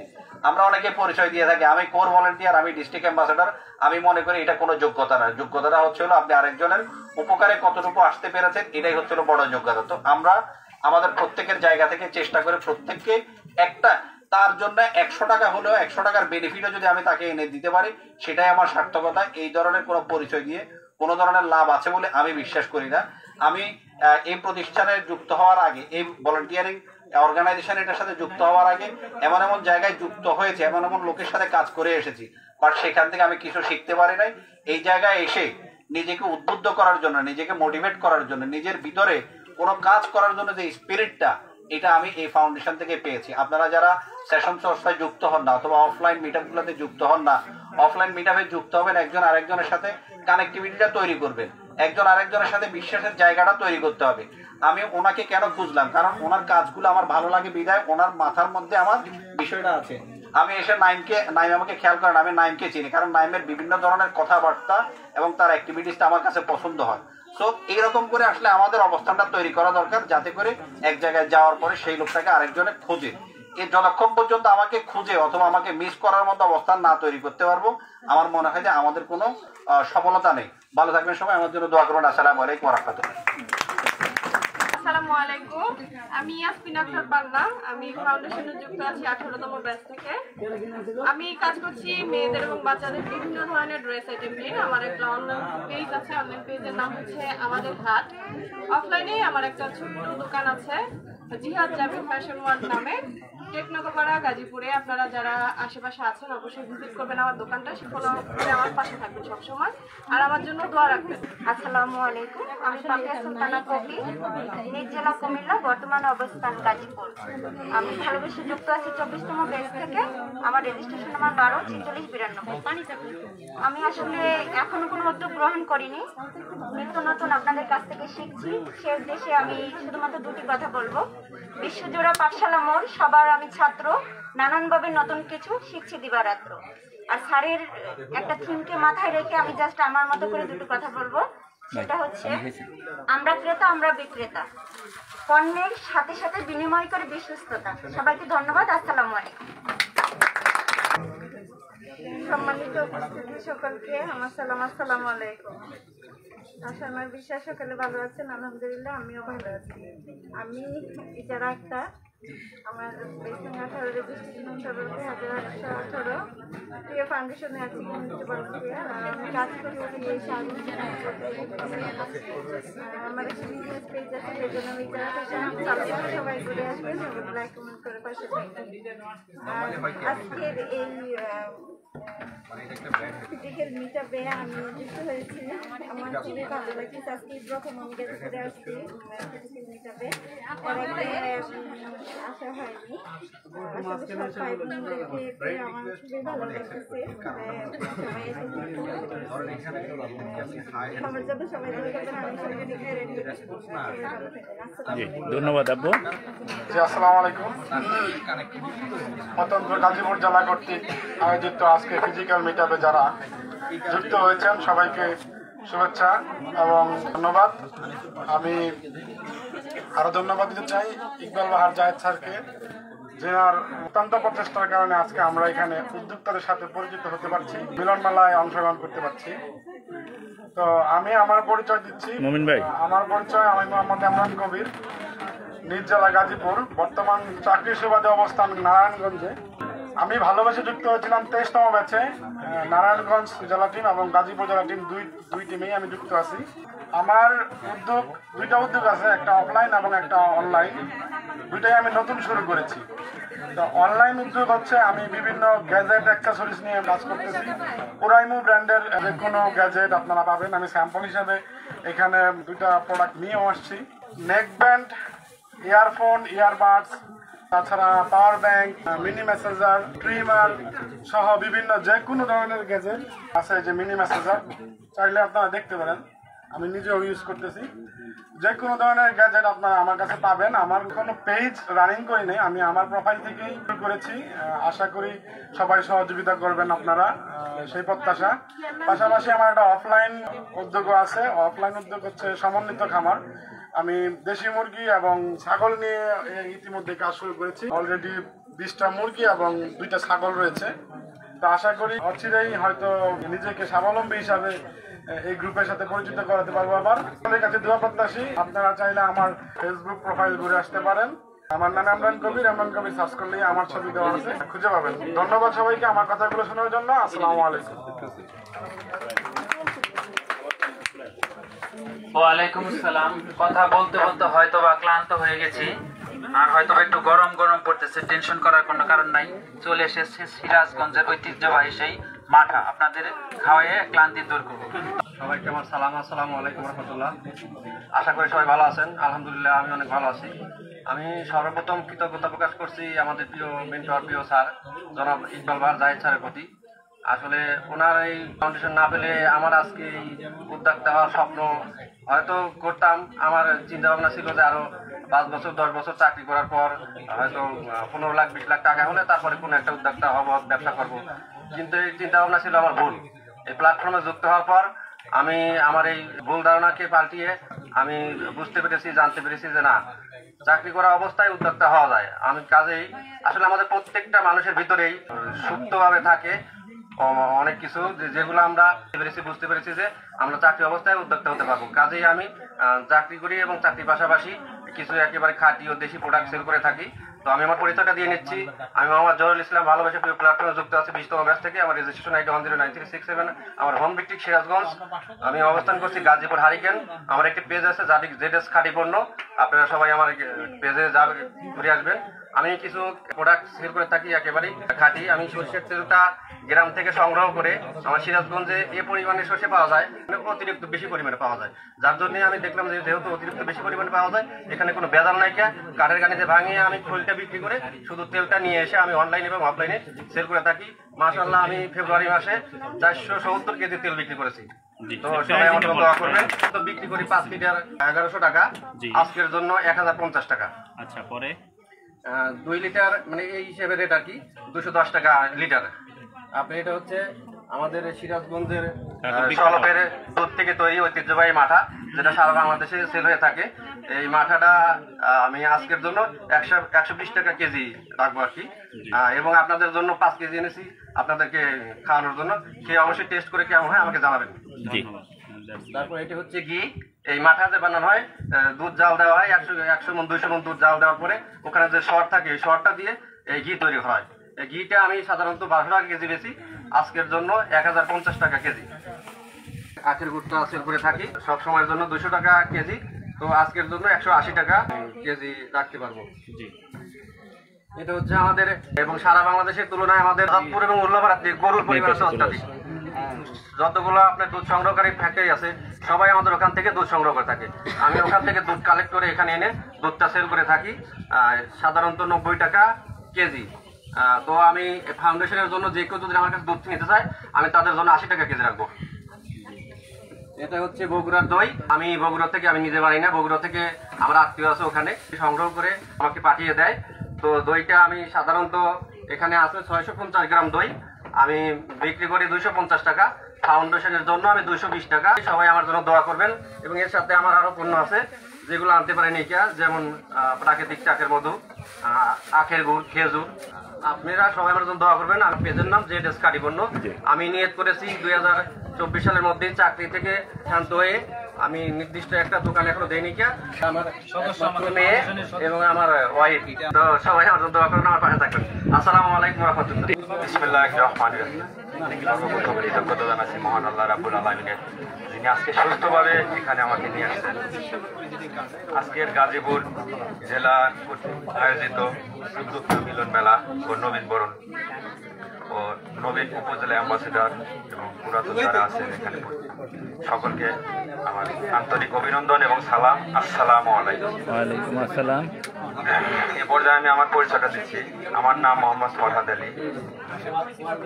আমরা অনেকে পরিচয় দিয়ে থাকি আমি কোর ভলান্টিয়ার, আমি ডিস্ট্রিক্ট অ্যাম্বাসেডর, আমি মনে করি এটা কোনো যোগ্যতা না। যোগ্যতাটা হচ্ছে হলো আপনি আরেকজনের উপকারে কতটুকু আসতে পেরেছেন, এটাই হচ্ছে হলো বড় যোগ্যতা। তো আমরা আমাদের প্রত্যেকের জায়গা থেকে চেষ্টা করে প্রত্যেককে একটা তার জন্য 100 টাকা হলেও 100 টাকার বেনিফিটও যদি আমি তাকে এনে দিতে পারি, সেটাই আমার সার্থকতা। এই ধরনের কোনো পরিচয় দিয়ে কোনো ধরনের লাভ আছে বলে আমি বিশ্বাস করি না। আমি এই প্রতিষ্ঠানে যুক্ত হওয়ার আগে, এই ভলান্টিয়ারিং অর্গানাইজেশন এটার সাথে যুক্ত হওয়ার আগে এমন এমন জায়গায় যুক্ত হয়েছে, এমন এমন লোকের সাথে কাজ করে এসেছি, বাট সেখান থেকে আমি কিছু শিখতে পারি নাই। এই জায়গায় এসে নিজেকে উদ্বুদ্ধ করার জন্য, নিজেকে মোটিভেট করার জন্য, নিজের ভিতরে কোনো কাজ করার জন্য যে স্পিরিটটা, এটা আমি এই ফাউন্ডেশন থেকে পেয়েছি। আপনারা যারা সেশন চর্চায় যুক্ত হন না অথবা অফলাইন মিটআপগুলোতে যুক্ত হন না, অফলাইন মিটআপে যুক্ত হবেন, একজন আরেকজনের সাথে কানেক্টিভিটিটা তৈরি করবেন, একজন আরেকজনের সাথে বিশ্বাসের জায়গাটা তৈরি করতে হবে। আমি ওনাকে কেন খুঁজলাম, কারণ ওনার কাজগুলো আমার ভালো লাগে বিধায় ওনার মাথার মধ্যে আমার বিষয়টা আছে। আমি এসে নাইম আমাকে খেয়াল করেন, আমি নাইমকে চিনি, কারণ নাইমের বিভিন্ন ধরনের কথাবার্তা এবং তার অ্যাক্টিভিটিসটা আমার কাছে পছন্দ হয়। সো এইরকম করে আসলে আমাদের অবস্থানটা তৈরি করা দরকার, যাতে করে এক জায়গায় যাওয়ার পরে সেই লোকটাকে আরেকজনে খোঁজে। যতক্ষণ পর্যন্ত আমাকে খুঁজে অথবা আমাকে মিস করার মতো অবস্থান না তৈরি করতে পারবো, আমার মনে হয় যে আমাদের কোনো সফলতা নেই। ভালো থাকবেন সবাই, আমার জন্য দোয়া করুন। আসসালামু আলাইকুম ওয়া রাহমাতুল্লাহ। আসসালামু আলাইকুম, আমি ইয়াসমিন আক্তার পান্না। আমি ফাউন্ডেশনে যুক্ত আছি 18তম ব্যাচ থেকে। আমি কাজ করছি মেয়েদের এবং বাচ্চাদের বিভিন্ন ধরনের ড্রেস আইটেম নিয়ে। আমার একটা অনলাইন পেজ আছে, অনলাইন পেজের নাম হচ্ছে আমাদের হাট। অফলাইনে আমার একটা ছোট্ট দোকান আছে জিহাদ জামিল ফ্যাশন ওয়ার্ল্ড নামে, টেকনগরপাড়া গাজীপুরে। আপনারা যারা আশেপাশে আছেন অবশ্যই ভিজিট করবেন আমার দোকানটা, ফলো করে আমার পাশে থাকবেন সবসময়, আর আমার জন্য দোয়া রাখবেন। আসসালামু আলাইকুম, আমি পাপিয়া সুলতানা কবি, নিজ জেলা কুমিল্লা, বর্তমান অবস্থান গাজীপুর। আমি ভালোবেসে যুক্ত আছি 24তম ব্যাচ থেকে। আমার রেজিস্ট্রেশন নাম্বার 124692। আমি আসলে এখনো কোনো উদ্যোগ গ্রহণ করিনি, নিত্য নতুন আপনাদের কাছ থেকে শিখছি। শেষ দেশে আমি শুধুমাত্র দুটি কথা বলবো, বিশ্বজোড়া পাঠশালা মোড়, সবার আমি ছাত্র, নানানভাবে নতুন কিছু শিখছি দিবারাত্র। আর স্যারের একটা থিমকে মাথায় রেখে আমি জাস্ট আমার মতো করে দুটো কথা বলবো, সেটা হচ্ছে আমরা ক্রেতা আমরা বিক্রেতা, পণ্যের সাথে সাথে বিনিময় করে বিশ্বস্ততা। সবাইকে ধন্যবাদ, আসসালামু আলাইকুম। সম্মানিত উপস্থিতি সকলকে আমার সালাম, আসসালামু আলাইকুম। আমার বিশ্বাস সকালে ভালো আছেন, আলহামদুলিল্লাহ আমিও ভালো আছি। আমি যারা একটা আমার 18 রেজিস্ট্রেশন সদস্য 1118 প্রিয় ফাউন্ডেশনে আছি। আমি কাজ করছি এই আমার একটা বিজনেস পেজ আছে, সেই জন্য আমি সবাই ঘুরে আসবে, সবাই লাইক কমেন্ট করে পাশে থাকবেন। আজকের এই ফিজিক্যাল মিটআপে আমি যুক্ত হয়েছি, আমার খুবই ভালো লাগছে। আজকে প্রথম আমি ঘুরে আসছি ফিজিক্যাল মিটআপে, আসা হয়নি। আসলে সব ভাই আমার খুবই ভালো লাগতেছে। আমার জন্য সবাই ধন্যবাদ আপু। আসসালামু আলাইকুম। অত্যন্ত গাজীপুর জেলা কর্তৃক আয়োজিত আজকে ফিজিক্যাল মিটআপে যারা যুক্ত হয়েছেন সবাইকে শুভেচ্ছা এবং ধন্যবাদ। আমি আরো ধন্যবাদ দিতে চাই ইকবাল বাহার জায়েদ স্যারকে, যার অত্যন্ত প্রচেষ্টার কারণে আজকে আমরা এখানে উদ্যোক্তাদের সাথে পরিচিত হতে পারছি, মিলন মেলায় অংশগ্রহণ করতে পারছি। তো আমি আমার পরিচয় দিচ্ছি। মুমিন ভাই, আমার পরিচয়, আমি মোহাম্মদ ইমরান কবির, নিজ জেলা গাজীপুর, বর্তমান চাকরি সুবাদে অবস্থান নারায়ণগঞ্জে। আমি ভালোবেসে যুক্ত হয়েছিলাম 23তম ব্যাচে। নারায়ণগঞ্জ জেলা টিম এবং গাজীপুর জেলা টিম দুই টিমেই আমি যুক্ত আছি। আমার দুইটা উদ্যোগ আছে, একটা অফলাইন এবং একটা অনলাইন। দুইটাই আমি নতুন শুরু করেছি। তো অনলাইন উদ্যোগ হচ্ছে আমি বিভিন্ন গ্যাজেট অ্যাক্সেসরিজ নিয়ে কাজ করতেছি। ওরাইমু ব্র্যান্ডের যে কোনো গ্যাজেট আপনারা পাবেন। আমি স্যাম্পল হিসাবে এখানে দুইটা প্রোডাক্ট নিয়েও আসছি, নেক ব্যান্ড, ইয়ারফোন, ইয়ারবাডস, তাছাড়া power bank, mini Messenger, trimmer সহ বিভিন্ন যে কোনো ধরনের গ্যাজেট আছে। যে মিনি মেসেঞ্জার চাইলে আপনারা দেখতে পারেন, আমি নিজেও ইউজ করতেছি। যে কোনো ধরনের গ্যাজেট আপনারা আমার কাছে পাবেন। আমার কোনো পেজ রানিং করি নাই, আমি আমার প্রোফাইল থেকেই শুরু করেছি। আশা করি সবাই সহযোগিতা করবেন আপনারা, সেই প্রত্যাশা। পাশাপাশি আমার একটা অফলাইন উদ্যোগও আছে। অফলাইন উদ্যোগ হচ্ছে সমন্বিত খামার। আমি দেশি মুরগি এবং ছাগল নিয়ে ইতিমধ্যে কাজ শুরু করেছি। অলরেডি 20টা মুরগি এবং 2টা ছাগল রয়েছে। তো আশা করি অচিরেই হয়তো নিজেকে স্বাবলম্বী হিসাবে এই গ্রুপের সাথে পরিচিত করাতে পারবো। আবার আপনাদের কাছে দোয়া প্রত্যাশী। আপনারা চাইলে আমার ফেসবুক প্রোফাইল ঘুরে আসতে পারেন। আমার নাম ইমরান কবির সার্চ করলেই আমার ছবি দেওয়া আছে, খুঁজে পাবেন। ধন্যবাদ সবাইকে আমার কথাগুলো শোনার জন্য। আসসালামু আলাইকুম। ওয়ালাইকুম আসসালাম। কথা বলতে বলতে হয়তো বা ক্লান্ত হয়ে গেছি, আর হয়তো একটু গরম গরম পড়তেছে। টেনশন করার কোনো কারণ নাই। চলে এসেছে সিরাজগঞ্জের ঐতিহ্যবাহী সেই মাঠা, আপনাদের খাওয়াইয়ে ক্লান্তি দূর করবো। সবাইকে আমার সালাম, আসসালামু আলাইকুম রহমতুল্লাহ। আশা করি সবাই ভালো আছেন। আলহামদুলিল্লাহ আমি অনেক ভালো আছি। আমি সর্বপ্রথম কৃতজ্ঞতা প্রকাশ করছি আমাদের প্রিয় মেন্টর, প্রিয় স্যার জনাব ইকবাল বাহার জায়েদ স্যারের প্রতি। আসলে ওনার এই ফাউন্ডেশন না পেলে আমার আজকে এই উদ্যোক্তা হওয়ার স্বপ্ন হয়তো করতাম। আমার চিন্তা ভাবনা ছিল যে আরো 5 বছর 10 বছর চাকরি করার পর হয়তো 15 লাখ 20 লাখ টাকা হলে তারপরে কোনো একটা উদ্যোক্তা হবো, ব্যবসা করবো। কিন্তু এই চিন্তা ভাবনা ছিল আমার ভুল। এই প্ল্যাটফর্মে যুক্ত হওয়ার পর আমি আমার এই ভুল ধারণাকে পাল্টিয়ে আমি বুঝতে পেরেছি, জানতে পেরেছি যে না, চাকরি করা অবস্থায় উদ্যোক্তা হওয়া যায়। আমি কাজেই আসলে আমাদের প্রত্যেকটা মানুষের ভিতরেই সুপ্তভাবে থাকে অনেক কিছু, যেগুলো আমরা বুঝতে পেরেছি যে আমরা চাকরি অবস্থায় উদ্যোক্তা হতে পারবো। কাজেই আমি চাকরি করি এবং চাকরির পাশাপাশি কিছু একেবারে খাঁটি ও দেশি প্রোডাক্ট সেল করে থাকি। তো আমি আমার পরিচয়টা দিয়ে নিচ্ছি। আমি মোহাম্মদ জহুরুল ইসলাম, ভালোবাসা প্রিয় প্ল্যাটফর্মে যুক্ত আছি 20তম ব্যাচ থেকে। আমার রেজিস্ট্রেশন আইডি 1093667। আমার হোম ডিস্ট্রিক্ট সিরাজগঞ্জ। আমি অবস্থান করছি গাজীপুর হারিকেন। আমার একটি পেজ আছে ZS খাঁটি পণ্য, আপনারা সবাই আমার পেজে ঘুরে আসবেন। আমি কিছু প্রোডাক্ট সেল করে থাকি একেবারেই খাঁটি। আমি সরষের তেলটা গ্রাম থেকে সংগ্রহ করে আমার সিরাজগঞ্জে এ পরিমাণে সরষে পাওয়া যায়, অতিরিক্ত বেশি পরিমাণে পাওয়া যায়, যার জন্য আমি দেখলাম যে যেহেতু অতিরিক্ত বেশি পরিমাণে পাওয়া যায়, এখানে কোনো ভেজাল নাই, কাঠের গানিতে ভাঙিয়ে আমি খোলটা বিক্রি করে শুধু তেলটা নিয়ে এসে আমি অনলাইন এবং অফলাইনে সেল করে থাকি। মাশাআল্লাহ, আমি ফেব্রুয়ারি মাসে 470 কেজি তেল বিক্রি করেছি। তো সবাই আমার দোয়া করবেন। তো বিক্রি করি 5 লিটার 1100 টাকা, আজকের জন্য 1050 টাকা। আচ্ছা, পরে 2 লিটার মানে এই হিসেবে রেট আর কি 210 টাকা লিটার। আপনি এটা হচ্ছে আমাদের সিরাজগঞ্জের সলপের দুধ থেকে তৈরি ঐতিহ্যবাহী মাঠা, যেটা সারা বাংলাদেশে সেল হয়ে থাকে। এই মাঠাটা আমি আজকের জন্য 120 টাকা কেজি রাখবো আর কি। এবং আপনাদের জন্য 5 কেজি এনেছি আপনাদেরকে খাওয়ানোর জন্য। সে অবশ্যই টেস্ট করে কেমন হয় আমাকে জানাবেন। তারপর এটি হচ্ছে ঘি। এই মাঠা যে বানানো হয়, দুধ জাল দেওয়া হয় 100 মণ 200 মণ দুধ জাল দেওয়ার পরে ওখানে যে সর থাকে, এই সরটা দিয়ে এই ঘি তৈরি হয়। এই ঘিটা আমি সাধারণত 1200 টাকা কেজি বেশি, আজকের জন্য 1050 টাকা কেজি। আখের গুড়টা সেল করে থাকি সব সময়ের জন্য 200 টাকা কেজি, তো আজকের জন্য 180 টাকা কেজি রাখতে পারবো। এটা হচ্ছে আমাদের এবং সারা বাংলাদেশের তুলনায় আমাদের চাঁদপুর এবং উল্লাপাড়াতে গরুর পরিমাণ অত্যাধিক। যতগুলো আপনার দুধ সংগ্রহকারী ফ্যাক্টরি আছে সবাই আমাদের ওখান থেকে দুধ সংগ্রহ করে থাকে। আমি ওখান থেকে দুধ কালেক্ট করে এখানে এনে দুধটা সেল করে থাকি সাধারণত 90 টাকা কেজি। তো আমি ফাউন্ডেশনের জন্য যে কেউ যদি আমার কাছে দুধ নিতে চায় আমি তাদের জন্য 80 টাকা কেজি রাখবো। এটা হচ্ছে বগুড়ার দই। আমি বগুড়া থেকে আমি নিজে বানাই না, বগুড়া থেকে আমার আত্মীয় আছে ওখানে সংগ্রহ করে আমাকে পাঠিয়ে দেয়। তো দইটা আমি সাধারণত এখানে আছে 650 গ্রাম দই, আমি বিক্রি করি 250 টাকা। ফাউন্ডেশনের জন্য আমি 220 টাকা। সবাই আমার জন্য দোয়া করবেন। এবং এর সাথে আমার আরো পণ্য আছে যেগুলো আনতে পারেন এইটা, যেমন প্রাকৃতিক চাকের মধু, আখের গুড়, খেজুর। আপনারা সবাই আমার জন্য দোয়া করবেন। আমার পেজের নাম ZS খাঁটি পণ্য। আমি নিয়ত করেছি 2024 সালের মধ্যে চাকরি থেকে শান্ত হয়ে আমি নির্দিষ্ট একটা দোকান এখনো দেয়নি, আমার মেয়ে এবং আমার ওয়াইফ। তো সবাই আমার জন্য দোয়া করবেন, আমার পাশে থাকবেন। আসসালামু আলাইকুম ওয়া রাহমাতুল্লাহ। বিসমিল্লাহির রাহমানির রাহিম। সর্বপ্রথম কৃতজ্ঞতা জানাচ্ছি মহান আল্লাহ রাব্বুল আলামিনের, যিনি আজকে সুস্থভাবে এখানে আমাকে নিয়ে আসছেন। আজকের গাজীপুর জেলা আয়োজিত উদ্যোক্তা মিলন মেলা ও নবীন বরণ ও নবীন উপজেলা অ্যাম্বাসেডর এবং পুরাতন যারা আছেন এখানে সকলকে আমার আন্তরিক অভিনন্দন এবং সালাম। আসসালামু আলাইকুম। ওয়ালাইকুম আসসালাম। এ পর্যায়ে আমি আমার পরিচয়টা দিচ্ছি। আমার নাম মোহাম্মদ ফরহাদ আলী।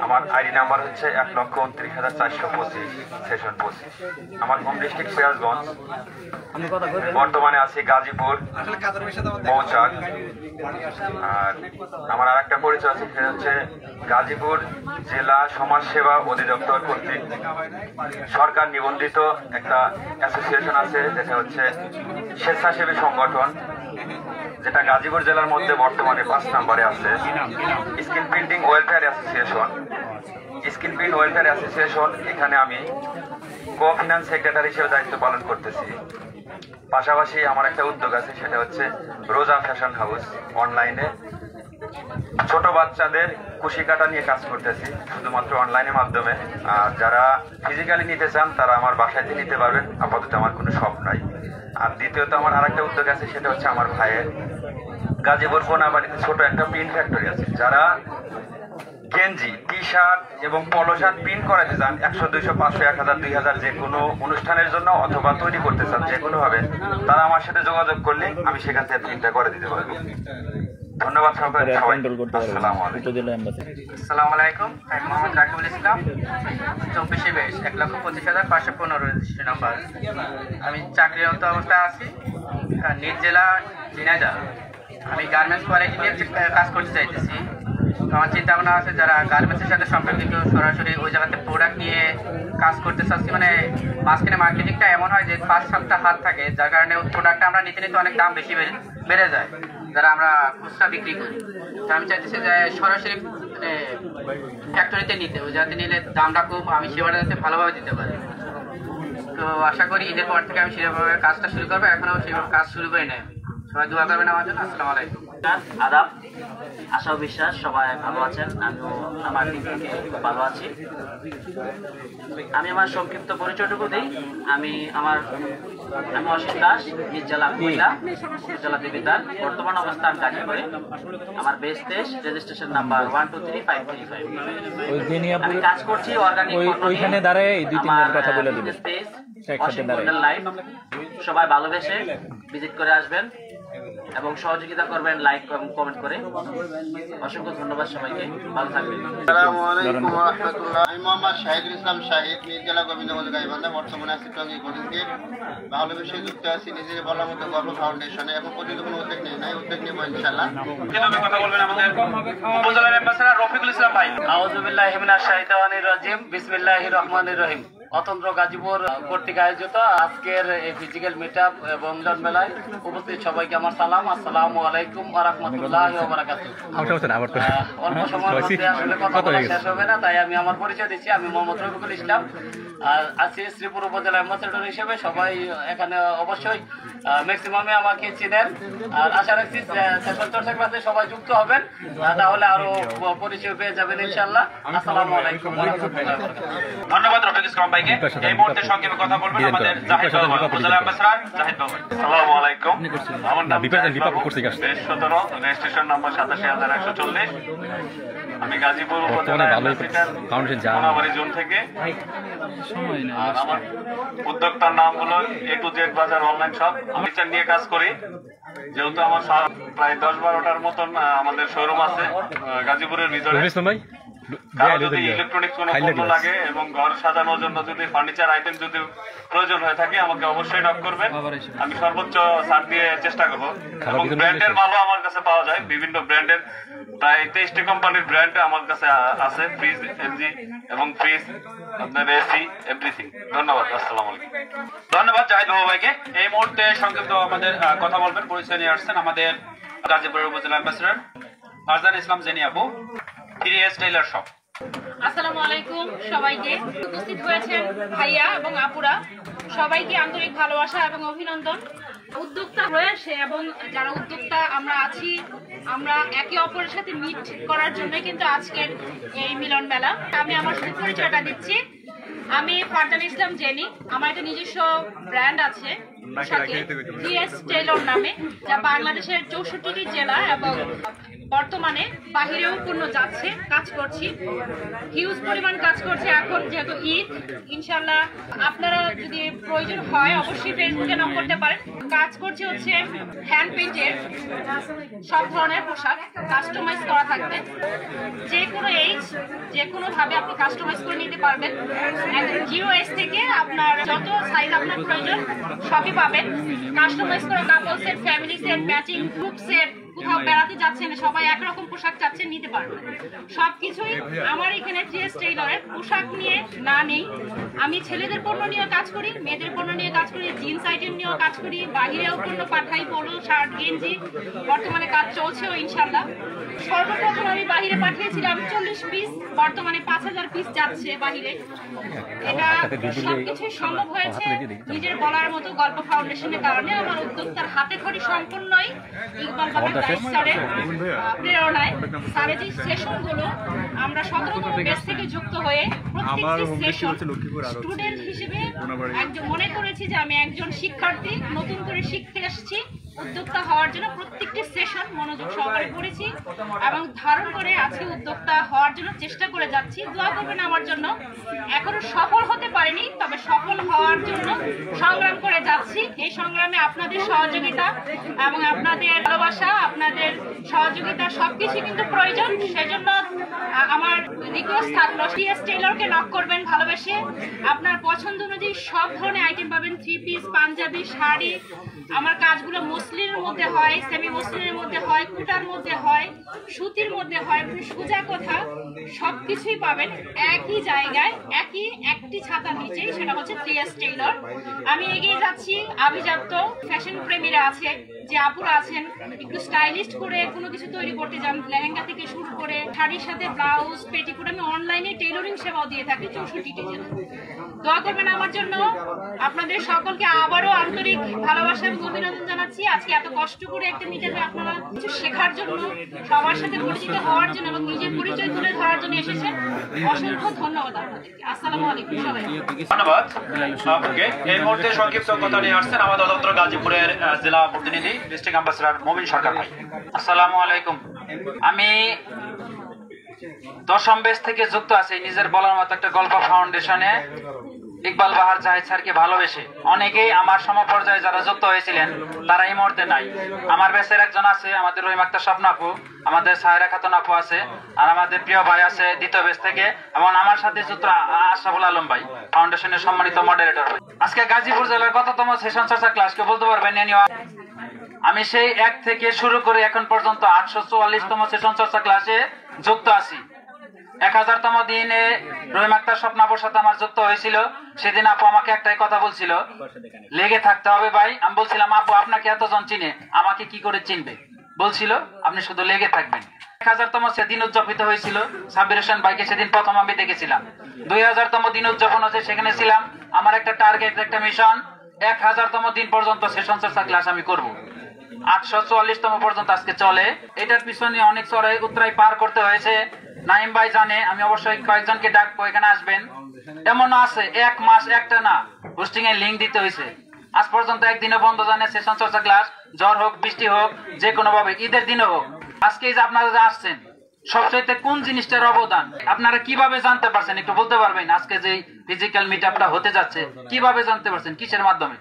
আমার আইডি নাম্বার হচ্ছে 1,29,425 সেশন 25। আমার হোম ডিস্ট্রিক্ট সিরাজগঞ্জ, বর্তমানে আছি গাজীপুর মৌচাক। আর আমার আর একটা পরিচয় আছে, সেটা হচ্ছে গাজীপুর জেলা সমাজসেবা অধিদপ্তর কর্তৃক সরকার নিবন্ধিত একটা অ্যাসোসিয়েশন আছে, যেটা হচ্ছে স্বেচ্ছাসেবী সংগঠন, যেটা গাজীপুর জেলার মধ্যে বর্তমানে 5 নম্বরে আছে। Skin printing welfare association. Skin print welfare association, এখানে আমি কো ফিনান্স সেক্রেটারি হিসেবে দায়িত্ব পালন করতেছি। পাশাপাশি আমার একটা উদ্যোগ আছে, সেটা হচ্ছে রোজা ফ্যাশন হাউস। অনলাইনে ছোট বাচ্চাদের কুশি কাটা নিয়ে কাজ করতেছি শুধুমাত্র অনলাইনের মাধ্যমে। আর যারা ফিজিক্যালি নিতে চান তারা আমার বাসায় নিতে পারবেন, আপাতত আমার কোনো শপ নাই। আর দ্বিতীয়ত আমার আর একটা উদ্যোগ আছে, সেটা হচ্ছে আমার ভাইয়ের গাজীপুর কোনাবাড়িতে ছোট একটা প্রিন্ট ফ্যাক্টরি আছে। যারা গেঞ্জি, টি শার্ট এবং পলো শার্ট প্রিন্ট করাতে চান 100, 200, 500, 1000, 2000 যে কোনো অনুষ্ঠানের জন্য অথবা তৈরি করতে চান যে কোনোভাবে, তারা আমার সাথে যোগাযোগ করলে আমি সেখান থেকে প্রিন্টটা করে দিতে পারবো। ধন্যবাদ সবাই। আসসালামু আলাইকুম। আমি মোহাম্মদ রাকিবুল ইসলাম, 24 বেশ 1,25,515 রেজিস্ট্রেশন নাম্বার। আমি চাকরিরত অবস্থায় আছি নিজ জেলা ঝিনাইদহ। আমি গার্মেন্টস কোয়ালিটি নিয়ে কাজ করতে চাইতেছি। তো আমার চিন্তা ভাবনা আছে যারা গার্মেন্টসের সাথে সম্পর্কিত সরাসরি ওই জায়গাতে প্রোডাক্ট নিয়ে কাজ করতে চাচ্ছি, মানে মাঝখানে মার্কেটিংটা এমন হয় যে 5-7টা হাত থাকে, যার কারণে প্রোডাক্টটা আমরা নিতে নিতে অনেক দাম বেশি বেড়ে যায় যারা আমরা খুচরা বিক্রি করি। তো আমি চাইতেছি যে সরাসরি ফ্যাক্টরিতে নিতে, ওই জায়গাতে নিলে দামটা কম, আমি সেবাটা যাতে ভালোভাবে দিতে পারি। তো আশা করি ঈদের পর থেকে আমি সেভাবে কাজটা শুরু করবো, এখনও সেভাবে কাজ শুরু করি নাই। সবাই দোয়া করবেন আমার জন্য। আসসালামু আলাইকুম। আদাব, আশা ও বিশ্বাস সবাই ভালো আছেন, আমিও আমার দিক থেকে ভালো আছি। আমি আমার সংক্ষিপ্ত পরিচয়টুকু দিই। আমি অসীম দাস, জেলা কুমিল্লা, জেলা দেবিদ্বার, বর্তমান অবস্থান গাজীপুরে। আমার বেস দেশ, রেজিস্ট্রেশন নাম্বার 123535। আমি কাজ করছি অর্গানিক ওইখানে দাঁড়ায় 2-3 কথা বলে দিবেন। লাইভ সবাই ভালোবেসে ভিজিট করে আসবেন এবং সহযোগিতা করবেন লাইক এবং কমেন্ট করে। অসংখ্য ধন্যবাদ সবাইকে, ভালো থাকবেন। আসসালামু আলাইকুম ওয়া রাহমাতুল্লাহ। আমি মোহাম্মদ শাহিদুল ইসলাম শাহিদ, জেলা গোবিন্দগঞ্জ গাইবান্ধা, বর্তমানে আছি টঙ্গী কোচিংয়ে। ভালোবেসে যুক্ত আছি নিজের বলার মতো গল্প ফাউন্ডেশনে। এখন পর্যন্ত কোনো উদ্যোগ নেই, উদ্যোগ নেব ইনশাআল্লাহ। কথা বলবেন আমাদের উপজেলার অ্যাম্বাসেডর রফিকুল ইসলাম ভাই। আউযু বিল্লাহি মিনাশ শাইতানির রাজিম, বিসমিল্লাহির রহমানির রহিম। অতন্ত্র গাজীপুর কর্তৃক আয়োজিত আজকের এই ফিজিক্যাল মিটআপ এবং মিলন মেলায় উপস্থিত সবাইকে আমার সালাম। আসসালামু আলাইকুম ওয়া রাহমাতুল্লাহি ওয়া বারাকাতুহু। অল্প সময়ের মধ্যে আসলে কথা বলা শেষ হবে না, তাই আমি আমার পরিচয় দিচ্ছি। আমি মোহাম্মদ রফিকুল ইসলাম, আর আছি শ্রীপুর উপজেলা অ্যাম্বাসেডর হিসেবে। সবাই এখানে অবশ্যই ম্যাক্সিমামে আমাকে চিনেন, আর আশা রাখছি সেশন চর্চা ক্লাসে সবাই যুক্ত হবেন, তাহলে আরো পরিচয় পেয়ে যাবেন ইনশাআল্লাহ। আসসালামু আলাইকুম ওয়া রাহমাতুল্লাহি ওয়া বারাকাতুহু। ধন্যবাদ রফিক ইসলাম ভাইকে। এই মুহূর্তে সংক্ষেপে কথা বলবেন আমাদের জাহিদ বাবু, উপজেলা অ্যাম্বাসেডর জাহিদ বাবু। আসসালামু আলাইকুম। আমার নাম দেশ 17, রেজিস্ট্রেশন নাম্বার 87140। আমি গাজীপুর উপজেলা কোনাবাড়ি জোন থেকে। আর আমার উদ্যোক্তার নাম হলো A to Z বাজার অনলাইন শপ। আমি নিয়ে কাজ করি, যেহেতু আমার প্রায় 10-12টার মতন আমাদের শোরুম আছে গাজীপুরের ভিতরে। যদি ইলেকট্রনিক্স কোনো পণ্য লাগে এবং ঘর সাজানোর জন্য যদি ফার্নিচার আইটেম যদি প্রয়োজন হয়ে থাকে আমাকে অবশ্যই নক করবেন, আমি সর্বোচ্চ ছাড় দিয়ে চেষ্টা করবো। এবং ব্র্যান্ডের মালও আমার কাছে পাওয়া যায়, বিভিন্ন ব্র্যান্ডের প্রায় 23টি কোম্পানির ব্র্যান্ড আমার কাছে আছে, ফ্রিজ, এলজি এবং ফ্রিজ, আপনার এসি, এভরিথিং। ধন্যবাদ। আসসালামু আলাইকুম। ধন্যবাদ জাহিদ বাবু ভাইকে। এই মুহূর্তে সংক্ষিপ্ত আমাদের কথা বলবেন, পরিচয় নিয়ে আসছেন আমাদের গাজীপুরের উপজেলা অ্যাম্বাসেডর ফারজান ইসলাম জেনি আপু, 3S টেইলার শপ। আসসালামু আলাইকুম সবাইকে। উপস্থিত হয়েছেন ভাইয়া এবং আপুরা, সবাইকে আন্তরিক ভালোবাসা এবং অভিনন্দন। উদ্যোক্তা রয়েছে এবং যারা উদ্যোক্তা আমরা আছি, আমরা একে অপরের সাথে মিট করার জন্য কিন্তু আজকের এই মিলন মেলা। আমি আমার শুধু পরিচয়টা দিচ্ছি। আমি ফারজান ইসলাম জেনি, আমার একটা নিজস্ব ব্র্যান্ড আছে 3S টেইলর নামে, যা বাংলাদেশের 64টি জেলা এবং বর্তমানে বাহিরেও পণ্য যাচ্ছে, কাজ করছি, হিউজ পরিমাণ কাজ করছি। এখন যেহেতু ঈদ, ইনশাল্লাহ আপনারা যদি প্রয়োজন হয় অবশ্যই ফেসবুকে নক করতে পারেন। কাজ করছি হচ্ছে হ্যান্ড পেইন্টের সব ধরনের পোশাক, কাস্টমাইজ করা থাকবে। যে কোনো এইজ, যে কোনোভাবে আপনি কাস্টমাইজ করে নিতে পারবেন। একদম 0 থেকে আপনার যত সাইজ আপনার প্রয়োজন সবই পাবেন। কাস্টমাইজ করা কাপল set, family set, matching group set, কোথাও বেড়াতে যাচ্ছেন সবাই একরকম পোশাক চাচ্ছেন নিতে পারবেন। সবকিছুই আমার এখানে 3S টেইলরের পোশাক নিয়ে না নেই। আমি ছেলেদের পণ্য নিয়েও কাজ করি, মেয়েদের পণ্য নিয়ে কাজ করি, জিন্স আইটেম নিয়েও কাজ করি, বাহিরেও পণ্য পাঠাই, পোলো, শার্ট, গেঞ্জি, বর্তমানে কাজ চলছেও ইনশাল্লাহ। সর্বপ্রথম আমি বাহিরে পাঠিয়েছিলাম 40 পিস, বর্তমানে 5000 পিস যাচ্ছে বাহিরে। এটা সবকিছুই সম্ভব হয়েছে নিজের বলার মতো গল্প ফাউন্ডেশনের কারণে। আমার উদ্যোক্তার হাতে খড়ি সম্পূর্ণই ইকবাল বাবার স্যারের প্রেরণায়। স্যারের যে সেশনগুলো আমরা 17তম ব্যাচ থেকে যুক্ত হয়ে প্রত্যেকটি সেশন স্টুডেন্ট হিসেবে একজন মনে করেছি যে আমি একজন শিক্ষার্থী, নতুন করে শিখতে এসেছি। উদ্যোক্তা হওয়ার জন্য প্রত্যেকটি সেশন মনোযোগ সহকারে করেছি এবং ধারণ করে আজকে উদ্যোক্তা হওয়ার জন্য চেষ্টা করে যাচ্ছি। দোয়া করবেন আমার জন্য। এখনো সফল হতে পারিনি, তবে সফল হওয়ার জন্য সংগ্রাম করে যাচ্ছি। এই সংগ্রামে আপনাদের সহযোগিতা এবং আপনাদের ভালোবাসা, আপনাদের সহযোগিতা সবকিছু কিন্তু প্রয়োজন। সেজন্য আমার রিকোয়েস্ট থাকলো 3S টেইলরকে নক করবেন ভালোবেসে। আপনার পছন্দ অনুযায়ী সব ধরনের আইটেম পাবেন, 3 পিস, পাঞ্জাবি, শাড়ি। আমার কাজগুলো মসলিনের মধ্যে হয়, সেমি মসলিনের মধ্যে হয়, কুটার মধ্যে হয়, সুতির মধ্যে হয়, সোজা কথা সবকিছুই পাবেন একই জায়গায়, একটি ছাতার নিচে, সেটা হচ্ছে প্রিয়াস টেইলর। আমি এগিয়ে যাচ্ছি, আভিজাত্য ফ্যাশন প্রেমীরা আছে, যে আপুরা আছেন একটু স্টাইলিস্ট করে কোনো কিছু তৈরি করতে যান, লেহেঙ্গা থেকে শুরু করে শাড়ির সাথে ব্লাউজ, পেটিকোট, আমি অনলাইনে টেইলরিং সেবাও দিয়ে থাকি 64টি জেলা। দোয়া করবেন আমার জন্য। আপনাদের সকলকে আবারও আন্তরিক ভালোবাসা এবং অভিনন্দন জানাচ্ছি। আজকে এত কষ্ট করে একটা মিটারে আপনারা কিছু শেখার জন্য, সবার সাথে পরিচিত হওয়ার জন্য এবং নিজের পরিচয় তুলে ধরার জন্য এসেছেন। অসংখ্য ধন্যবাদ আপনাদেরকে। আসসালামু আলাইকুম সবাই। ধন্যবাদ আপনাকে। এই মুহূর্তে সংক্ষিপ্ত কথা নিয়ে আসছেন আমাদের অতন্ত্র গাজীপুরের জেলা প্রতিনিধি ডিস্ট্রিক্ট অ্যাম্বাসেডর মমিন সরকার ভাই। আসসালামু আলাইকুম। আমি 10ম বেস থেকে যুক্ত আছি নিজের বলার মতো একটা গল্প ফাউন্ডেশনে। ইকবাল বাহার জাহিদ স্যারকে ভালোবেসে অনেকেই আমার সমপর্যায়ে যারা যুক্ত হয়েছিলেন তারা এই মুহূর্তে নাই। আমার বেসের একজন আছে, আমাদের রহিম আক্তার স্বপ্ন আপু, আমাদের সায়রা খাতুন আপু আছে, আর আমাদের প্রিয় ভাই আছে দ্বিতীয় বেস থেকে, এবং আমার সাথে যুক্ত আশরাফুল আলম ভাই, ফাউন্ডেশনের সম্মানিত মডারেটর ভাই। আজকে গাজীপুর জেলার কততম সেশন চর্চা ক্লাস কে বলতে পারবেন? আমি সেই 1 থেকে শুরু করে এখন পর্যন্ত 844তম সেশন চর্চা ক্লাসে যুক্ত আছি। 1000তম দিনে রহিম আক্তার স্বপ্নাপুর সাথে আমার যুক্ত হয়েছিল। সেদিন আপু আমাকে একটাই কথা বলছিল, লেগে থাকতে হবে ভাই। আমি বলছিলাম আপু আপনাকে এতজন চিনে, আমাকে কি করে চিনবে? বলছিল আপনি শুধু লেগে থাকবেন। 1000তম সেদিন উদযাপিত হয়েছিল, সাব্বির হোসেন ভাইকে সেদিন প্রথম আমি দেখেছিলাম। 2000তম দিন উদযাপন হচ্ছে, সেখানে ছিলাম। আমার একটা টার্গেট, একটা মিশন, 1000তম দিন পর্যন্ত সেশন চর্চা ক্লাস আমি করব। 844তম পর্যন্ত আজকে চলে। এটার পিছনে অনেক চড়াই উতরাই পার করতে হয়েছে। নাইম ভাই জানে, আমি অবশ্যই কয়েকজনকে ডাকবো, এখানে আসবেন। এমনও আছে 1 মাস একটা না হোস্টিং এর লিঙ্ক দিতে হয়েছে। আজ পর্যন্ত একদিনও বন্ধ জানে সেশন চর্চা ক্লাস, ঝড় হোক বৃষ্টি হোক যে কোনো ভাবে, ঈদের দিনও হোক। আজকে যে আপনারা যে আসছেন, সবচাইতে কোন জিনিসটার অবদান আপনারা কিভাবে জানতে পারছেন একটু বলতে পারবেন? আজকে যে ফিজিক্যাল মিটআপটা হতে যাচ্ছে কিভাবে জানতে পারছেন? কিসের মাধ্যমে?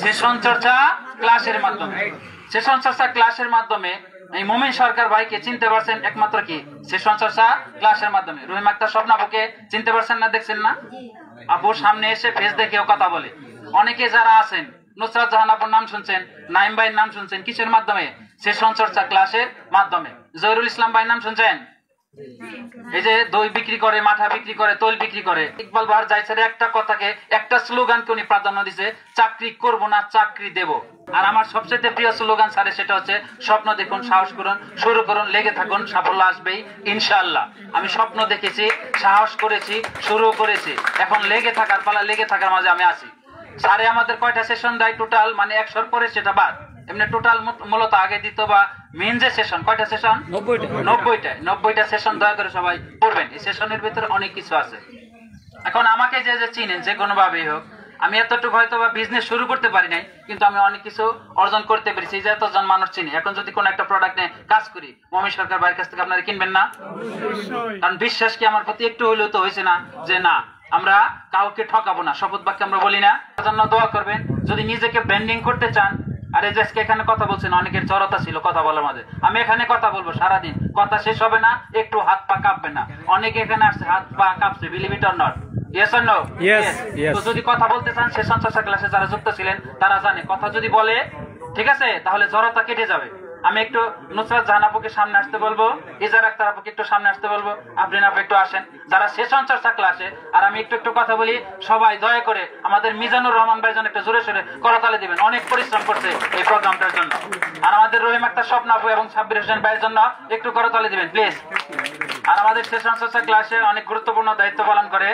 সেশন চর্চা ক্লাসের মাধ্যমে। সেশন চর্চা ক্লাসের মাধ্যমে এই মমিন সরকার ভাইকে চিনতে পারছেন একমাত্র কি সেশন চর্চা ক্লাসের মাধ্যমে। রহিম আক্তার স্বপ্ন আপুকে চিনতে পারছেন না? দেখছেন না? আপুর সামনে এসে ফেস দেখেও কথা বলে। অনেকে যারা আছেন, নুসরাত জাহান আপুর নাম শুনছেন, নাইম ভাইয়ের নাম শুনছেন, কিসের মাধ্যমে? সেশন চর্চা ক্লাসের মাধ্যমে। জহিরুল ইসলাম ভাইয়ের নাম শুনছেন? এই যে দই বিক্রি করে, মাঠা বিক্রি করে, তৈল বিক্রি করে। ইকবাল বাহার জাহিদ একটা কথাকে, একটা স্লোগানকে উনি প্রাধান্য দিছে, চাকরি করব না চাকরি দেব। আর আমার সবচেয়ে প্রিয় স্লোগান স্যারের, সেটা হচ্ছে স্বপ্ন দেখুন, সাহস করুন, শুরু করুন, লেগে থাকুন, সাফল্য আসবেই ইনশাআল্লাহ। আমি স্বপ্ন দেখেছি, সাহস করেছি, শুরু করেছি, এখন লেগে থাকার পালা, লেগে থাকার মাঝে আমি আছি। স্যারে আমাদের কয়টা সেশন দেয় টোটাল, মানে 100 পরে সেটা বাদ, এমনি টোটাল মূলত আগে দিত বা মেন যে সেশন, কয়টা সেশন? 90টা সেশন দয়া করে সবাই পড়বেন। এই সেশনের ভিতরে অনেক কিছু আছে। এখন আমাকে যে যে চিনেন যে কোনো ভাবেই হোক, আমি এতটুকু হয়তো বা বিজনেস শুরু করতে পারি নাই, কিন্তু আমি অনেক কিছু অর্জন করতে পেরেছি যে এতজন মানুষ চিনি। এখন যদি কোনো একটা প্রোডাক্ট নিয়ে কাজ করি, মমিন সরকার ভাইয়ের কাছ থেকে আপনারা কিনবেন না? কারণ বিশ্বাস কি আমার প্রতি একটু হইলেও তো হয়েছে না যে না আমরা কাউকে ঠকাবো না, শপথ বাক্যে আমরা বলি না। তার জন্য দোয়া করবেন। যদি নিজেকে ব্র্যান্ডিং করতে চান, আর এই যে আজকে এখানে কথা বলছেন, অনেকের জড়তা ছিল কথা বলার মাঝে, আমি এখানে কথা বলবো সারাদিন, কথা শেষ হবে না, একটু হাত পা কাঁপবে না। অনেকে এখানে আসছে হাত পা কাঁপছে, believe it or not? Yes or no? তো যদি কথা বলতে চান, সেশন চর্চা ক্লাসে যারা যুক্ত ছিলেন তারা জানে, কথা যদি বলে ঠিক আছে তাহলে জড়তা কেটে যাবে। আমি একটু নুসরাত জাহান আপুকে সামনে আসতে বলবো, ইজার আক্তার আপুকে একটু সামনে আসতে বলবো, আফরিন আপু একটু আসেন, যারা সেশন চর্চা ক্লাসে। আর আমি একটু কথা বলি, সবাই দয়া করে আমাদের মিজানুর রহমান ভাইয়ের জন্য একটু জোরে সোরে করতালি দিবেন, অনেক পরিশ্রম করছে এই প্রোগ্রামটার জন্য। আর আমাদের রহিম আক্তার স্বপ্ন আপু এবং সাব্বির হোসেন ভাইয়ের জন্য একটু করতালি দিবেন প্লিজ। আর আমাদের সেশন চর্চা ক্লাসে অনেক গুরুত্বপূর্ণ দায়িত্ব পালন করে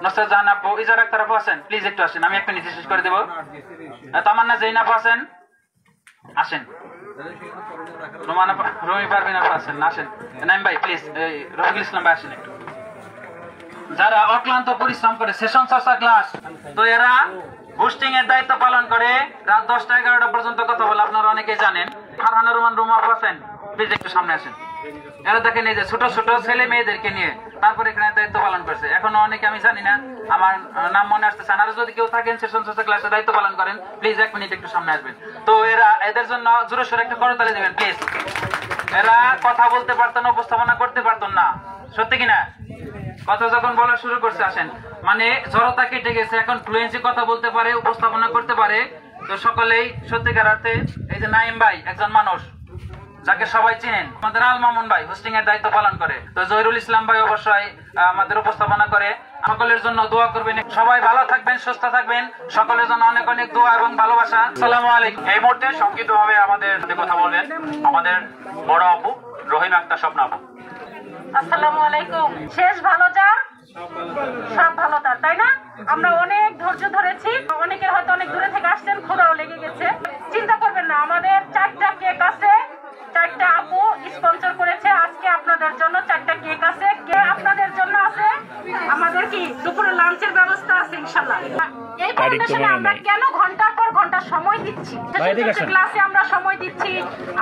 নুসরাত জাহান আপু, ইজার আক্তার আপু আছেন, প্লিজ একটু আসেন, আমি 1 মিনিট শেষ করে দেবো। তামান্না জৈন আপু আছেন, আসেন। রমি পারভিন আপু আছেন, আসেন। নাইম ভাই প্লিজ, রফিকুল ইসলাম ভাই আসেন একটু। যারা অক্লান্ত পরিশ্রম করে সেশন চর্চা ক্লাস, তো এরা হোস্টিং এর দায়িত্ব পালন করে রাত 10টা 11টা পর্যন্ত কথা বলে, আপনারা অনেকেই জানেন। ফারহানা রহমান রুমা আপু আছেন, প্লিজ একটু সামনে আসেন। এরা দেখেন এই যে ছোট ছোট ছেলে মেয়েদেরকে নিয়ে তারপরে এখানে দায়িত্ব পালন করছে। এখনো অনেকে আমি জানি না, আমার নাম মনে আসতেছে না। আর যদি কেউ থাকেন সেশন চর্চা ক্লাসে দায়িত্ব পালন করেন, প্লিজ 1 মিনিট একটু সামনে আসবেন। তো এদের জন্য জোরে সোরে একটু করতালি দিবেন প্লিজ। এরা কথা বলতে পারতো না, উপস্থাপনা করতে পারতো না, সত্যি কিনা? কথা যখন বলা শুরু করছে, আসেন, মানে জড়তা কেটে গেছে, এখন ফ্লুয়েন্সি কথা বলতে পারে, উপস্থাপনা করতে পারে, তো সকলেই সত্যিকার অর্থে এই যে নাইম ভাই একজন মানুষ যাকে সবাই চিনেন, আমাদের আল মামুন ভাই হোস্টিং এর দায়িত্ব পালন করে, তো জহিরুল ইসলাম ভাই অবশ্যই আমাদের উপস্থাপনা করে। সকলের জন্য দোয়া করবেন, সবাই ভালো থাকবেন, সুস্থ থাকবেন, সকলের জন্য অনেক অনেক দোয়া এবং ভালোবাসা। আসসালামু আলাইকুম। এই মুহূর্তে সংক্ষিপ্তভাবে আমাদের সাথে কথা বলবেন আমাদের বড় আপু রহিম আক্তার স্বপ্ন আপু। আসসালামু আলাইকুম। শেষ ভালো যার সব ভালো তার, তাই না? আমরা অনেক ধৈর্য ধরেছি, অনেকের হয়তো অনেক দূরে থেকে আসছেন, ক্ষুধাও লেগে গেছে। চিন্তা করবেন না, আমাদের 4টা কেক আছে, 4টা আপু স্পন্সর করেছে। আজকে আপনাদের জন্য 4টা কেক আছে। কে আপনাদের জন্য আছে? আমাদের কি দুপুরে লাঞ্চের ব্যবস্থা আছে ইনশাআল্লাহ। এই ফাউন্ডেশনে আমরা কেন ঘন্টার পর ঘন্টা সময় দিচ্ছি? ক্লাসে আমরা সময় দিচ্ছি,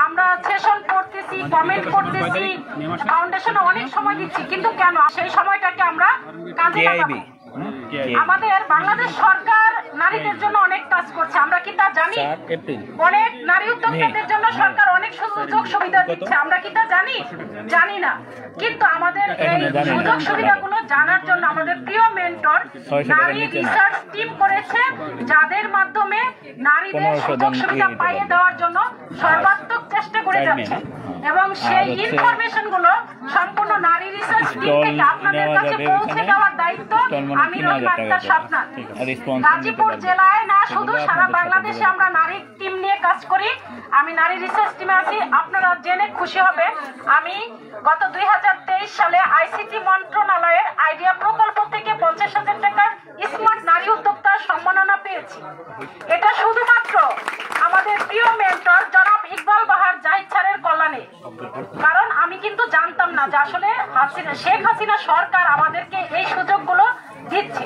আমরা সেশন করতেছি, কমেন্ট করতেছি, ফাউন্ডেশনে অনেক সময় দিচ্ছি, কিন্তু কেন সেই সময়টাকে আমরা কাজে লাগাবো? আমাদের বাংলাদেশ সরকার নারীদের জন্য অনেক কাজ করছে, আমরা কি তা জানি? অনেক নারী উদ্যোক্তাদের জন্য সরকার অনেক সুযোগ সুবিধা দিচ্ছে, আমরা কি তা জানি? জানি না। কিন্তু আমাদের এই সুযোগ সুবিধাগুলো জানার জন্য আমাদের প্রিয় মেন্টর নারী রিসার্চ টিম করেছে, যাদের মাধ্যমে নারীদের সুযোগ সুবিধা পাইয়ে দেওয়ার জন্য সর্বাত্মক চেষ্টা করে যাচ্ছে। এবং সেই ইনফরমেশন গুলো সম্পূর্ণ নারী রিসার্চ টিম থেকে আপনাদের কাছে পৌঁছে দেওয়ার দায়িত্ব আমি রহিম আক্তার স্বপ্না। গাজীপুর জেলায় না, শুধু সারা বাংলাদেশে আমরা নারী টিম নিয়ে কাজ করি। আমি নারী রিসার্চ টিমে আছি। আপনারা জেনে খুশি হবে, আমি গত 2023 সালে আইসিটি মন্ত্রণালয়ের আইডিয়া প্রকল্প থেকে 50,000 টাকার স্মার্ট নারী উদ্যোক্তার সম্মাননা পেয়েছি। এটা শুধুমাত্র আমাদের প্রিয় মেন্টর জনাব ইকবাল বাহার জাহিদ স্যারের কল্যাণে। কারণ আমি কিন্তু জানতাম না যে আসলে শেখ হাসিনা সরকার আমাদেরকে এই সুযোগগুলো দিচ্ছে।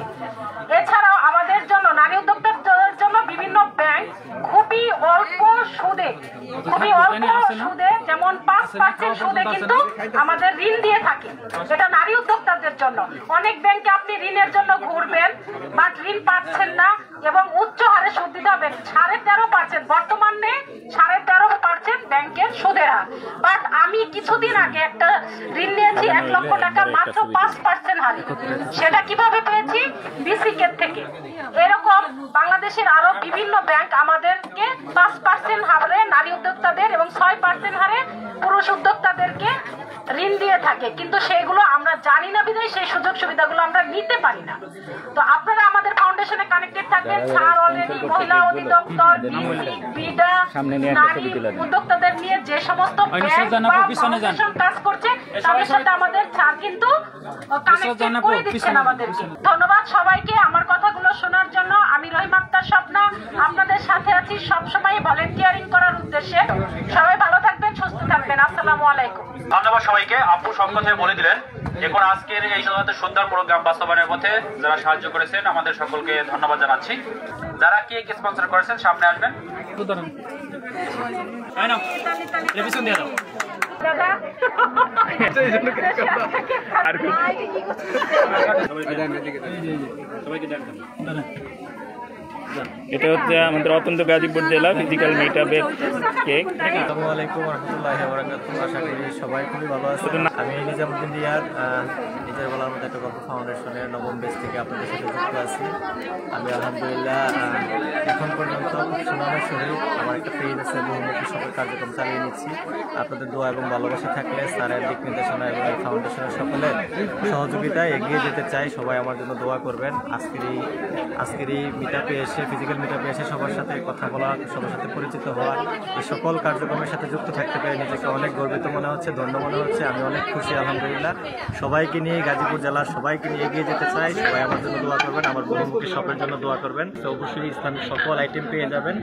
এছাড়াও আমাদের জন্য নারী উদ্যোক্তাদের জন্য বিভিন্ন ব্যাংক খুবই অল্প সুদে যেমন 5% সুদে কিন্তু আমাদের ঋণ দিয়ে থাকে। এটা নারী উদ্যোক্তাদের জন্য। অনেক ব্যাংকে আপনি ঋণের জন্য ঘুরবেন, বাট ঋণ পাচ্ছেন না এবং উচ্চ হারে সুদ দিতে হবে। 13.5%, বর্তমানে 13.5% ব্যাংকের সুদের হার। বাট আমি কিছুদিন আগে একটা ঋণ নিয়েছি 1 লক্ষ টাকা, মাত্র 5% হারে। সেটা কিভাবে পেয়েছি? বিসিকে থেকে। এরকম বাংলাদেশের আরো বিভিন্ন ব্যাংক আমাদেরকে 5% হারে নারী উদ্যোক্তাদের এবং 6% হারে পুরুষ উদ্যোক্তাদেরকে ঋণ দিয়ে থাকে, কিন্তু সেগুলো আমরা জানি না বিধায় সেই সুযোগ সুবিধাগুলো আমরা নিতে পারি না। তো আপনারা আমাদের ফাউন্ডেশনে কানেক্টেড থাকবেন। স্যার অলরেডি মহিলা অধিদপ্তর, বিডা, নারী উদ্যোক্তাদের নিয়ে যে সমস্ত কাজ করছে তাদের সাথে আমাদের স্যার কিন্তু কানেক্টেড করে দিচ্ছেন আমাদেরকে। ধন্যবাদ সবাইকে আমার কথাগুলো শোনার জন্য। আমি রহিম আক্তার স্বপ্না আপনাদের সাথে আছি সবসময় ভলেন্টিয়ারিং করার উদ্দেশ্যে। সবাই ভালো থাকবেন, সুস্থ থাকবেন। আসসালামু আলাইকুম। ধন্যবাদ সবাইকে। আপু সব কথাই বলে দিলেন। এখন আজকের এই সুন্দর প্রোগ্রাম বাস্তবায়নের পথে যারা সাহায্য করেছেন আমাদের সকলকে ধন্যবাদ জানাচ্ছি। যারা কেক স্পন্সর করেছেন সামনে আসবেন। এটা হচ্ছে আমাদের অত্যন্ত গাজীপুর জেলা ফিজিক্যাল মিটআপের কেক। আসসালামু আলাইকুম ওয়া রাহমাতুল্লাহি ওয়া বারাকাতুহু। আশা করি সবাই খুবই ভালো আছেন। আমি নিজামুদ্দিন রিয়াদ, নিজের বলার মতো একটা গল্প ফাউন্ডেশনের নবম বেচ থেকে আপনাদের সাথে যুক্ত আছি। আমি আলহামদুলিল্লাহ এখন পর্যন্ত সুনামের সহিত আমার একটা পেজ আছে, বহুমুখী সকল কার্যক্রম চালিয়ে নিচ্ছি। আপনাদের দোয়া এবং ভালোবাসা থাকলে স্যারের দিক নির্দেশনা এবং এই ফাউন্ডেশনের সকলের সহযোগিতায় এগিয়ে যেতে চাই। সবাই আমার জন্য দোয়া করবেন। আজকের এই মিটআপে এসে, ফিজিক্যাল মিটআপে এসে সবার সাথে কথা বলা, সবার সাথে পরিচিত হওয়া, এই সকল কার্যক্রমের সাথে যুক্ত থাকতে পেরে নিজেকে অনেক গর্বিত মনে হচ্ছে, ধন্য মনে হচ্ছে। আমি অনেক খুশি আলহামদুলিল্লাহ। সবাইকে নিয়ে, গাজীপুর জেলার সবাইকে নিয়ে এগিয়ে যেতে চাই। সবাই আমার জন্য দোয়া করবেন, আমার বহুমুখী শপের জন্য দোয়া করবেন। তো অবশ্যই ইসলামিক সকল আইটেম পেয়ে যাবেন।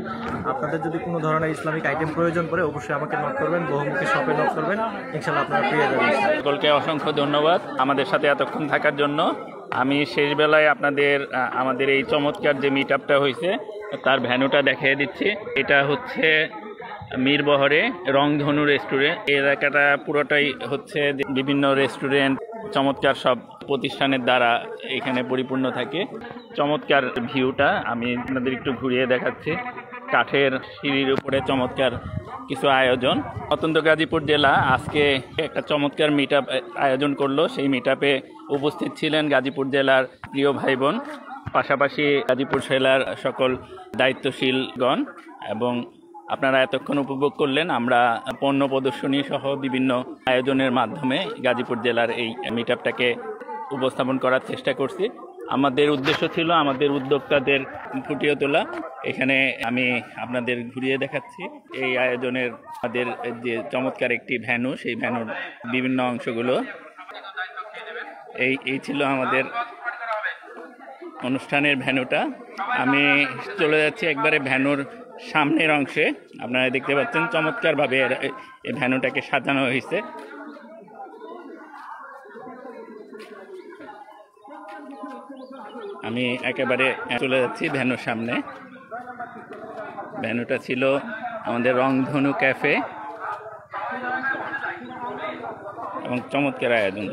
আপনাদের যদি কোনো ধরনের ইসলামিক আইটেম প্রয়োজন পড়ে অবশ্যই আমাকে নক করবেন, বহুমুখী শপে নক করবেন, ইনশাআল্লাহ আপনারা পেয়ে যাবেন। সকলকে অসংখ্য ধন্যবাদ আমাদের সাথে এতক্ষণ থাকার জন্য। আমি শেষ বেলায় আমাদের এই চমৎকার যে মিটআপটা হয়েছে তার ভ্যানুটা দেখিয়ে দিচ্ছি। এটা হচ্ছে মিরবহরে রংধনু রেস্টুরেন্ট। এই এলাকাটা পুরোটাই হচ্ছে বিভিন্ন রেস্টুরেন্ট, চমৎকার সব প্রতিষ্ঠানের দ্বারা এখানে পরিপূর্ণ থাকে। চমৎকার ভিউটা আমি আপনাদের একটু ঘুরিয়ে দেখাচ্ছি। কাঠের সিঁড়ির উপরে চমৎকার কিছু আয়োজন। অত্যন্ত গাজীপুর জেলা আজকে একটা চমৎকার মিটআপ আয়োজন করলো। সেই মিটআপে উপস্থিত ছিলেন গাজীপুর জেলার প্রিয় ভাই বোন পাশাপাশি গাজীপুর জেলার সকল দায়িত্বশীলগণ এবং আপনারা এতক্ষণ উপভোগ করলেন। আমরা পণ্য প্রদর্শনী সহ বিভিন্ন আয়োজনের মাধ্যমে গাজীপুর জেলার এই মিটআপটাকে উপস্থাপন করার চেষ্টা করছি। আমাদের উদ্দেশ্য ছিল আমাদের উদ্যোক্তাদের ফুটিয়ে তোলা। এখানে আমি আপনাদের ঘুরিয়ে দেখাচ্ছি এই আয়োজনের আমাদের যে চমৎকার একটি ভ্যানু, সেই ভ্যানুর বিভিন্ন অংশগুলো। এই ছিল আমাদের অনুষ্ঠানের ভ্যানুটা। আমি চলে যাচ্ছি একবারে ভ্যানুর সামনের অংশে। আপনারা দেখতে পাচ্ছেন চমৎকারভাবে এই ভ্যানুটাকে সাজানো হয়েছে। আমি একেবারে চলে যাচ্ছি ভ্যানুর সামনে। ভ্যানুটা ছিল আমাদের রংধনু ক্যাফে এবং চমৎকার আয়োজন।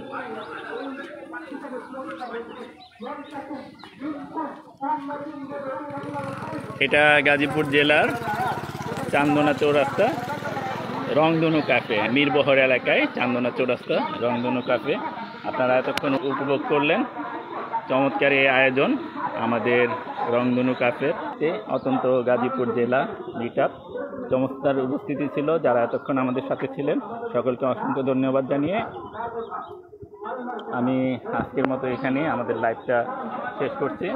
এটা গাজীপুর জেলার চান্দনা চৌরাস্তা রংধনু ক্যাফে, মীরবহর এলাকায় চান্দনা চৌরাস্তা রংধনু ক্যাফে। আপনারা এতক্ষণ উপভোগ করলেন চমৎকার এই আয়োজন আমাদের রংধনু ক্যাফেতে। অত্যন্ত গাজীপুর জেলা মিটআপ চমৎকার উপস্থিতি ছিল। যারা এতক্ষণ আমাদের সাথে ছিলেন সকলকে অসংখ্য ধন্যবাদ জানিয়ে আমি আজকের মতো এখানে আমাদের লাইভটা শেষ করছি।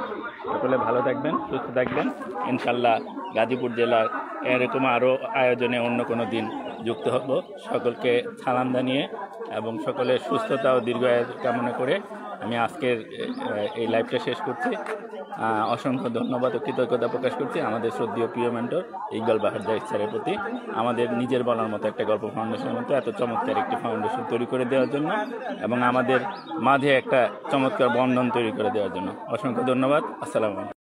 সকলে ভালো থাকবেন, সুস্থ থাকবেন। ইনশাল্লাহ গাজীপুর জেলার এরকম আরও আয়োজনে অন্য কোনো দিন যুক্ত হব। সকলকে সালাম জানিয়ে এবং সকলের সুস্থতা ও দীর্ঘায়ু কামনা করে আমি আজকের এই লাইভটা শেষ করছি। অসংখ্য ধন্যবাদ ও কৃতজ্ঞতা প্রকাশ করছি আমাদের শ্রদ্ধেয় প্রিয় মেন্টর ইকবাল বাহার জাহিদ স্যারের প্রতি, আমাদের নিজের বলার মতো একটা গল্প ফাউন্ডেশনের মতো এত চমৎকার একটি ফাউন্ডেশন তৈরি করে দেওয়ার জন্য এবং আমাদের মাঝে একটা চমৎকার বন্ধন তৈরি করে দেওয়ার জন্য অসংখ্য ধন্যবাদ। আসসালামু আলাইকুম।